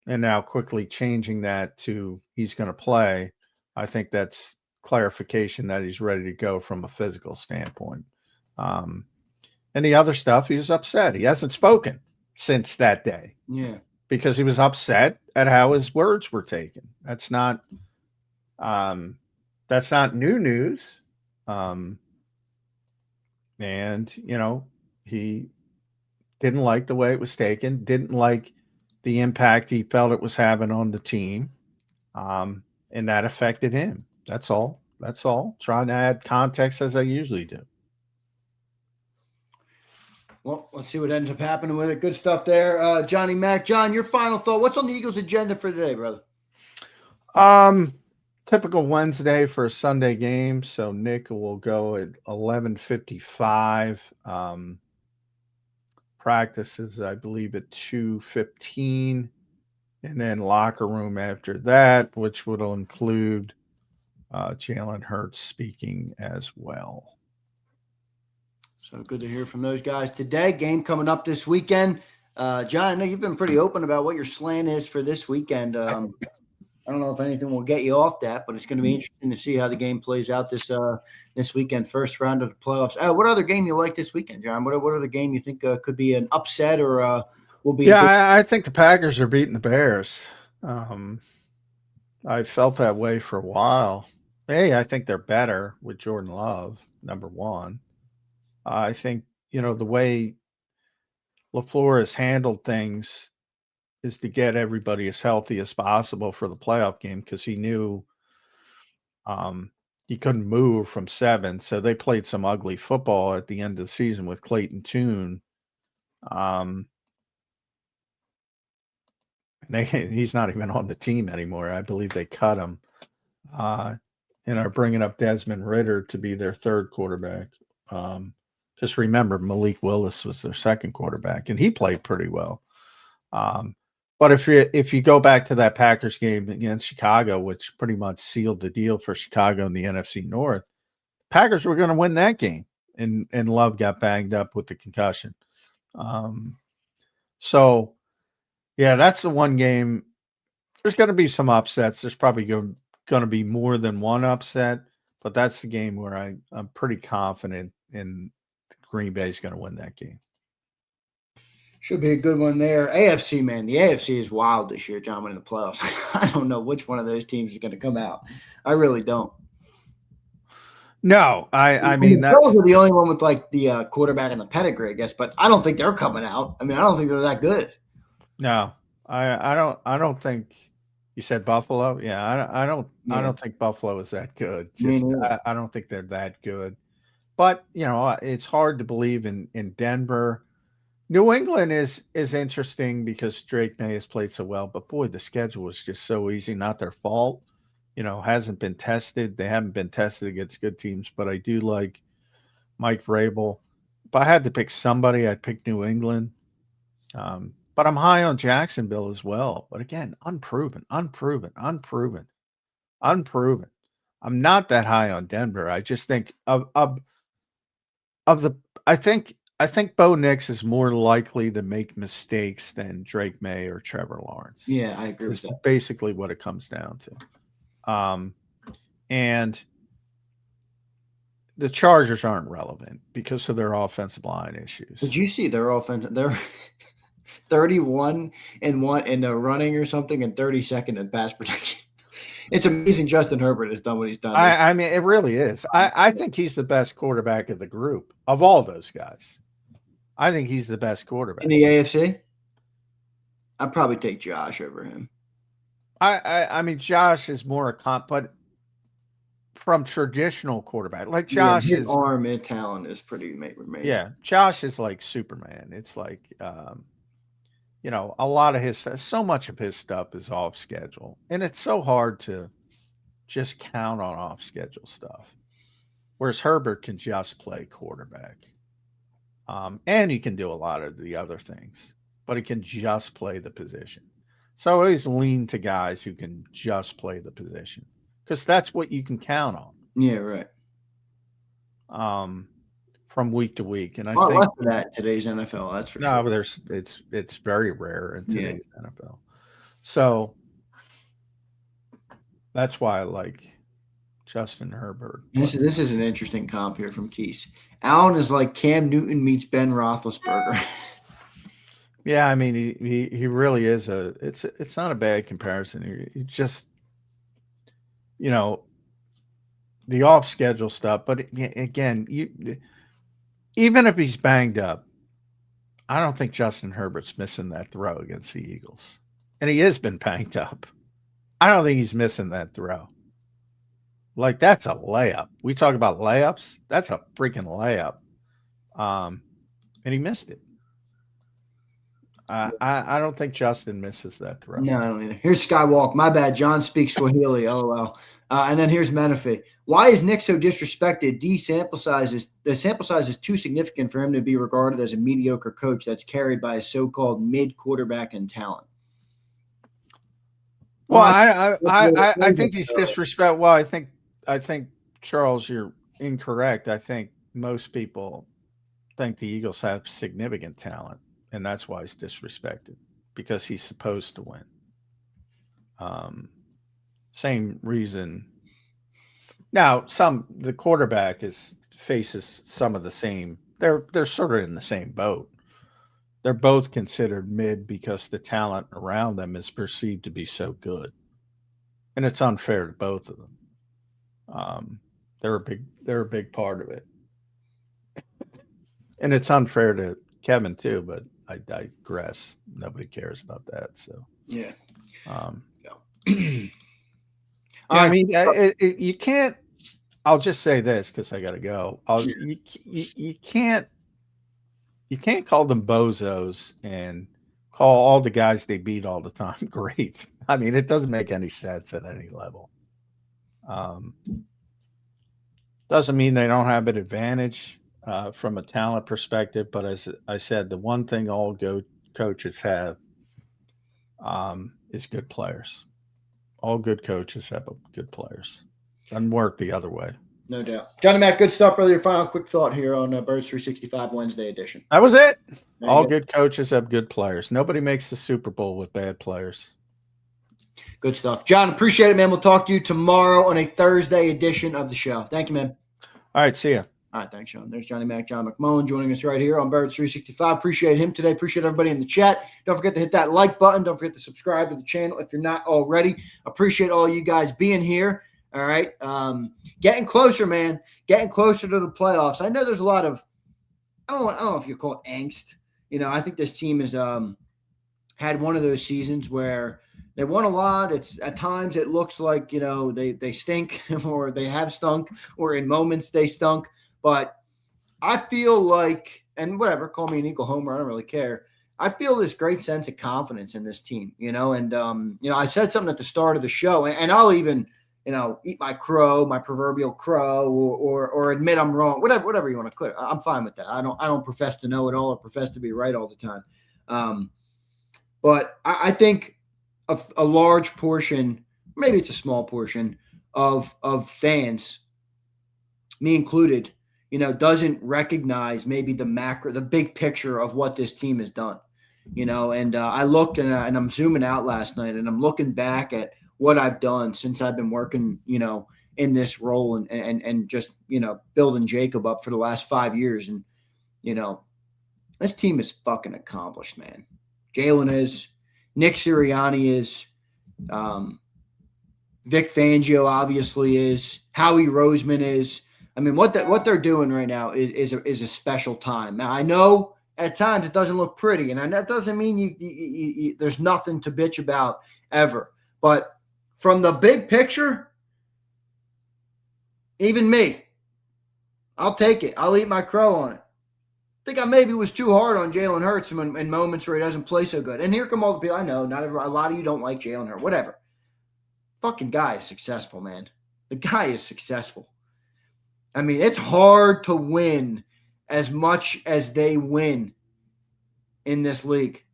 and now quickly changing that to he's going to play, I think that's clarification that he's ready to go from a physical standpoint. And the other stuff, he was upset. He hasn't spoken since that day. Yeah. Because he was upset at how his words were taken. That's not new news. And, you know, he didn't like the way it was taken, didn't like the impact he felt it was having on the team. And that affected him. That's all. That's all. Trying to add context as I usually do. Well, let's see what ends up happening with it. Good stuff there, Johnny Mac. John, your final thought. What's on the Eagles' agenda for today, brother? Typical Wednesday for a Sunday game. So Nick will go at 11:55. Practices, I believe, at 2:15, and then locker room after that, which would include Jalen Hurts speaking as well. So good to hear from those guys today. Game coming up this weekend. John, I know you've been pretty open about what your slant is for this weekend. I don't know if anything will get you off that, but it's going to be interesting to see how the game plays out this weekend, first round of the playoffs. What other game you like this weekend, John? What other game you think could be an upset or will be? Yeah, I think the Packers are beating the Bears. I felt that way for a while. Hey, I think they're better with Jordan Love, number one. I think, you know, the way LaFleur has handled things is to get everybody as healthy as possible for the playoff game because he knew he couldn't move from 7. So they played some ugly football at the end of the season with Clayton Tune. And he's not even on the team anymore. I believe they cut him and are bringing up Desmond Ridder to be their third quarterback. Just remember, Malik Willis was their second quarterback, and he played pretty well. But if you go back to that Packers game against Chicago, which pretty much sealed the deal for Chicago in the NFC North, Packers were going to win that game, and Love got banged up with the concussion. So, yeah, that's the one game. There's going to be some upsets. There's probably going to be more than one upset, but that's the game where I'm pretty confident in Green Bay is going to win that game. Should be a good one there. AFC, man. The AFC is wild this year, John, in the playoffs. I don't know which one of those teams is going to come out. I really don't. No, I mean, those are the only one with like the quarterback and the pedigree, I guess, but I don't think they're coming out. I mean, I don't think they're that good. No, I don't think you said Buffalo. Yeah, I don't think Buffalo is that good. I don't think they're that good. But, you know, it's hard to believe in Denver. New England is interesting because Drake May has played so well. But, boy, the schedule is just so easy. Not their fault. You know, hasn't been tested. They haven't been tested against good teams. But I do like Mike Vrabel. If I had to pick somebody, I'd pick New England. But I'm high on Jacksonville as well. But, again, unproven. I'm not that high on Denver. I just think I think Bo Nix is more likely to make mistakes than Drake May or Trevor Lawrence. Yeah, I agree with that. Basically what it comes down to. And the Chargers aren't relevant because of their offensive line issues. Did you see their offense? They're 31 in the running or something and 32nd in pass protection. It's amazing Justin Herbert has done what he's done. I mean, it really is. I think he's the best quarterback of the group of all those guys. I think he's the best quarterback. In the AFC? I'd probably take Josh over him. I mean, Josh is more a comp, but from traditional quarterback. Like Josh, his arm and talent is pretty amazing. Yeah, Josh is like Superman. It's like a lot of so much of his stuff is off schedule, and it's so hard to just count on off schedule stuff. Whereas Herbert can just play quarterback. And he can do a lot of the other things, but he can just play the position. So I always lean to guys who can just play the position because that's what you can count on. Yeah, right. From week to week, and I think less of that in today's NFL. That's for sure. But it's very rare in today's NFL. So that's why I like Justin Herbert. This is an interesting comp here from Keese. Allen is like Cam Newton meets Ben Roethlisberger. Yeah, I mean he really is it's not a bad comparison. He just the off schedule stuff, but again, even if he's banged up, I don't think Justin Herbert's missing that throw against the Eagles. And he has been banged up. I don't think he's missing that throw. Like, that's a layup. We talk about layups. That's a freaking layup. And he missed it. I don't think Justin misses that throw. No, I don't either. Here's Skywalk. My bad. John speaks Swahili. LOL. And then here's Menifee. Why is Nick so disrespected? The sample size is too significant for him to be regarded as a mediocre coach that's carried by a so-called mid quarterback and talent. Well, I think he's disrespect. Well, I think Charles, you're incorrect. I think most people think the Eagles have significant talent, and that's why he's disrespected because he's supposed to win. Same reason. Now, the quarterback faces some of the same. They're sort of in the same boat. They're both considered mid because the talent around them is perceived to be so good, and it's unfair to both of them. They're a big part of it, and it's unfair to Kevin too. But I digress. Nobody cares about that. So yeah. I mean, you can't. I'll just say this because I got to go. You can't call them bozos and call all the guys they beat all the time great. I mean, it doesn't make any sense at any level. Doesn't mean they don't have an advantage from a talent perspective, but as I said, the one thing all coaches have is good players. All good coaches have good players. Doesn't work the other way. No doubt. Johnny Mac, good stuff, brother. Your final quick thought here on Birds 365 Wednesday edition. That was it. All good coaches have good players. Nobody makes the Super Bowl with bad players. Good stuff. John, appreciate it, man. We'll talk to you tomorrow on a Thursday edition of the show. Thank you, man. All right, see ya. All right, thanks, Sean. There's Johnny Mac, John McMullen joining us right here on Birds 365. Appreciate him today. Appreciate everybody in the chat. Don't forget to hit that like button. Don't forget to subscribe to the channel if you're not already. Appreciate all you guys being here. All right. Getting closer, man. Getting closer to the playoffs. I know there's a lot of, I don't know if you call it angst. I think this team has had one of those seasons where they won a lot. It's at times it looks like, they stink or they have stunk or in moments they stunk. But I feel like, and whatever, call me an equal homer, I don't really care. I feel this great sense of confidence in this team, and I said something at the start of the show, and I'll even, eat my crow, my proverbial crow, or admit I'm wrong, whatever you want to put it. I'm fine with that. I don't profess to know it all or profess to be right all the time. But I think a large portion, maybe it's a small portion of fans, me included, doesn't recognize maybe the big picture of what this team has done, and I looked and I'm zooming out last night and I'm looking back at what I've done since I've been working, in this role and just, building JAKIB up for the last 5 years. And, this team is fucking accomplished, man. Jalen is, Nick Sirianni is, Vic Fangio obviously is, Howie Roseman is. I mean, what they're doing right now is a special time. Now, I know at times it doesn't look pretty, and that doesn't mean you there's nothing to bitch about ever. But from the big picture, even me, I'll take it. I'll eat my crow on it. think I maybe was too hard on Jalen Hurts in moments where he doesn't play so good. And here come all the people. I know a lot of you don't like Jalen Hurts, whatever. Fucking guy is successful, man. The guy is successful. I mean, it's hard to win as much as they win in this league.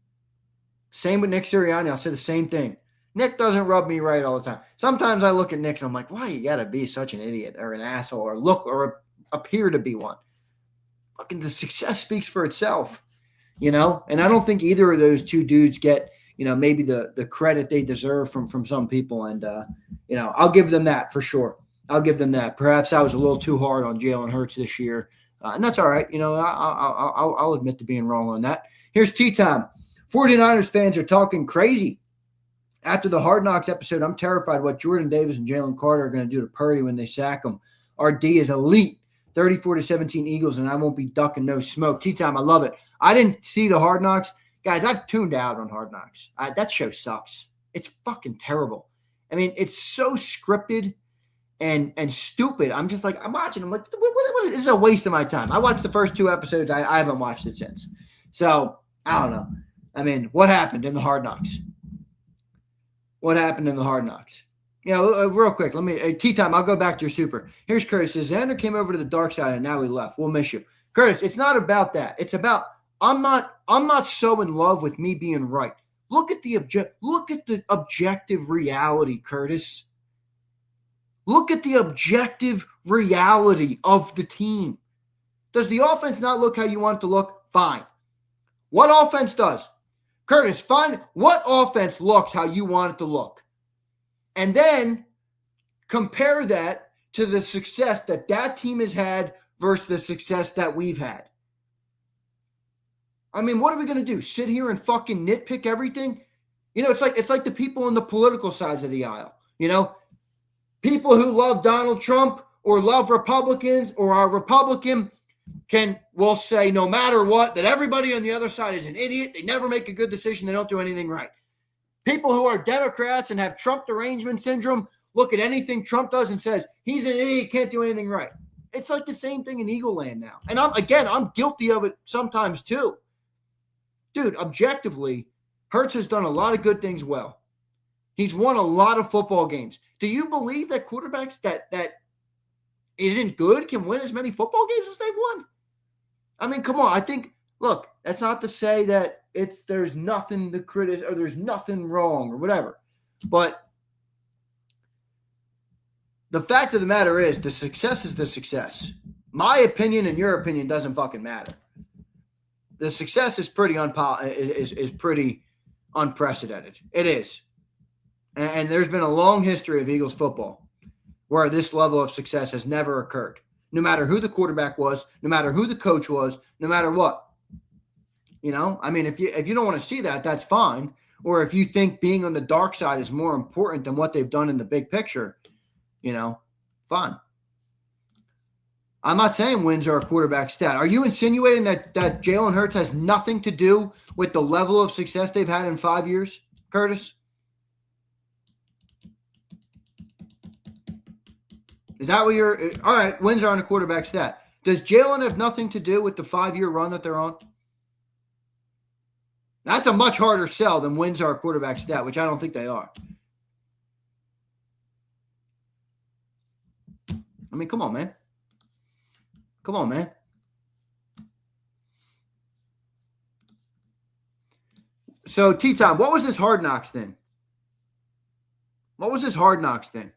Same with Nick Sirianni. I'll say the same thing. Nick doesn't rub me right all the time. Sometimes I look at Nick and I'm like, why you got to be such an idiot or an asshole or appear to be one? Fucking the success speaks for itself, And I don't think either of those two dudes get, maybe the credit they deserve from some people. And, I'll give them that for sure. I'll give them that. Perhaps I was a little too hard on Jalen Hurts this year. And that's all right. I'll admit to being wrong on that. Here's tea time. 49ers fans are talking crazy. After the Hard Knocks episode, I'm terrified what Jordan Davis and Jalen Carter are going to do to Purdy when they sack him. Our D is elite. 34-17 Eagles, and I won't be ducking no smoke. Tea time, I love it. I didn't see the Hard Knocks. Guys, I've tuned out on Hard Knocks. That show sucks. It's fucking terrible. I mean, it's so scripted and stupid. I'm just like, I'm watching. I'm like, what, this is a waste of my time. I watched the first 2 episodes. I haven't watched it since. So, I don't know. I mean, what happened in the Hard Knocks? What happened in the Hard Knocks? Real quick, tea time. I'll go back to your super. Here's Curtis. Says Zander came over to the dark side and now he left. We'll miss you. Curtis, it's not about that. It's about I'm not so in love with me being right. Look at the objective reality, Curtis. Look at the objective reality of the team. Does the offense not look how you want it to look? Fine. What offense does? Curtis, find what offense looks how you want it to look. And then compare that to the success that team has had versus the success that we've had. I mean, what are we going to do? Sit here and fucking nitpick everything? It's like the people on the political sides of the aisle. People who love Donald Trump or love Republicans or are Republican will say no matter what that everybody on the other side is an idiot. They never make a good decision. They don't do anything right. People who are Democrats and have Trump derangement syndrome look at anything Trump does and says, he's an idiot, can't do anything right. It's like the same thing in Eagle Land now. And I'm guilty of it sometimes too. Dude, objectively, Hurts has done a lot of good things well. He's won a lot of football games. Do you believe that quarterbacks that isn't good can win as many football games as they've won? I mean, come on. Look, that's not to say that there's nothing to criticize or there's nothing wrong or whatever. But the fact of the matter is the success is the success. My opinion and your opinion doesn't fucking matter. The success is pretty pretty unprecedented. It is. And there's been a long history of Eagles football where this level of success has never occurred. No matter who the quarterback was, no matter who the coach was, no matter what. I mean, if you don't want to see that, that's fine. Or if you think being on the dark side is more important than what they've done in the big picture, fine. I'm not saying wins are a quarterback stat. Are you insinuating that Jalen Hurts has nothing to do with the level of success they've had in 5 years, Curtis? Is that what you're – all right, wins aren't a quarterback stat. Does Jalen have nothing to do with the 5-year run that they're on? That's a much harder sell than wins are a quarterback stat, which I don't think they are. I mean, come on, man. Come on, man. So, T-Time, what was this Hard Knocks thing? What was this Hard Knocks thing?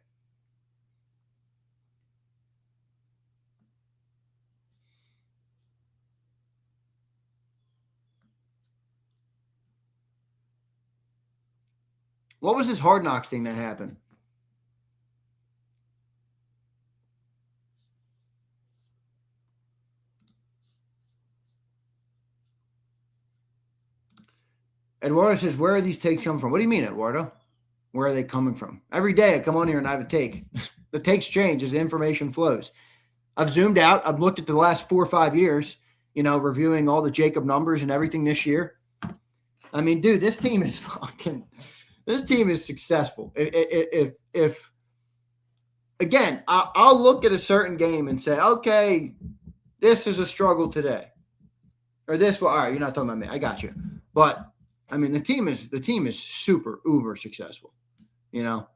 What was this Hard Knocks thing that happened? Eduardo says, where are these takes coming from? What do you mean, Eduardo? Where are they coming from? Every day I come on here and I have a take. The takes change as the information flows. I've zoomed out. I've looked at the last 4 or 5 years, reviewing all the JAKIB numbers and everything this year. I mean, dude, this team is successful. If again, I'll look at a certain game and say, okay, this is a struggle today. or this. Well, all right, you're not talking about me. I got you. But I mean, the team is super uber successful. You know.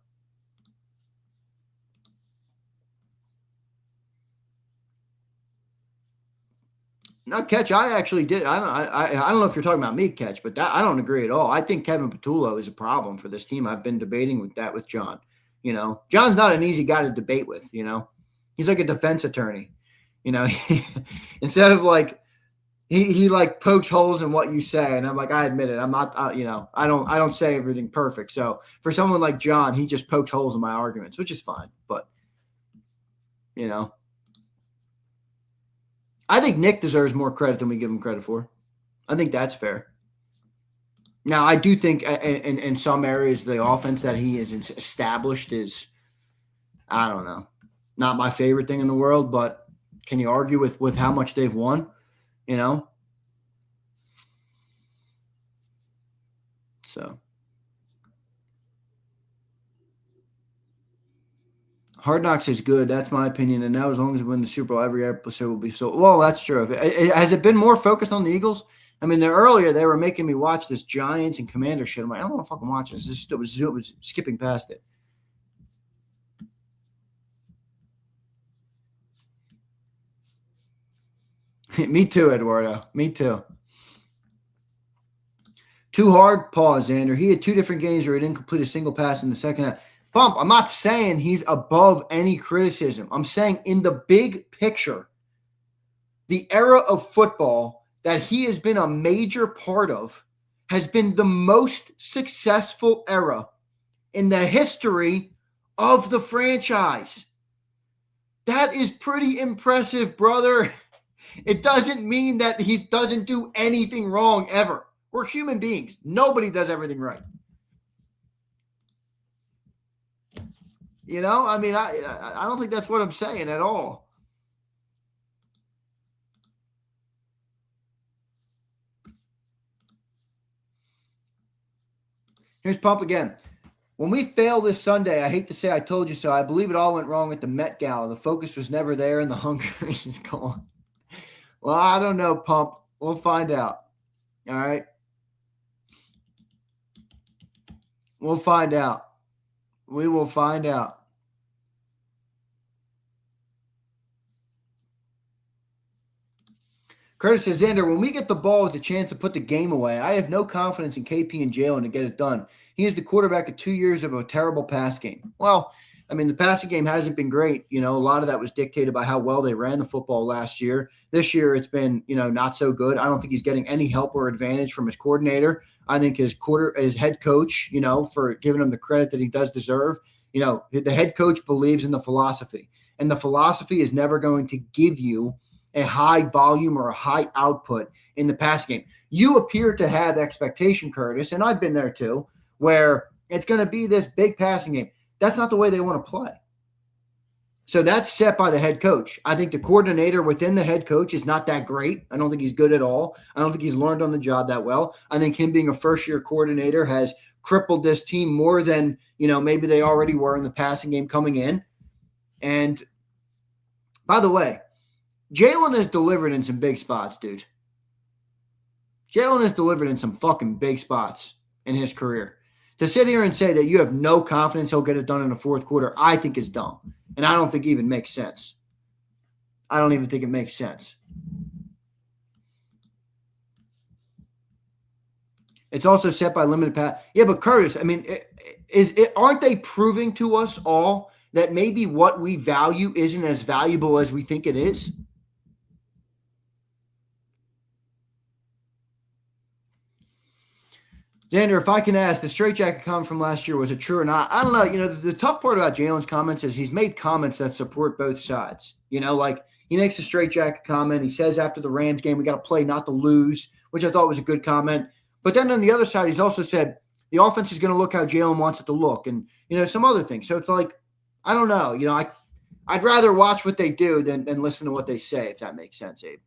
No, Catch, I actually did. I don't know if you're talking about me, Catch, but I don't agree at all. I think Kevin Patullo is a problem for this team. I've been debating with John. You know, John's not an easy guy to debate with. You know, he's like a defense attorney. You know, instead of like he like pokes holes in what you say, and I'm like, I admit it. I'm not. You know, I don't say everything perfect. So for someone like John, he just pokes holes in my arguments, which is fine. But you know. I think Nick deserves more credit than we give him credit for. I think that's fair. Now, I do think in some areas the offense that he has established is, I don't know, not my favorite thing in the world, but can you argue with how much they've won? You know? So. Hard Knocks is good. That's my opinion. And now as long as we win the Super Bowl, every episode will be so – well, that's true. Has it been more focused on the Eagles? I mean, earlier they were making me watch this Giants and Commander shit. I'm like, I don't want to fucking watch this. It was skipping past it. Me too, Eduardo. Me too. Too hard? Pause, Xander. He had 2 different games where he didn't complete a single pass in the second half. Bump, I'm not saying he's above any criticism. I'm saying in the big picture, the era of football that he has been a major part of has been the most successful era in the history of the franchise. That is pretty impressive, brother. It doesn't mean that he doesn't do anything wrong ever. We're human beings. Nobody does everything right. You know, I mean, I don't think that's what I'm saying at all. Here's Pump again. When we fail this Sunday, I hate to say I told you so. I believe it all went wrong at the Met Gala. The focus was never there and the hunger is gone. Well, I don't know, Pump. We'll find out. All right? We'll find out. We will find out. Curtis says, Xander, when we get the ball with a chance to put the game away, I have no confidence in KP and Jalen to get it done. He is the quarterback of 2 years of a terrible pass game. Well, I mean, the passing game hasn't been great. You know, a lot of that was dictated by how well they ran the football last year. This year, it's been, you know, not so good. I don't think he's getting any help or advantage from his coordinator. I think his head coach, you know, for giving him the credit that he does deserve. You know, the head coach believes in the philosophy, and the philosophy is never going to give you a high volume or a high output in the pass game. You appear to have expectation, Curtis, and I've been there too, where it's going to be this big passing game. That's not the way they want to play. So that's set by the head coach. I think the coordinator within the head coach is not that great. I don't think he's good at all. I don't think he's learned on the job that well. I think him being a first-year coordinator has crippled this team more than, you know, maybe they already were in the passing game coming in. And by the way, Jalen has delivered in some big spots, dude. Jalen has delivered in some fucking big spots in his career. To sit here and say that you have no confidence he'll get it done in the fourth quarter, I think is dumb. And I don't think it even makes sense. I don't even think it makes sense. It's also set by limited pass. Yeah, but Curtis, I mean, aren't they proving to us all that maybe what we value isn't as valuable as we think it is? Xander, if I can ask, the straitjacket comment from last year, was it true or not? I don't know. You know, the tough part about Jalen's comments is he's made comments that support both sides. You know, like he makes a straitjacket comment. He says after the Rams game, we got to play not to lose, which I thought was a good comment. But then on the other side, he's also said the offense is going to look how Jalen wants it to look and, you know, some other things. So it's like, I don't know. You know, I'd rather watch what they do than listen to what they say, if that makes sense, Abe.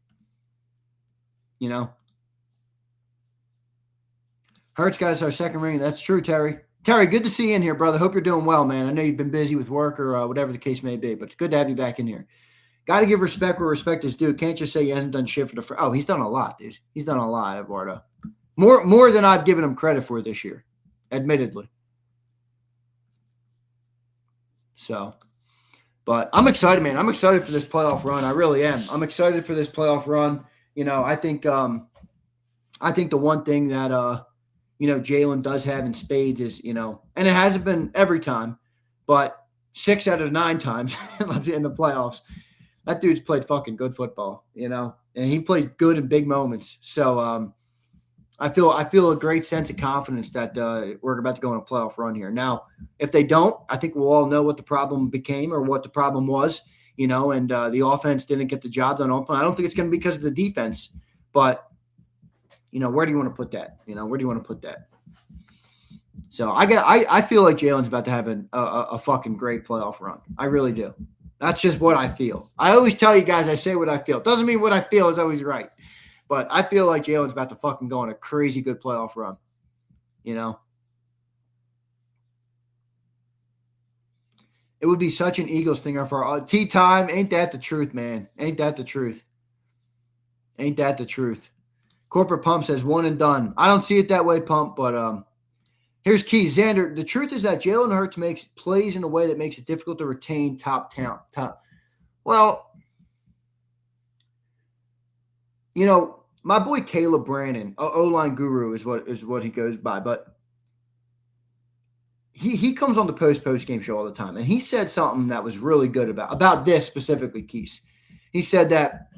You know? Hurts got us our second ring. That's true, Terry. Terry, good to see you in here, brother. Hope you're doing well, man. I know you've been busy with work or whatever the case may be, but it's good to have you back in here. Got to give respect where respect is due. Can't just say he hasn't done shit for the – he's done a lot, dude. He's done a lot, Eduardo. More than I've given him credit for this year, admittedly. So, but I'm excited, man. I'm excited for this playoff run. I really am. I'm excited for this playoff run. I think the one thing that Jalen does have in spades is, and it hasn't been every time, but 6 out of 9 times in the playoffs, that dude's played fucking good football, and he plays good in big moments. So I feel a great sense of confidence that we're about to go on a playoff run here. Now, if they don't, I think we'll all know what the problem became or what the problem was, and the offense didn't get the job done. I don't think it's going to be because of the defense, but where do you want to put that? Where do you want to put that? So I feel like Jalen's about to have a fucking great playoff run. I really do. That's just what I feel. I always tell you guys I say what I feel. Doesn't mean what I feel is always right. But I feel like Jalen's about to fucking go on a crazy good playoff run. It would be such an Eagles thing for our tea time. Ain't that the truth, man? Ain't that the truth? Ain't that the truth? Corporate Pump says 1 and done. I don't see it that way, Pump, but here's Key. Zander, the truth is that Jalen Hurts plays in a way that makes it difficult to retain top talent. Well, my boy Caleb Brannon, O-line guru is what he goes by, but he comes on the post game show all the time, and he said something that was really good about this specifically, Keese. He said that,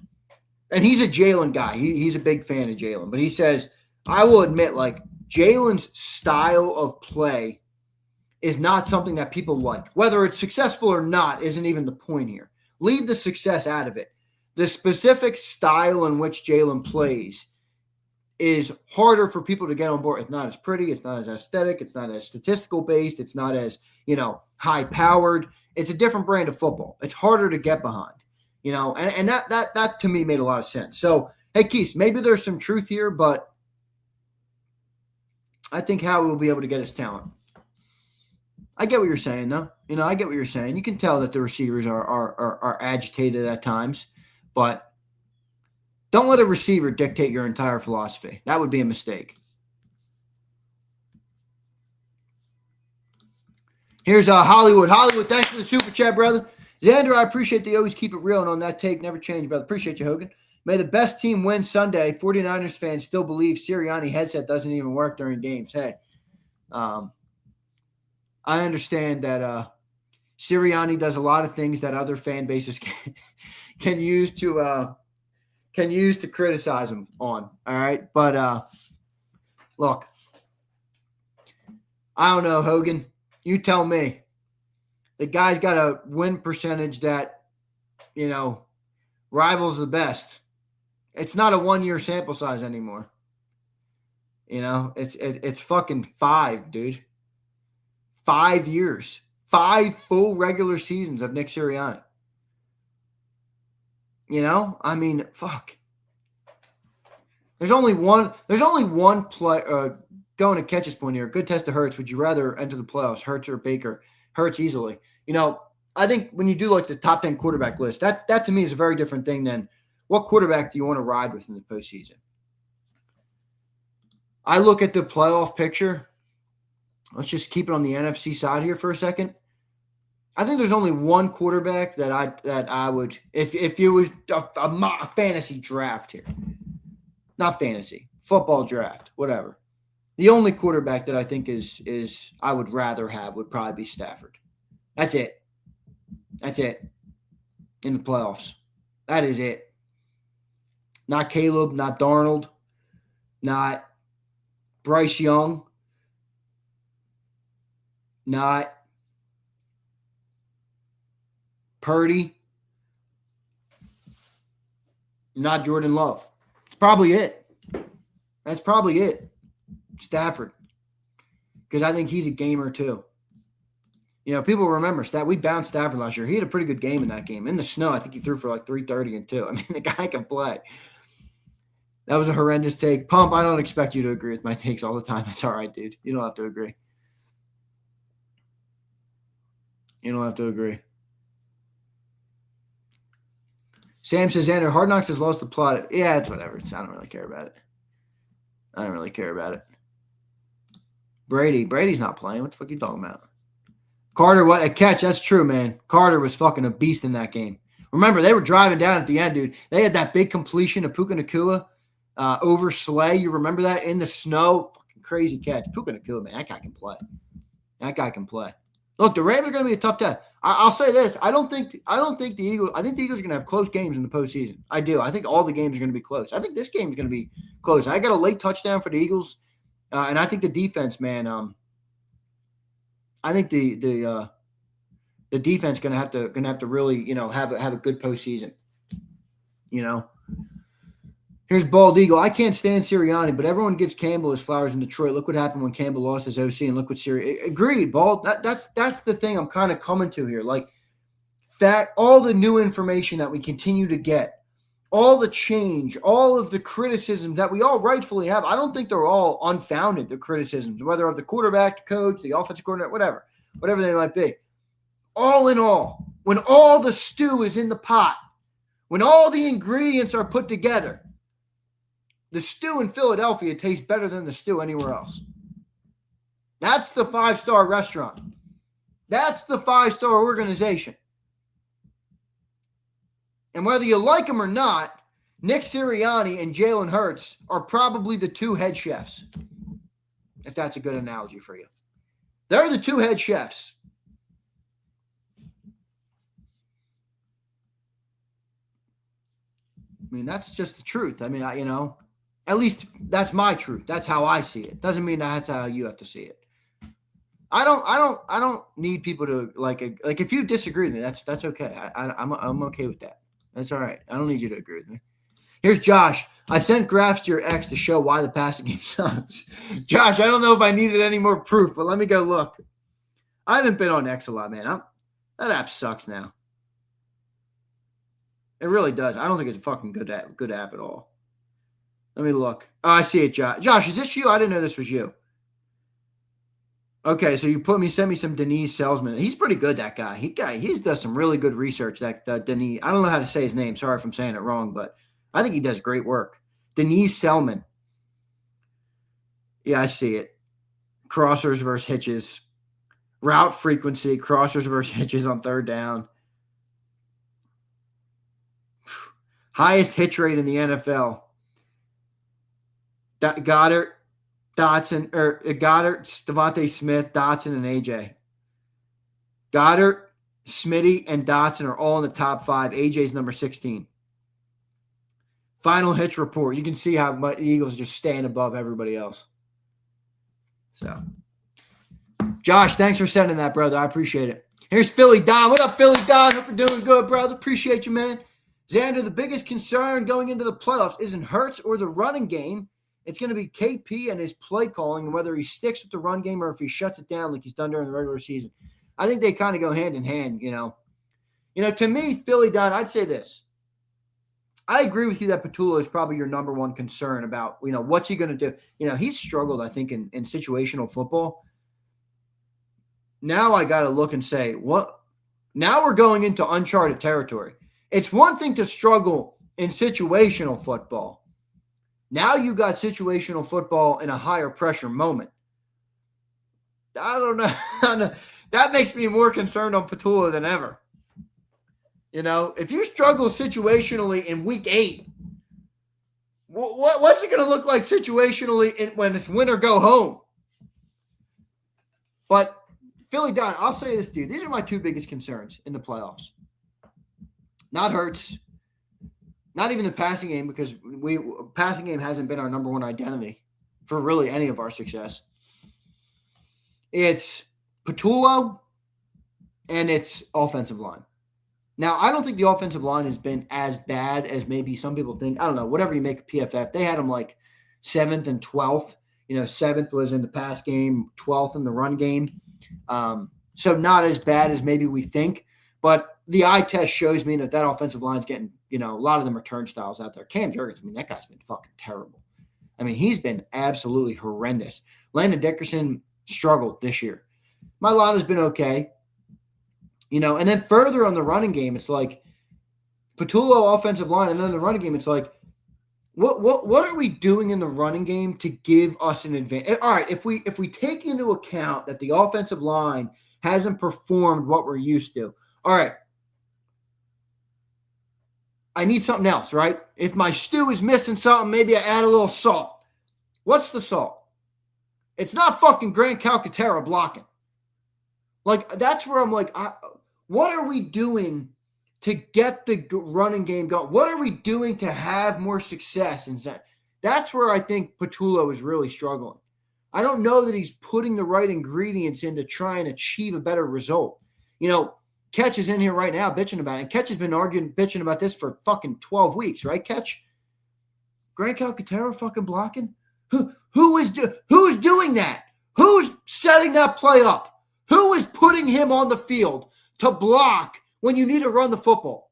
and he's a Jalen guy. He's a big fan of Jalen, but he says, I will admit, like, Jalen's style of play is not something that people like. Whether it's successful or not isn't even the point here. Leave the success out of it. The specific style in which Jalen plays is harder for people to get on board. It's not as pretty. It's not as aesthetic. It's not as statistical based. It's not as, high powered. It's a different brand of football. It's harder to get behind, and that to me made a lot of sense. So, hey, Keith, maybe there's some truth here, but I think Howie will be able to get his talent. I get what you're saying, though. I get what you're saying. You can tell that the receivers are agitated at times, but don't let a receiver dictate your entire philosophy. That would be a mistake. Here's Hollywood. Hollywood, thanks for the super chat, brother. Zander, I appreciate they always keep it real and on that take, never change, brother. Appreciate you, Hogan. May the best team win Sunday. 49ers fans still believe Sirianni headset doesn't even work during games. Hey, I understand that Sirianni does a lot of things that other fan bases can use to criticize him on. All right, but look, I don't know, Hogan. You tell me. The guy's got a win percentage that rivals the best. It's not a 1-year sample size anymore. It's fucking 5, dude. 5 years. 5 full regular seasons of Nick Sirianni. I mean, fuck. There's only one play going to catch his point here. Good test of Hurts. Would you rather enter the playoffs, Hurts or Baker? Hurts easily. I think when you do like the top 10 quarterback list, that to me is a very different thing than what quarterback do you want to ride with in the postseason. I look at the playoff picture. Let's just keep it on the NFC side here for a second. I think there's only one quarterback that I would, if it was a fantasy draft here, not fantasy, football draft, whatever. The only quarterback that I think is I would rather have would probably be Stafford. That's it. That's it. In the playoffs. That is it. Not Caleb, not Darnold, not Bryce Young, not Purdy, not Jordan Love. It's probably it. That's probably it. Stafford. Because I think he's a gamer too. People remember we bounced Stafford last year. He had a pretty good game in that game. In the snow, I think he threw for like 330 and 2. I mean, the guy can play. That was a horrendous take. Pump, I don't expect you to agree with my takes all the time. It's all right, dude. You don't have to agree. You don't have to agree. Sam says, Andrew, Hard Knocks has lost the plot. Yeah, it's whatever. I don't really care about it. Brady's not playing. What the fuck are you talking about? Carter, what a catch. That's true, man. Carter was fucking a beast in that game. Remember, they were driving down at the end, dude. They had that big completion of Puka Nacua over Slay. You remember that in the snow? Fucking crazy catch. Puka Nacua, man, that guy can play. Look, the Rams are going to be a tough test. I'll say this: I think the Eagles are going to have close games in the postseason. I do. I think all the games are going to be close. I think this game is going to be close. I got a late touchdown for the Eagles, and I think the defense, man. I think the defense going to have to really have a good postseason. Here's Bald Eagle. I can't stand Sirianni, but everyone gives Campbell his flowers in Detroit. Look what happened when Campbell lost his OC, and look what Sirianni. Agreed, Bald. That's the thing I'm kind of coming to here. Like, all the new information that we continue to get, all the change, all of the criticism that we all rightfully have. I don't think they're all unfounded, the criticisms, whether of the quarterback, the coach, the offensive coordinator, whatever they might be. All in all, when all the stew is in the pot, when all the ingredients are put together, the stew in Philadelphia tastes better than the stew anywhere else. That's the 5-star restaurant. That's the 5-star organization. And whether you like them or not, Nick Sirianni and Jalen Hurts are probably the two head chefs, if that's a good analogy for you. They're the two head chefs. I mean, that's just the truth. I mean, at least that's my truth. That's how I see it. Doesn't mean that's how you have to see it. I don't need people to like if you disagree with me, that's okay. I'm okay with that. That's all right. I don't need you to agree with me. Here's Josh. I sent graphs to your ex to show why the passing game sucks. Josh, I don't know if I needed any more proof, but let me go look. I haven't been on X a lot, man. That app sucks now. It really does. I don't think it's a fucking good app at all. Let me look. Oh, I see it, Josh. Josh, is this you? I didn't know this was you. Okay, so you sent me some Denise Salesman. He's pretty good, that guy. He's does some really good research, that Denise. I don't know how to say his name. Sorry if I'm saying it wrong, but I think he does great work. Denise Selman. Yeah, I see it. Crossers versus hitches. Route frequency, crossers versus hitches on third down. Highest hitch rate in the NFL. Goddard, Dotson, Devontae Smith, Dotson, and AJ. Goddard, Smitty, and Dotson are all in the top 5. AJ's number 16. Final hitch report. You can see how the Eagles just stand above everybody else. So, Josh, thanks for sending that, brother. I appreciate it. Here's Philly Don. What up, Philly Don? Hope you're doing good, brother. Appreciate you, man. Xander, the biggest concern going into the playoffs isn't Hurts or the running game. It's going to be KP and his play calling, and whether he sticks with the run game or if he shuts it down like he's done during the regular season. I think they kind of go hand in hand, to me, Philly Don, I'd say this. I agree with you that Petula is probably your number one concern about, what's he going to do? He's struggled, I think, in situational football. Now I got to look and say, what? Now we're going into uncharted territory. It's one thing to struggle in situational football. Now you got situational football in a higher pressure moment. I don't know. That makes me more concerned on Petula than ever. If you struggle situationally in week 8, what's it going to look like situationally when it's win or go home? But Philly Don, I'll say this to you. These are my two biggest concerns in the playoffs. Not Hurts. Not even the passing game, because passing game hasn't been our number one identity for really any of our success. It's Petula and it's offensive line. Now, I don't think the offensive line has been as bad as maybe some people think. I don't know. Whatever you make of PFF, they had them like 7th and 12th. 7th was in the pass game, 12th in the run game. So not as bad as maybe we think. But the eye test shows me that offensive line's getting, a lot of them are turnstiles out there. Cam Jurgens, that guy's been fucking terrible. He's been absolutely horrendous. Landon Dickerson struggled this year. Mailata's been okay. And then further on the running game, it's like Patullo offensive line, and then the running game, it's like, what are we doing in the running game to give us an advantage? All right, if we take into account that the offensive line hasn't performed what we're used to, all right, I need something else, right? If my stew is missing something, maybe I add a little salt. What's the salt? It's not fucking Grant Calcaterra blocking. Like, that's where I'm like, what are we doing to get the running game going? What are we doing to have more success? And that's where I think Patullo is really struggling. I don't know that he's putting the right ingredients in to try and achieve a better result. You know, Ketch is in here right now bitching about it. And Ketch has been bitching about this for fucking 12 weeks, right, Ketch? Grant Calcaterra fucking blocking? Who's doing that? Who's setting that play up? Who is putting him on the field to block when you need to run the football?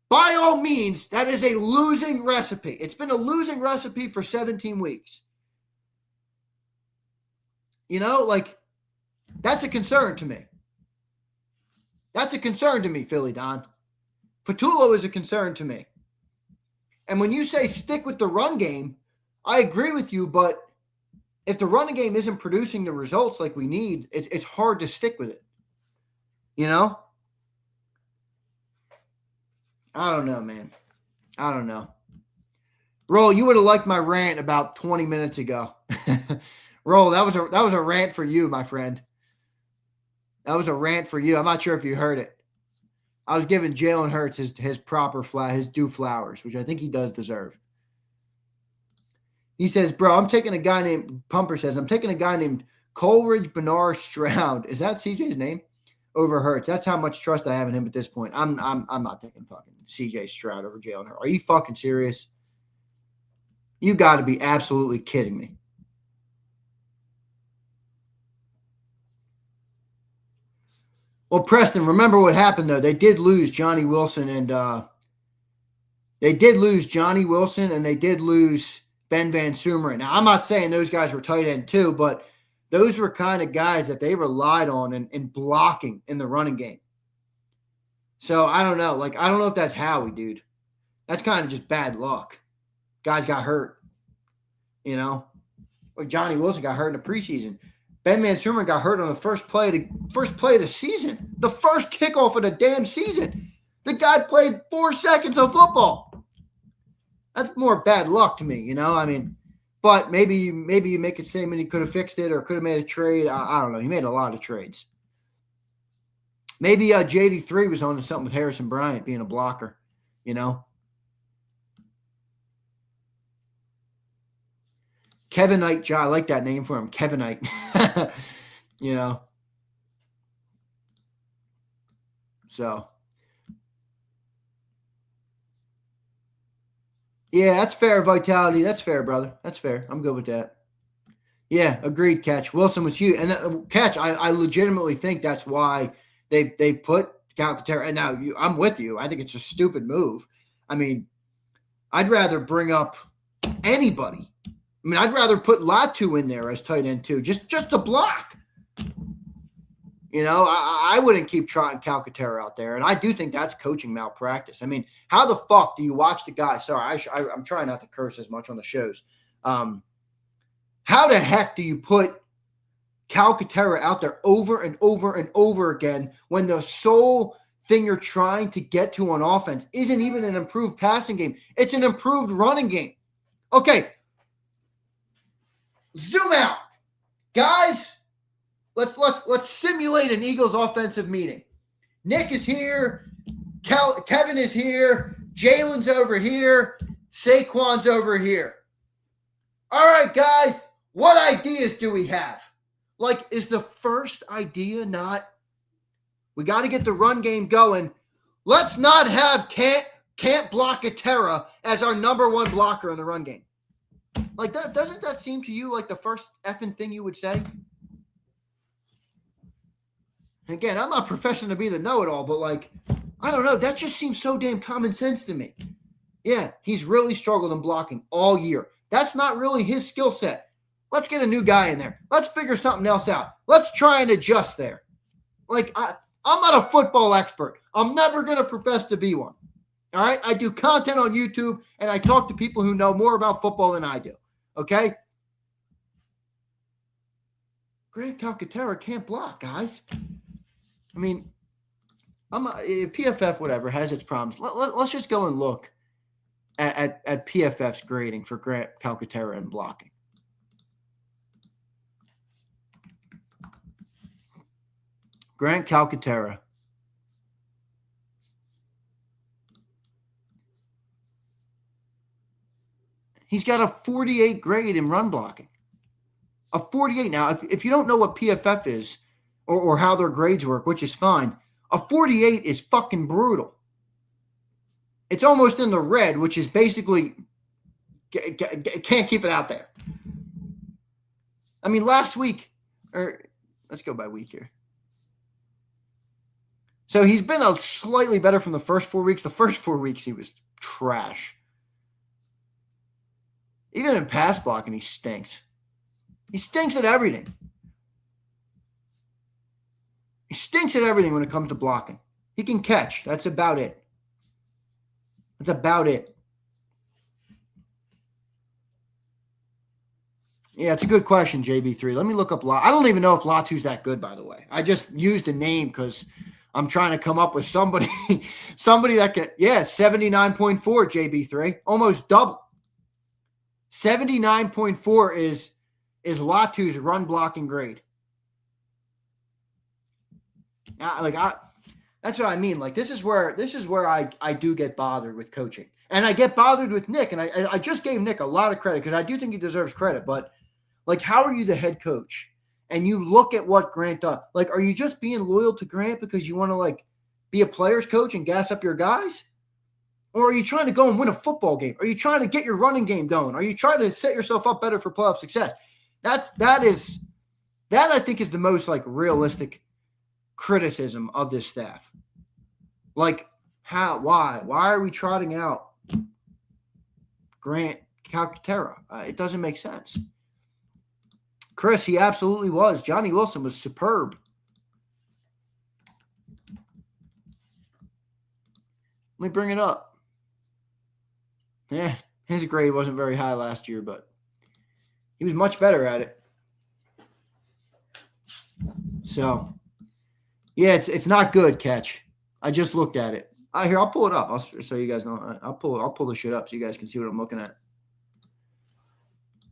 By all means, that is a losing recipe. It's been a losing recipe for 17 weeks. You know, like, that's a concern to me. That's a concern to me, Philly Don. Patullo is a concern to me. And when you say stick with the run game, I agree with you, but if the running game isn't producing the results like we need, it's hard to stick with it. You know? I don't know, man. I don't know. Roll, you would have liked my rant about 20 minutes ago. Roll, that was a rant for you, my friend. That was a rant for you. I'm not sure if you heard it. I was giving Jalen Hurts his proper his due flowers, which I think he does deserve. He says, bro, Pumper says, I'm taking a guy named Coleridge Bernard Stroud. Is that CJ's name? Over Hurts. That's how much trust I have in him at this point. I'm not taking fucking CJ Stroud over Jalen Hurts. Are you fucking serious? You got to be absolutely kidding me. Well, Preston, remember what happened though. They did lose Johnny Wilson and they did lose Ben Van Sumeren. Now, I'm not saying those guys were tight end too, but those were kind of guys that they relied on in blocking in the running game. So I don't know. Like, I don't know if that's Howie, dude. That's kind of just bad luck. Guys got hurt. You know? Like Johnny Wilson got hurt in the preseason. Ben Van Sumeren got hurt on the first play of the season. The first kickoff of the damn season. The guy played 4 seconds of football. That's more bad luck to me, you know? I mean, but maybe you make it seem he could have fixed it or could have made a trade. I don't know. He made a lot of trades. Maybe JD3 was on to something with Harrison Bryant being a blocker, you know? Kevinite, I like that name for him, Kevinite. You know? So. Yeah, that's fair, Vitality. That's fair, brother. That's fair. I'm good with that. Yeah, agreed, Catch. Wilson was huge. And Catch, I legitimately think that's why they put Calcaterra. And now I'm with you. I think it's a stupid move. I mean, I'd rather bring up anybody. I mean, I'd rather put Latu in there as tight end too, just to block. You know, I wouldn't keep trotting Calcaterra out there. And I do think that's coaching malpractice. I mean, how the fuck do you watch the guy? Sorry, I'm trying not to curse as much on the shows. How the heck do you put Calcaterra out there over and over and over again when the sole thing you're trying to get to on offense isn't even an improved passing game? It's an improved running game. Okay. Zoom out. Guys, let's simulate an Eagles offensive meeting. Nick is here. Kevin is here. Jalen's over here. Saquon's over here. All right, guys, what ideas do we have? Like, is the first idea not, we got to get the run game going. Let's not have can't block a Terra as our number one blocker in the run game. Like, doesn't that seem to you like the first effing thing you would say? Again, I'm not professing to be the know-it-all, but like, I don't know. That just seems so damn common sense to me. Yeah, he's really struggled in blocking all year. That's not really his skill set. Let's get a new guy in there. Let's figure something else out. Let's try and adjust there. Like, I'm not a football expert. I'm never going to profess to be one. All right? I do content on YouTube, and I talk to people who know more about football than I do. Okay? Grant Calcaterra can't block, guys. I mean, PFF, whatever, has its problems. Let's just go and look at PFF's grading for Grant Calcaterra and blocking. Grant Calcaterra. He's got a 48 grade in run blocking. A 48. Now, if you don't know what PFF is or how their grades work, which is fine, a 48 is fucking brutal. It's almost in the red, which is basically can't keep it out there. I mean, last week, or let's go by week here. So he's been a slightly better from the first 4 weeks. The first 4 weeks, he was trash. Even in pass blocking, he stinks. He stinks at everything. He stinks at everything when it comes to blocking. He can catch. That's about it. That's about it. Yeah, it's a good question, JB3. Let me look up Latu. I don't even know if Latu's that good, by the way. I just used the name because I'm trying to come up with somebody that can, 79.4 JB3, almost double. 79.4 is Latu's run blocking grade. That's what I mean. Like, this is where I do get bothered with coaching. And I get bothered with Nick. And I just gave Nick a lot of credit because I do think he deserves credit. But, like, how are you the head coach? And you look at what Grant does. Like, are you just being loyal to Grant because you want to, like, be a player's coach and gas up your guys? Or are you trying to go and win a football game? Are you trying to get your running game going? Are you trying to set yourself up better for playoff success? That I think is the most, like, realistic criticism of this staff. Like, why are we trotting out Grant Calcaterra? It doesn't make sense. Chris, he absolutely was. Johnny Wilson was superb. Let me bring it up. Yeah, his grade wasn't very high last year, but he was much better at it. So, yeah, it's not good, Catch. I just looked at it. Here, I'll pull it up. So you guys know. I'll pull the shit up so you guys can see what I'm looking at.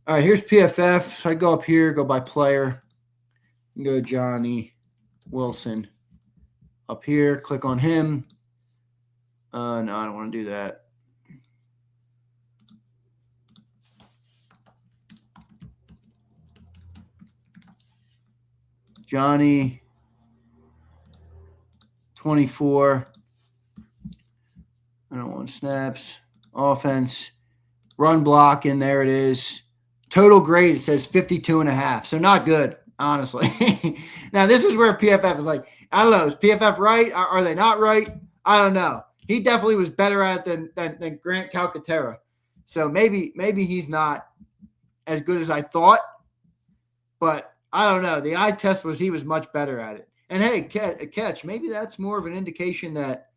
All right, here's PFF. So I go up here, go by player. Go Johnny Wilson. Up here, click on him. No, I don't want to do that. Johnny, 24. I don't want snaps. Offense. Run block, and there it is. Total grade, it says 52.5. So not good, honestly. Now, this is where PFF is like, I don't know. Is PFF right? Are they not right? I don't know. He definitely was better at it than Grant Calcaterra. So maybe he's not as good as I thought. But I don't know. The eye test was he was much better at it. And, hey, Catch, maybe that's more of an indication that,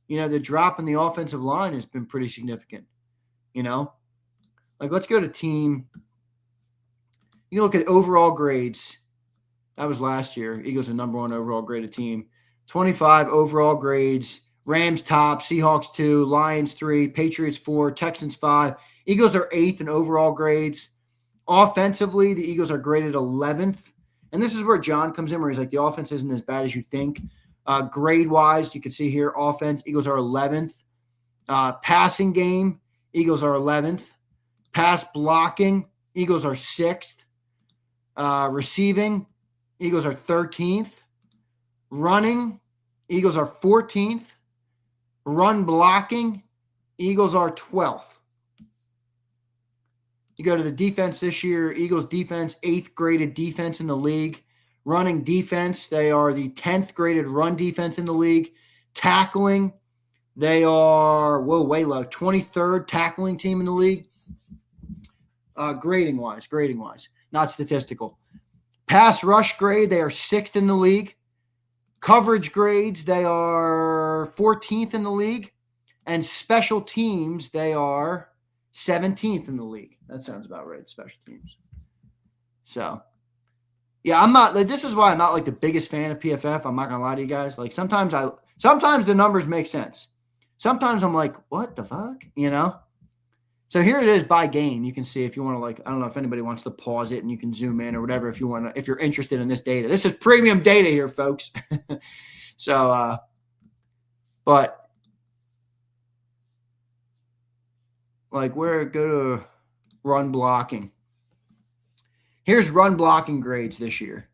the drop in the offensive line has been pretty significant. Like, let's go to team. You can look at overall grades. That was last year. Eagles are number 1 overall graded team. 25 overall grades. Rams top, Seahawks 2, Lions 3, Patriots 4, Texans 5. Eagles are 8th in overall grades. Offensively, the Eagles are graded 11th. And this is where John comes in, where he's like, the offense isn't as bad as you think. Grade-wise, you can see here, offense, Eagles are 11th. Passing game, Eagles are 11th. Pass blocking, Eagles are 6th. Receiving, Eagles are 13th. Running, Eagles are 14th. Run blocking, Eagles are 12th. You go to the defense this year, Eagles defense, 8th graded defense in the league. Running defense, they are the 10th graded run defense in the league. Tackling, they are, way low, 23rd tackling team in the league. Grading-wise, not statistical. Pass rush grade, they are 6th in the league. Coverage grades, they are 14th in the league. And special teams, they are 17th in the league. That sounds about right, special teams. So, yeah, I'm not – this is why I'm not, like, the biggest fan of PFF. I'm not going to lie to you guys. Like, sometimes the numbers make sense. Sometimes I'm like, what the fuck? You know? So here it is by game. You can see if you want to, like, I don't know if anybody wants to pause it and you can zoom in or whatever if you want to, if you're interested in this data. This is premium data here, folks. So, but like go to run blocking. Here's run blocking grades this year.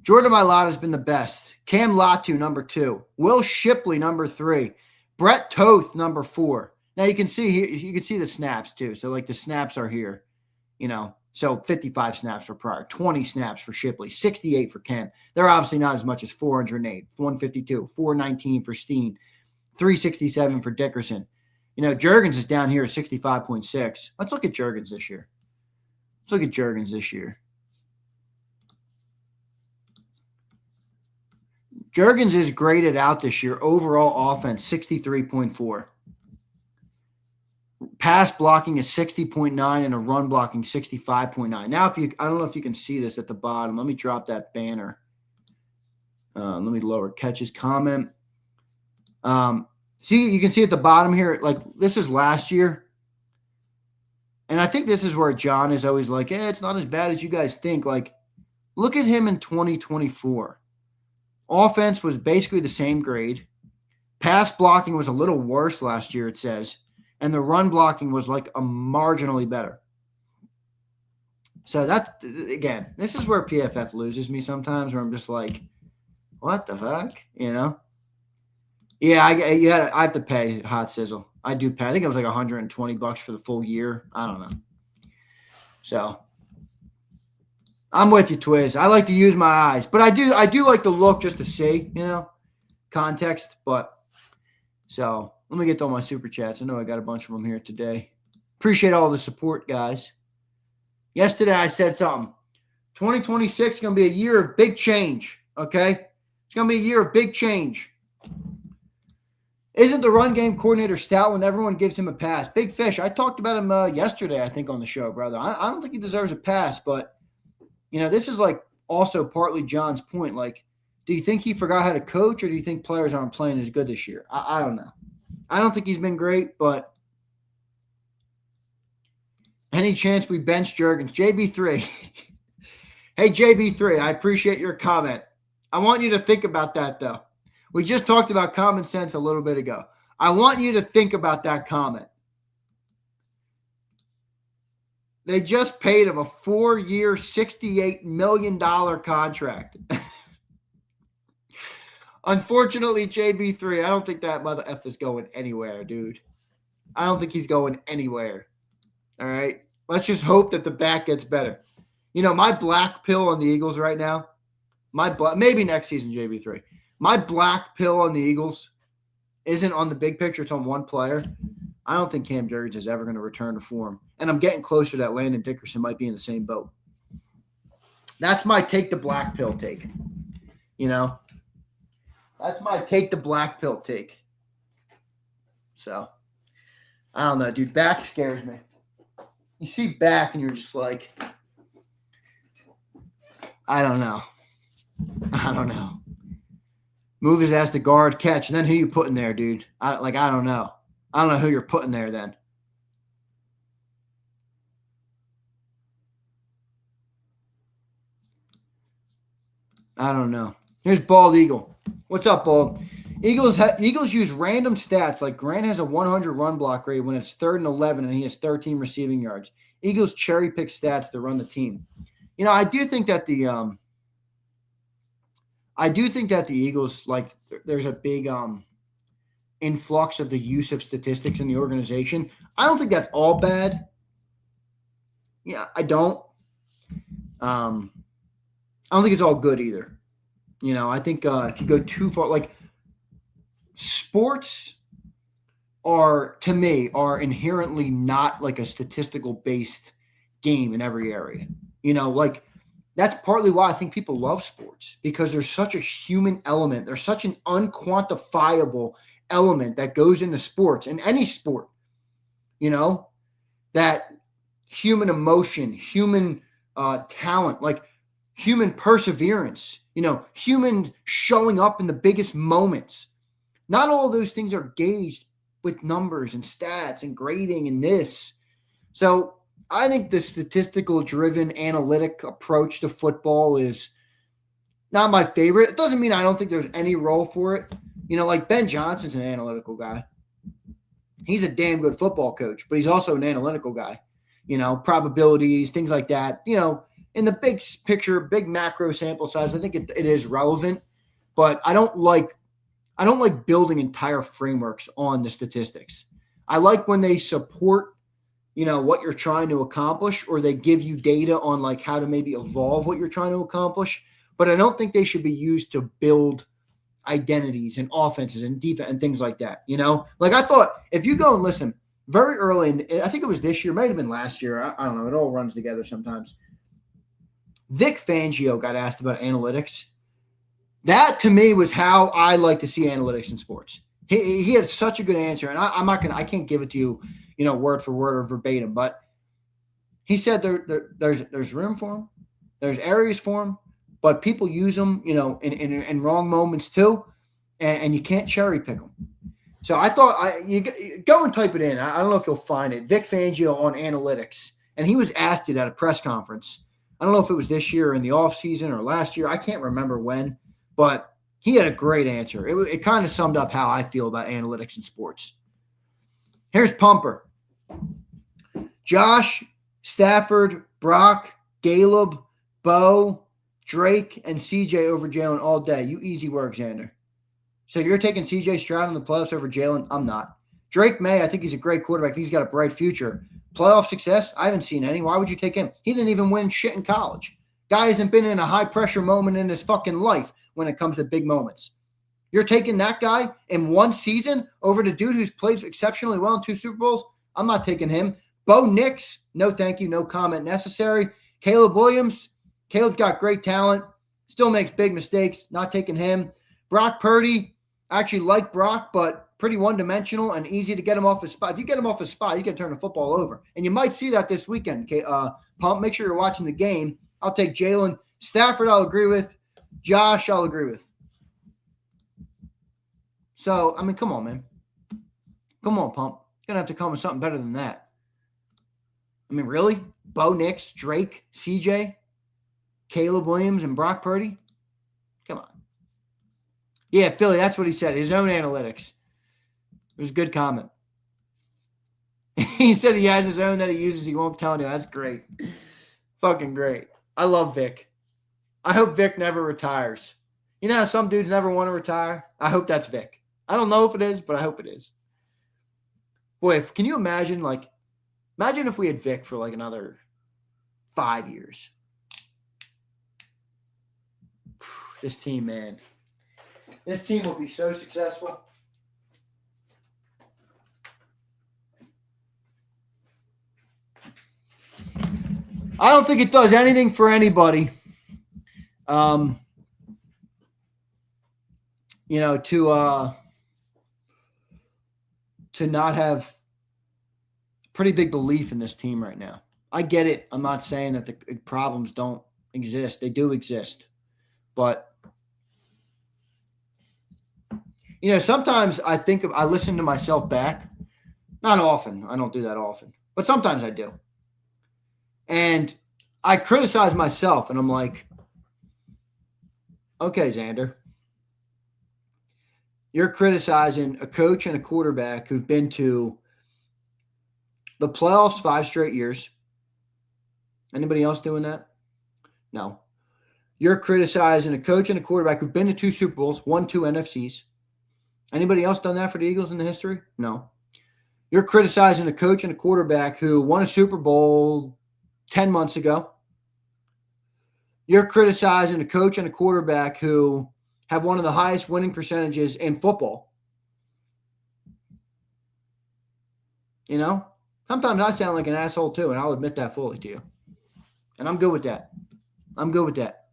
Jordan Mailata has been the best. Cam Latu, number 2. Will Shipley, number 3. Brett Toth, number 4. Now you can see here, you can see the snaps too. So like the snaps are here, you know, so 55 snaps for Pryor, 20 snaps for Shipley, 68 for Kemp. They're obviously not as much as 408, 152, 419 for Steen, 367 for Dickerson. You know, Juergens is down here at 65.6. Let's look at Juergens this year. Juergens is graded out this year. Overall offense, 63.4. Pass blocking is 60.9 and a run blocking 65.9. Now, I don't know if you can see this at the bottom. Let me drop that banner. Let me lower catches comment. See, you can see at the bottom here, like this is last year. And I think this is where John is always like, it's not as bad as you guys think. Like, look at him in 2024. Offense was basically the same grade. Pass blocking was a little worse last year, it says. And the run blocking was like a marginally better. So that's, again, this is where PFF loses me sometimes, where I'm just like, what the fuck? You know? Yeah, I have to pay Hot Sizzle. I do pay. I think it was like $120 for the full year. I don't know. So I'm with you, Twiz. I like to use my eyes, but I do like to look just to see, you know, context. But so let me get to all my super chats. I know I got a bunch of them here today. Appreciate all the support, guys. Yesterday I said something. 2026 is going to be a year of big change. Okay, it's going to be a year of big change. Isn't the run game coordinator stout when everyone gives him a pass? Big Fish, I talked about him yesterday, I think, on the show, brother. I don't think he deserves a pass, but, you know, this is like also partly John's point. Like, do you think he forgot how to coach, or do you think players aren't playing as good this year? I don't know. I don't think he's been great, but any chance we bench Juergens? JB3. Hey, JB3, I appreciate your comment. I want you to think about that, though. We just talked about common sense a little bit ago. I want you to think about that comment. They just paid him a 4-year, $68 million contract. Unfortunately, JB3, I don't think that mother F is going anywhere, dude. I don't think he's going anywhere. All right? Let's just hope that the back gets better. You know, my black pill on the Eagles right now, maybe next season, JB3. My black pill on the Eagles isn't on the big picture. It's on one player. I don't think Cam Juergens is ever going to return to form. And I'm getting closer that Landon Dickerson might be in the same boat. That's my take the black pill take. You know? That's my take the black pill take. So, I don't know, dude. Back scares me. You see back and you're just like, I don't know. Move his ass to guard, catch, and then who you putting there, dude? I don't know. I don't know who you're putting there then. I don't know. Here's Bald Eagle. What's up, Bald? Eagles use random stats like Grant has a 100 run block rate when it's 3rd and 11 and he has 13 receiving yards. Eagles cherry pick stats to run the team. You know, I do think that the Eagles, like, there's a big influx of the use of statistics in the organization. I don't think that's all bad. Yeah, I don't. I don't think it's all good either. You know, I think if you go too far, like, sports are inherently not like a statistical based game in every area. You know, like that's partly why I think people love sports, because there's such a human element. There's such an unquantifiable element that goes into sports, in any sport, that human emotion, human talent, like human perseverance, human showing up in the biggest moments. Not all of those things are gauged with numbers and stats and grading and this. So I think the statistical driven analytic approach to football is not my favorite. It doesn't mean I don't think there's any role for it. Like Ben Johnson's an analytical guy. He's a damn good football coach, but he's also an analytical guy. Probabilities, things like that. In the big picture, big macro sample size, I think it is relevant, but I don't like building entire frameworks on the statistics. I like when they support what you're trying to accomplish, or they give you data on like how to maybe evolve what you're trying to accomplish. But I don't think they should be used to build identities and offenses and defense and things like that. Like I thought, if you go and listen very early, I think it was this year, might have been last year. I don't know. It all runs together sometimes. Vic Fangio got asked about analytics. That to me was how I like to see analytics in sports. He had such a good answer, and I can't give it to you, word for word or verbatim, but he said there's room for him, there's areas for him, but people use them, in wrong moments too, and you can't cherry pick them. So I thought you go and type it in. I don't know if you'll find it. Vic Fangio on analytics, and he was asked it at a press conference. I don't know if it was this year in the off season or last year. I can't remember when, but he had a great answer. It kind of summed up how I feel about analytics in sports. Here's Pumper. Josh, Stafford, Brock, Caleb, Bo, Drake, and CJ over Jalen all day. You easy work, Zander. So you're taking CJ Stroud in the playoffs over Jalen? I'm not. Drake May, I think he's a great quarterback. I think he's got a bright future. Playoff success? I haven't seen any. Why would you take him? He didn't even win shit in college. Guy hasn't been in a high-pressure moment in his fucking life when it comes to big moments. You're taking that guy in one season over the dude who's played exceptionally well in 2 Super Bowls? I'm not taking him. Bo Nix, no thank you, no comment necessary. Caleb Williams, Caleb's got great talent, still makes big mistakes, not taking him. Brock Purdy, I actually like Brock, but pretty one-dimensional and easy to get him off his spot. If you get him off his spot, you can turn the football over. And you might see that this weekend. Pump, make sure you're watching the game. I'll take Jalen. Stafford, I'll agree with. Josh, I'll agree with. So, I mean, come on, man. Come on, Pump. You're going to have to come with something better than that. I mean, really? Bo Nix, Drake, CJ, Caleb Williams, and Brock Purdy? Come on. Yeah, Philly, that's what he said. His own analytics. It was a good comment. He said he has his own that he uses. He won't tell you. That's great. Fucking great. I love Vic. I hope Vic never retires. You know how some dudes never want to retire? I hope that's Vic. I don't know if it is, but I hope it is. Boy, can you imagine, imagine if we had Vic for another 5 years. This team, man. This team will be so successful. I don't think it does anything for anybody, to not have pretty big belief in this team right now. I get it. I'm not saying that the problems don't exist. They do exist. But, sometimes I listen to myself back. Not often. I don't do that often. But sometimes I do. And I criticize myself, and I'm like, okay, Zander, you're criticizing a coach and a quarterback who've been to the playoffs 5 straight years. Anybody else doing that? No. You're criticizing a coach and a quarterback who've been to 2 Super Bowls, won 2 NFCs. Anybody else done that for the Eagles in the history? No. You're criticizing a coach and a quarterback who won a Super Bowl 10 months ago. You're criticizing a coach and a quarterback who have one of the highest winning percentages in football. Sometimes I sound like an asshole too, and I'll admit that fully to you. And I'm good with that. I'm good with that.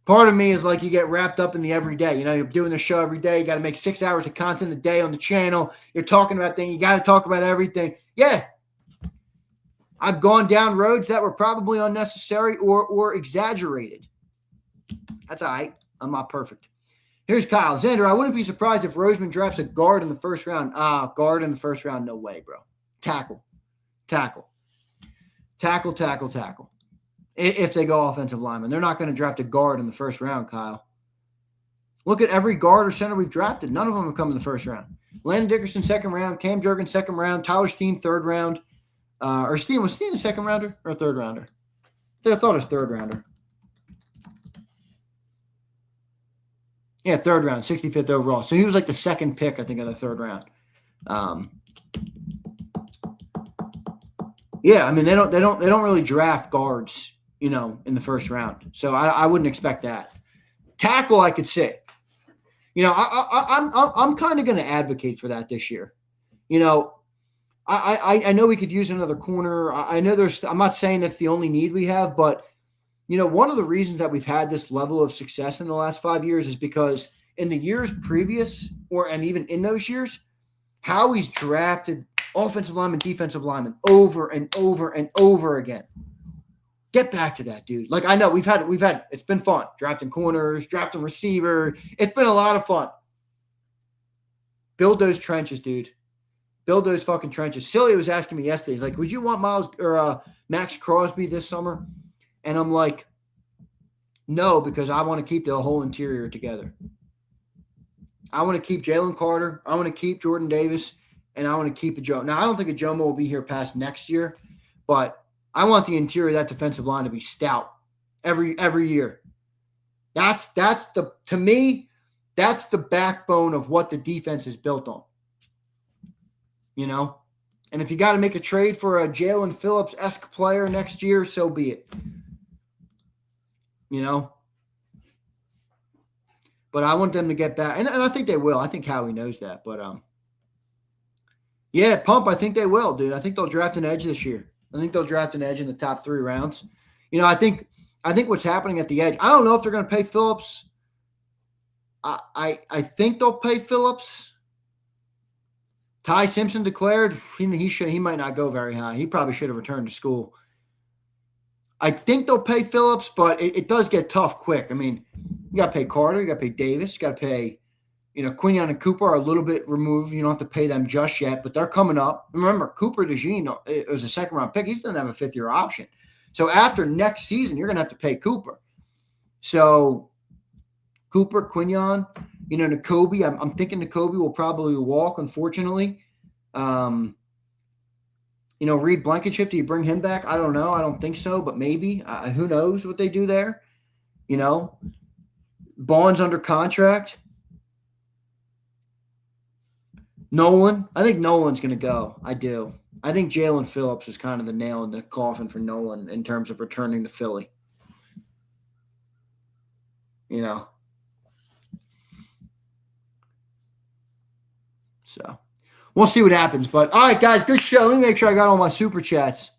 Part of me is like you get wrapped up in the everyday. You know, you're doing the show every day. You got to make 6 hours of content a day on the channel. You're talking about things. You got to talk about everything. Yeah. I've gone down roads that were probably unnecessary or exaggerated. That's all right. I'm not perfect. Here's Kyle. Zander, I wouldn't be surprised if Roseman drafts a guard in the first round. Guard in the first round? No way, bro. Tackle. If they go offensive lineman. They're not going to draft a guard in the first round, Kyle. Look at every guard or center we've drafted. None of them have come in the first round. Landon Dickerson, second round. Cam Jurgens, second round. Tyler Steen, third round. Was Steen a second rounder or a third rounder? I thought it was third rounder. Yeah, third round, 65th overall. So he was like the second pick, I think, of the third round. Yeah, I mean they don't really draft guards, you know, in the first round. So I wouldn't expect that. Tackle, I could say. You know, I'm kind of going to advocate for that this year. You know, I know we could use another corner. I know I'm not saying that's the only need we have, but you know, one of the reasons that we've had this level of success in the last 5 years is because in the years previous, and even in those years, Howie's drafted offensive lineman, defensive lineman over and over and over again. Get back to that, dude. Like, I know we've had it's been fun drafting corners, drafting receiver. It's been a lot of fun. Build those trenches, dude. Build those fucking trenches. Silly was asking me yesterday. He's like, would you want Miles or Max Crosby this summer? And I'm like, no, because I want to keep the whole interior together. I want to keep Jalen Carter. I want to keep Jordan Davis. And I want to keep a Joe. Now, I don't think a Jomo will be here past next year, but I want the interior of that defensive line to be stout every year. To me, that's the backbone of what the defense is built on. You know? And if you got to make a trade for a Jalen Phillips-esque player next year, so be it. You know? But I want them to get back. And I think they will. I think Howie knows that. But, yeah, Pump, I think they will, dude. I think they'll draft an edge this year. I think they'll draft an edge in the top 3 rounds. You know, I think what's happening at the edge, I don't know if they're going to pay Phillips. I think they'll pay Phillips. Ty Simpson declared he might not go very high. He probably should have returned to school. I think they'll pay Phillips, but it does get tough quick. I mean, you got to pay Carter. You got to pay Davis. You got to pay, you know, Quinion and Cooper are a little bit removed. You don't have to pay them just yet, but they're coming up. Remember, Cooper DeJean, it was a second-round pick. He doesn't have a fifth-year option. So after next season, you're going to have to pay Cooper. So Cooper, Quinion, you know, Nakobe. I'm thinking Nakobe will probably walk, unfortunately. You know, Reed Blankenship, do you bring him back? I don't know. I don't think so, but maybe. Who knows what they do there? You know, Bond's under contract. Nolan. I think Nolan's going to go. I do. I think Jalen Phillips is kind of the nail in the coffin for Nolan in terms of returning to Philly. You know. So we'll see what happens. But all right, guys, good show. Let me make sure I got all my super chats.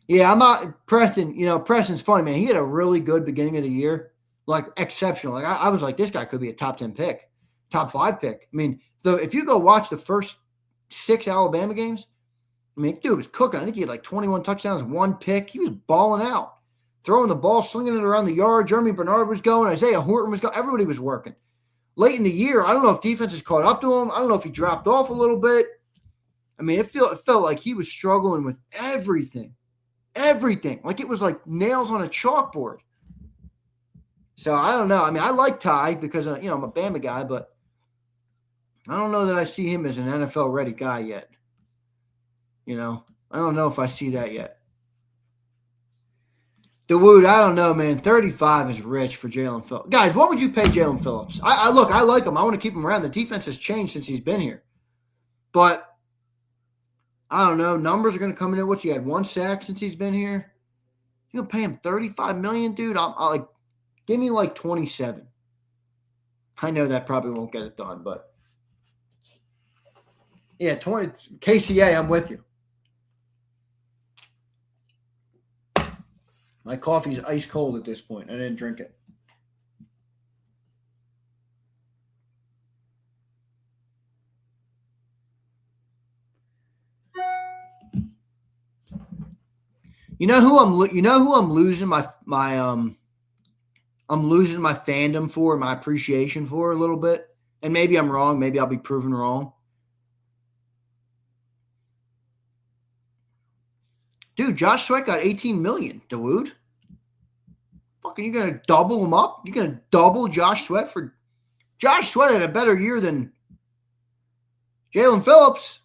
Yeah, I'm not Preston. You know, Preston's funny, man. He had a really good beginning of the year, like exceptional. Like I was like, this guy could be a top 10 pick, top 5 pick. I mean, if you go watch the first 6 Alabama games, I mean, dude was cooking. I think he had like 21 touchdowns, 1 pick. He was balling out, throwing the ball, slinging it around the yard. Jeremy Bernard was going. Isaiah Horton was going. Everybody was working. Late in the year, I don't know if defense has caught up to him. I don't know if he dropped off a little bit. I mean, it felt like he was struggling with everything. Everything. Like it was like nails on a chalkboard. So I don't know. I mean, I like Ty because, you know, I'm a Bama guy, but I don't know that I see him as an NFL-ready guy yet. You know, I don't know if I see that yet. DeWood, I don't know, man. 35 is rich for Jalen Phillips. Guys, what would you pay Jalen Phillips? I like him. I want to keep him around. The defense has changed since he's been here. But I don't know. Numbers are going to come in. What's he had? 1 sack since he's been here? You gonna pay him $35 million, dude? I'll like give me like 27. I know that probably won't get it done, but yeah, 20 KCA. I'm with you. My coffee's ice cold at this point. I didn't drink it. You know who I'm losing my I'm losing my fandom for, my appreciation for a little bit. And maybe I'm wrong. Maybe I'll be proven wrong. Dude, Josh Sweat got $18 million, Dawood. Fucking, you gonna double him up? You gonna double Josh Sweat for? Josh Sweat had a better year than Jalen Phillips.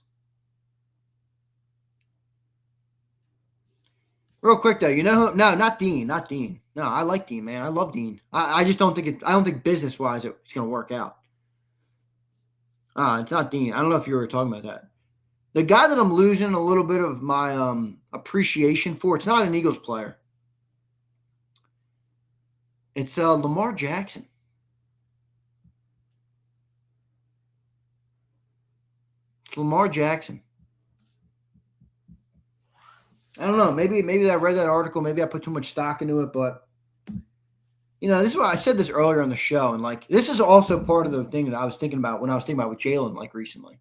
Real quick though, you know who? No, not Dean. Not Dean. No, I like Dean, man. I love Dean. I just don't think it. I don't think business wise it's gonna work out. It's not Dean. I don't know if you were talking about that. The guy that I'm losing a little bit of my appreciation for, it's not an Eagles player. It's Lamar Jackson. It's Lamar Jackson. I don't know. Maybe I read that article. Maybe I put too much stock into it, but this is why I said this earlier on the show, and like this is also part of the thing that I was thinking about when I was thinking about with Jalen, like recently.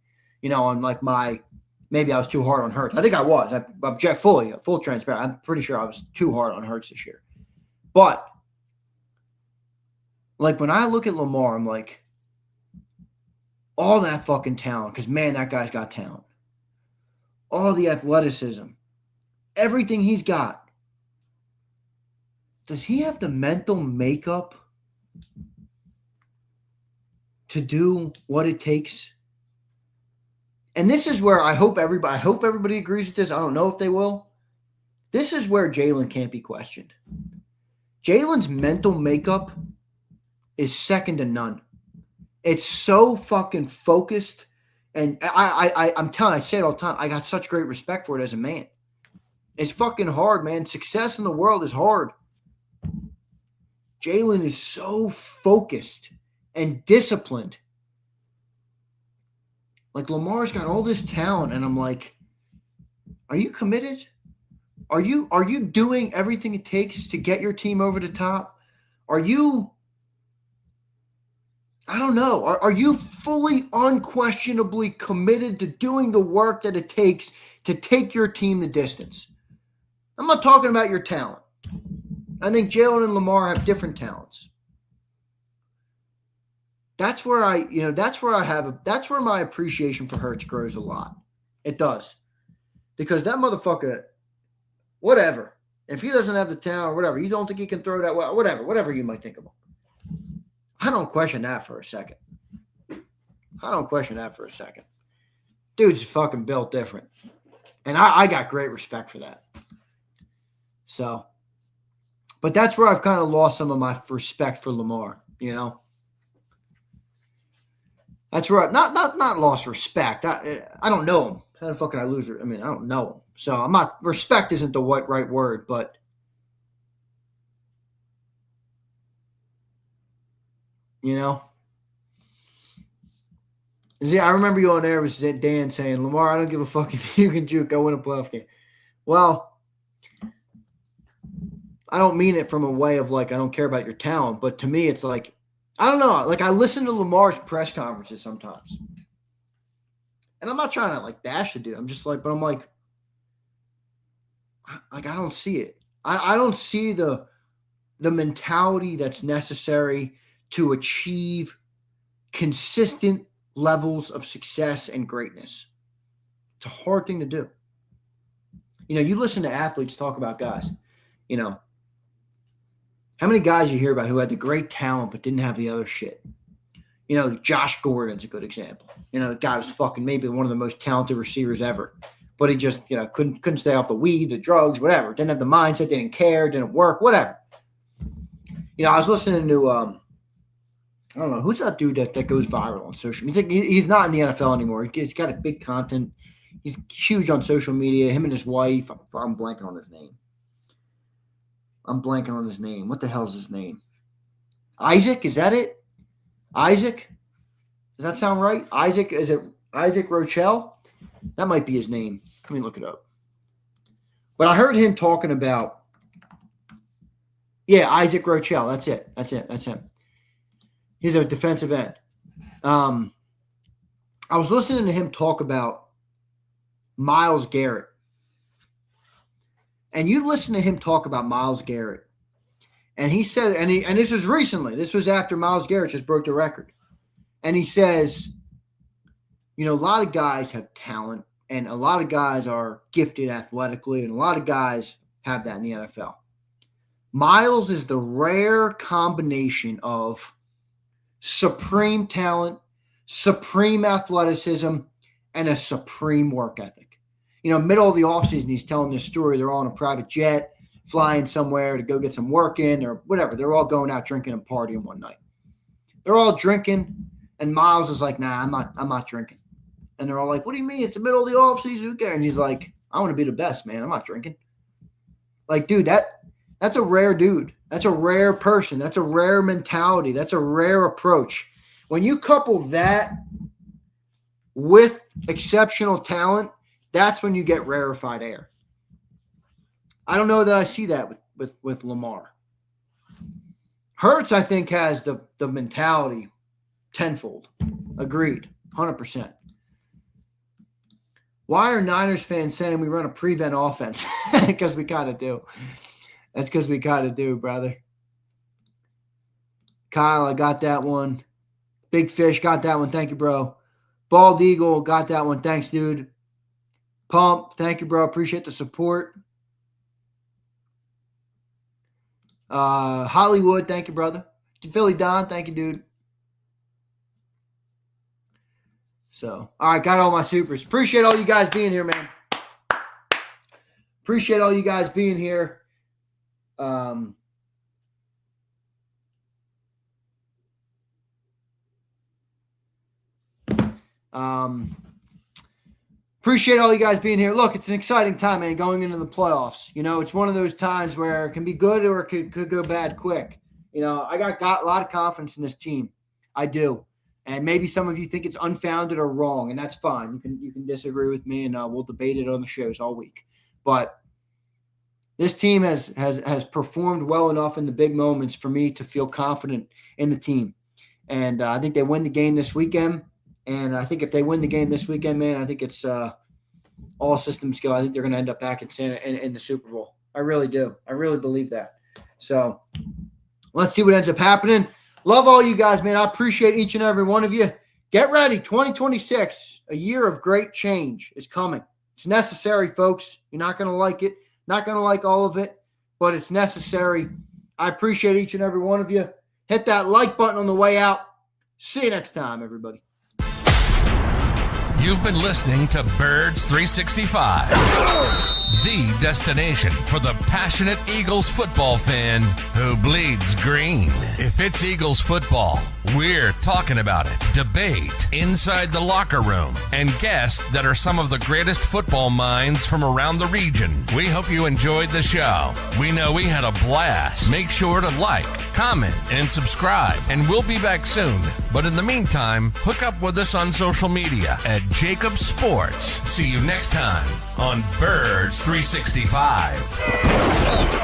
On like maybe I was too hard on Hurts. I think I was. I object full transparent. I'm pretty sure I was too hard on Hurts this year. But like when I look at Lamar, I'm like, all that fucking talent, because man, that guy's got talent. All the athleticism, everything he's got. Does he have the mental makeup to do what it takes? And this is where I hope everybody agrees with this. I don't know if they will. This is where Jalen can't be questioned. Jalen's mental makeup is second to none. It's so fucking focused. And I'm telling you, I say it all the time. I got such great respect for it as a man. It's fucking hard, man. Success in the world is hard. Jalen is so focused and disciplined. Like Lamar's got all this talent, and I'm like, are you committed? Are you doing everything it takes to get your team over the top? Are you, I don't know, are you fully unquestionably committed to doing the work that it takes to take your team the distance? I'm not talking about your talent. I think Jalen and Lamar have different talents. That's where that's where my appreciation for Hurts grows a lot. It does. Because that motherfucker, whatever, if he doesn't have the talent or whatever, you don't think he can throw that well, whatever you might think of him. I don't question that for a second. Dude's fucking built different. And I got great respect for that. So, but that's where I've kind of lost some of my respect for Lamar, That's where not lost respect. I don't know him. How the fuck can I lose? I don't know him. So I'm not. Respect isn't the right word, but See, I remember you on there with Dan saying, "Lamar, I don't give a fuck if you can juke. Go win a playoff game." Well, I don't mean it from a way of like I don't care about your talent, but to me, it's like. I don't know. Like I listen to Lamar's press conferences sometimes, and I'm not trying to like bash the dude. I'm just like, but I'm like I don't see it. I don't see the mentality that's necessary to achieve consistent levels of success and greatness. It's a hard thing to do. You listen to athletes talk about guys. How many guys you hear about who had the great talent but didn't have the other shit? Josh Gordon's a good example. The guy was fucking maybe one of the most talented receivers ever. But he just, couldn't stay off the weed, the drugs, whatever. Didn't have the mindset, didn't care, didn't work, whatever. I was listening to, I don't know, who's that dude that goes viral on social media? He's not in the NFL anymore. He's got a big content. He's huge on social media. Him and his wife, I'm blanking on his name. What the hell is his name? Isaac? Is that it? Isaac? Does that sound right? Isaac? Is it Isaac Rochelle? That might be his name. Let me look it up. But I heard him talking about Yeah, Isaac Rochelle. That's it. That's him. He's a defensive end. I was listening to him talk about Myles Garrett. And you listen to him talk about Myles Garrett. And he said, and this was recently. This was after Myles Garrett just broke the record. And he says, a lot of guys have talent, and a lot of guys are gifted athletically, and a lot of guys have that in the NFL. Myles is the rare combination of supreme talent, supreme athleticism, and a supreme work ethic. Middle of the offseason, he's telling this story. They're all on a private jet, flying somewhere to go get some work in or whatever. They're all going out drinking and partying one night. They're all drinking, and Myles is like, nah, I'm not drinking. And they're all like, what do you mean? It's the middle of the offseason. Who cares? And he's like, I want to be the best, man. I'm not drinking. Like, dude, that's a rare dude. That's a rare person. That's a rare mentality. That's a rare approach. When you couple that with exceptional talent, that's when you get rarefied air. I don't know that I see that with Lamar. Hurts, I think, has the mentality tenfold. Agreed. 100%. Why are Niners fans saying we run a prevent offense? Because we kind of do. That's because we kind of do, brother. Kyle, I got that one. Big Fish, got that one. Thank you, bro. Bald Eagle, got that one. Thanks, dude. Pump, thank you, bro. Appreciate the support. Hollywood, thank you, brother. Philly Don, thank you, dude. So, all right, got all my supers. Appreciate all you guys being here, man. Appreciate all you guys being here. Appreciate all you guys being here. Look, it's an exciting time, man, going into the playoffs. It's one of those times where it can be good or it could go bad quick. I got a lot of confidence in this team. I do. And maybe some of you think it's unfounded or wrong, and that's fine. You can disagree with me, and we'll debate it on the shows all week. But this team has performed well enough in the big moments for me to feel confident in the team. And I think they win the game this weekend. And I think if they win the game this weekend, man, I think it's all systems go. I think they're going to end up back in the Super Bowl. I really do. I really believe that. So let's see what ends up happening. Love all you guys, man. I appreciate each and every one of you. Get ready. 2026, a year of great change is coming. It's necessary, folks. You're not going to like it. Not going to like all of it, but it's necessary. I appreciate each and every one of you. Hit that like button on the way out. See you next time, everybody. You've been listening to Birds 365, the destination for the passionate Eagles football fan who bleeds green. If it's Eagles football, we're talking about it. Debate, inside the locker room, and guests that are some of the greatest football minds from around the region. We hope you enjoyed the show. We know we had a blast. Make sure to like, comment, and subscribe, and we'll be back soon. But in the meantime, hook up with us on social media at JAKIB Sports. See you next time on Birds 365.